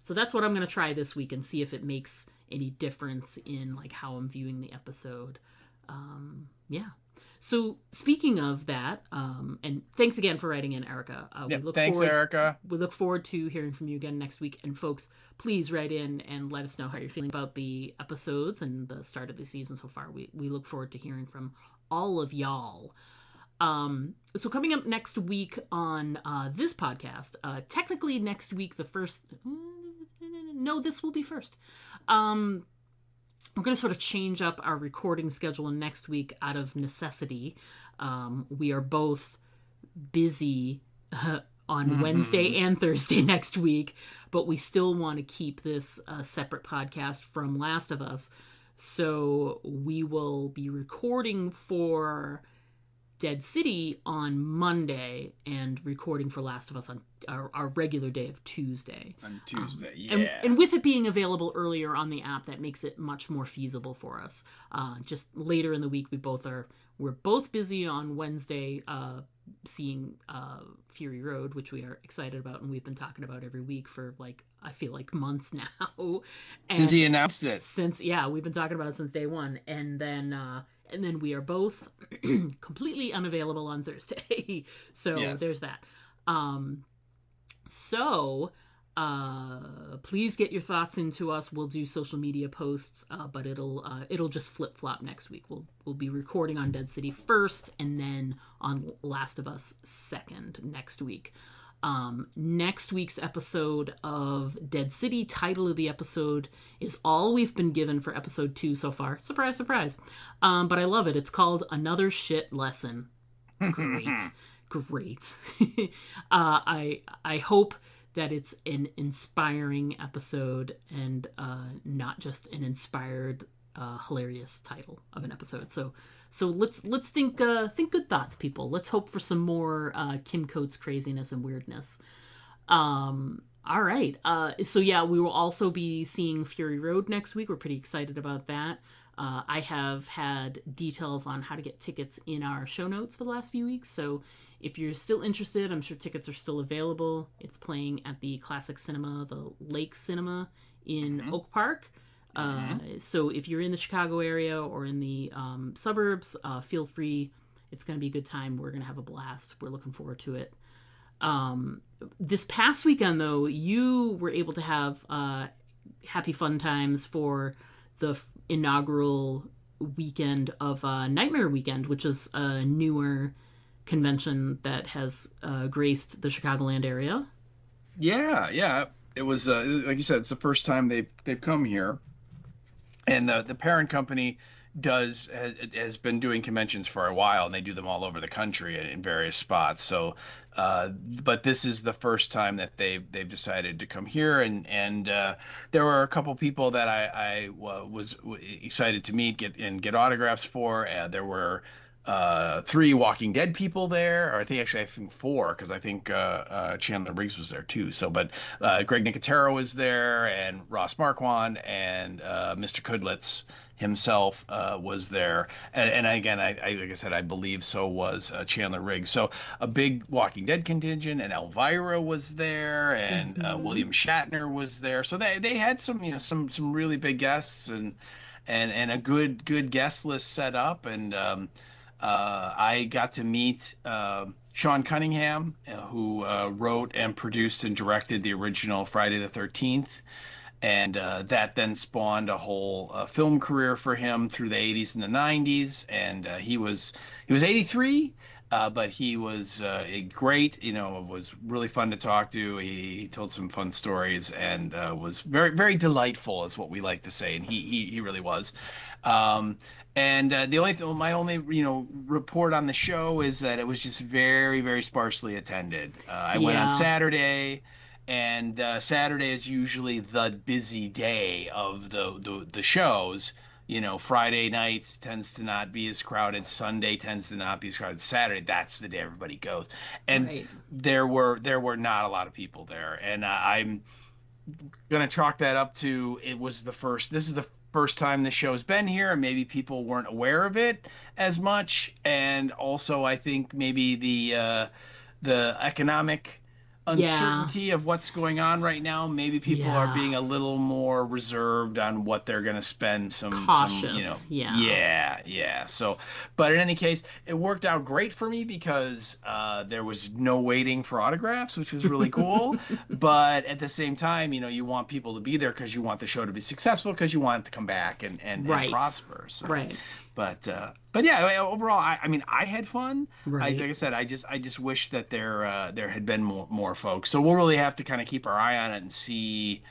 So that's what I'm going to try this week and see if it makes any difference in like how I'm viewing the episode. Yeah. So speaking of that, and thanks again for writing in, Erica. Erica. We look forward to hearing from you again next week. And folks, please write in and let us know how you're feeling about the episodes and the start of the season so far. We look forward to hearing from all of y'all. So coming up next week on this podcast, technically next week, this will be first. We're going to sort of change up our recording schedule next week out of necessity. We are both busy on Wednesday and Thursday next week, but we still want to keep this a separate podcast from Last of Us. So we will be recording for Dead City on Monday and recording for Last of Us on our regular day of Tuesday. On Tuesday, yeah. And with it being available earlier on the app, that makes it much more feasible for us. Just later in the week, we're both busy on Wednesday seeing Fury Road, which we are excited about, and we've been talking about every week for I feel like months now. Since he announced it. We've been talking about it since day one, and then we are both completely unavailable on Thursday. So There's that. Please get your thoughts into us. We'll do social media posts, but it'll just flip flop next week. We'll be recording on Dead City first, and then on Last of Us second next week. Next week's episode of Dead City, title of the episode is all we've been given for episode 2 so far. Surprise, surprise. But I love it. It's called Another Shit Lesson. Great. I hope that it's an inspiring episode and not just an inspired, hilarious title of an episode. So let's think good thoughts, people. Let's hope for some more Kim Coates craziness and weirdness. All right. We will also be seeing Fury Road next week. We're pretty excited about that. I have had details on how to get tickets in our show notes for the last few weeks. So if you're still interested, I'm sure tickets are still available. It's playing at the Classic Cinema, the Lake Cinema in Oak Park. So if you're in the Chicago area or in the suburbs, feel free. It's going to be a good time. We're going to have a blast. We're looking forward to it. This past weekend, though, you were able to have happy fun times for the inaugural weekend of Nightmare Weekend, which is a newer convention that has graced the Chicagoland area. Yeah. It was like you said, it's the first time they've come here, and the parent company has been doing conventions for a while, and they do them all over the country in various spots. So, but this is the first time that they've decided to come here, and there were a couple people that I was excited to meet, get autographs for. There were 3 Walking Dead people there, or I think 4, because I think Chandler Riggs was there too. So, but Greg Nicotero was there, and Ross Marquand, and Mr. Kudlitz himself was there, and again, like I said, I believe so was Chandler Riggs. So a big Walking Dead contingent, and Elvira was there, and William Shatner was there. So they had some some really big guests, and a good guest list set up, and I got to meet Sean Cunningham, who wrote and produced and directed the original Friday the 13th. And that then spawned a whole film career for him through the 80s and the 90s. And he was 83, but he was great. It was really fun to talk to. He told some fun stories, and was very, very delightful, is what we like to say. And he really was. And my only report on the show is that it was just very, very sparsely attended. I went on Saturday, and Saturday is usually the busy day of the shows. Friday nights tends to not be as crowded. Sunday tends to not be as crowded. Saturday, that's the day everybody goes. And there were not a lot of people there. And I'm gonna chalk that up to this is the first time the show's been here, and maybe people weren't aware of it as much. And also, I think maybe the economic uncertainty of what's going on right now, maybe people are being a little more reserved on what they're going to spend. Cautious. So, but in any case, it worked out great for me because there was no waiting for autographs, which was really cool. But at the same time, you want people to be there because you want the show to be successful, because you want it to come back and prosper. So. Right. But yeah, overall, I had fun. Right. Like I said, I just wish that there had been more folks. So we'll really have to kind of keep our eye on it and see,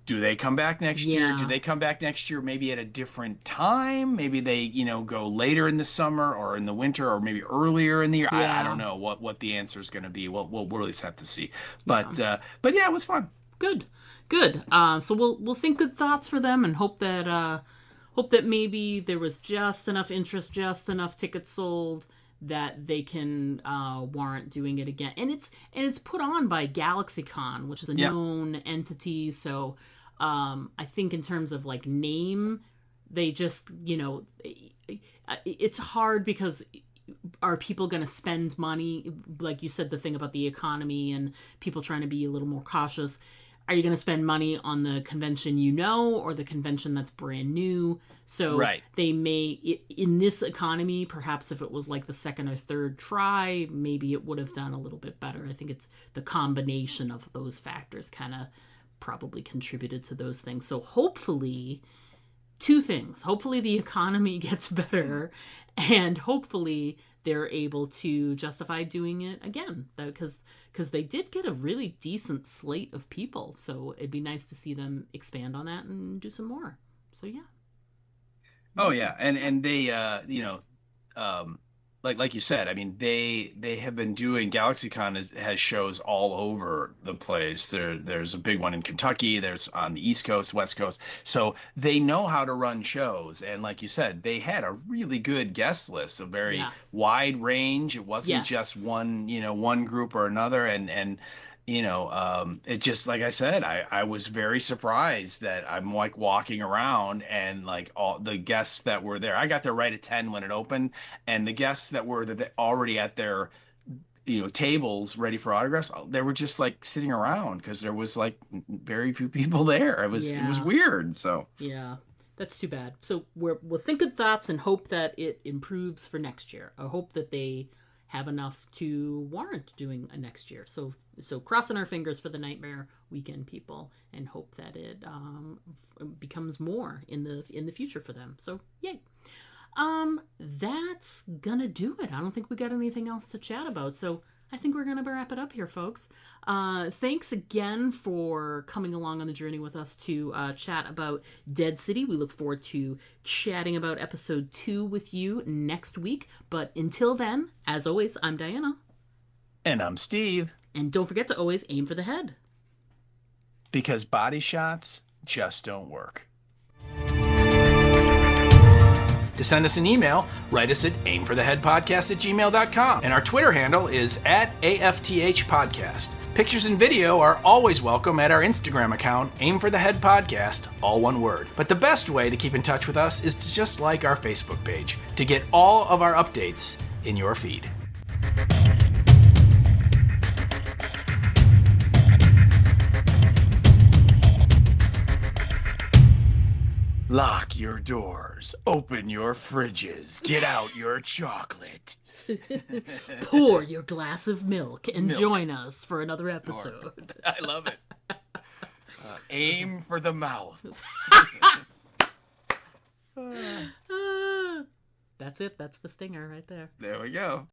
do they come back next year? Do they come back next year maybe at a different time? Maybe they go later in the summer or in the winter, or maybe earlier in the year. I don't know what the answer is going to be. We'll really have to see. But yeah, it was fun. Good. So we'll think good thoughts for them, and hope that maybe there was just enough interest, just enough tickets sold that they can warrant doing it again. And it's put on by GalaxyCon, which is a known entity. So I think in terms of like name, they just it's hard because are people going to spend money? Like you said, the thing about the economy and people trying to be a little more cautious. Are you going to spend money on the convention or the convention that's brand new? So they may, in this economy, perhaps if it was like the second or third try, maybe it would have done a little bit better. I think it's the combination of those factors kind of probably contributed to those things. So hopefully, 2 things. Hopefully the economy gets better, and hopefully they're able to justify doing it again, because they did get a really decent slate of people. So it'd be nice to see them expand on that and do some more. So yeah. Oh yeah, and they like you said, they have been doing, GalaxyCon has shows all over the place. There's a big one in Kentucky, there's on the East Coast, West Coast. So they know how to run shows, and like you said, they had a really good guest list, a very wide range. It wasn't just one group or another, and it just, like I said, I was very surprised that I'm like walking around, and like all the guests that were there, I got there right at 10 when it opened, and the guests that were already at their tables ready for autographs, they were just like sitting around because there was like very few people there. It was weird. So yeah, that's too bad. So we'll think good thoughts and hope that it improves for next year. I hope that they have enough to warrant doing a next year. So crossing our fingers for the Nightmare Weekend people, and hope that it becomes more in the future for them. So yay. That's gonna do it. I don't think we got anything else to chat about. So I think we're gonna wrap it up here, folks. Thanks again for coming along on the journey with us to chat about Dead City. We look forward to chatting about episode 2 with you next week. But until then, as always, I'm Diana. And I'm Steve. And don't forget to always aim for the head. Because body shots just don't work. send us an email, write us at aimfortheheadpodcast@gmail.com. And our Twitter handle is @AFTH Podcast. Pictures and video are always welcome at our Instagram account, Aim for the Head Podcast, all one word. But the best way to keep in touch with us is to just like our Facebook page to get all of our updates in your feed. Lock your doors, open your fridges, get out your chocolate. Pour your glass of milk and join us for another episode. I love it. Aim for the mouth. That's it. That's the stinger right there. There we go.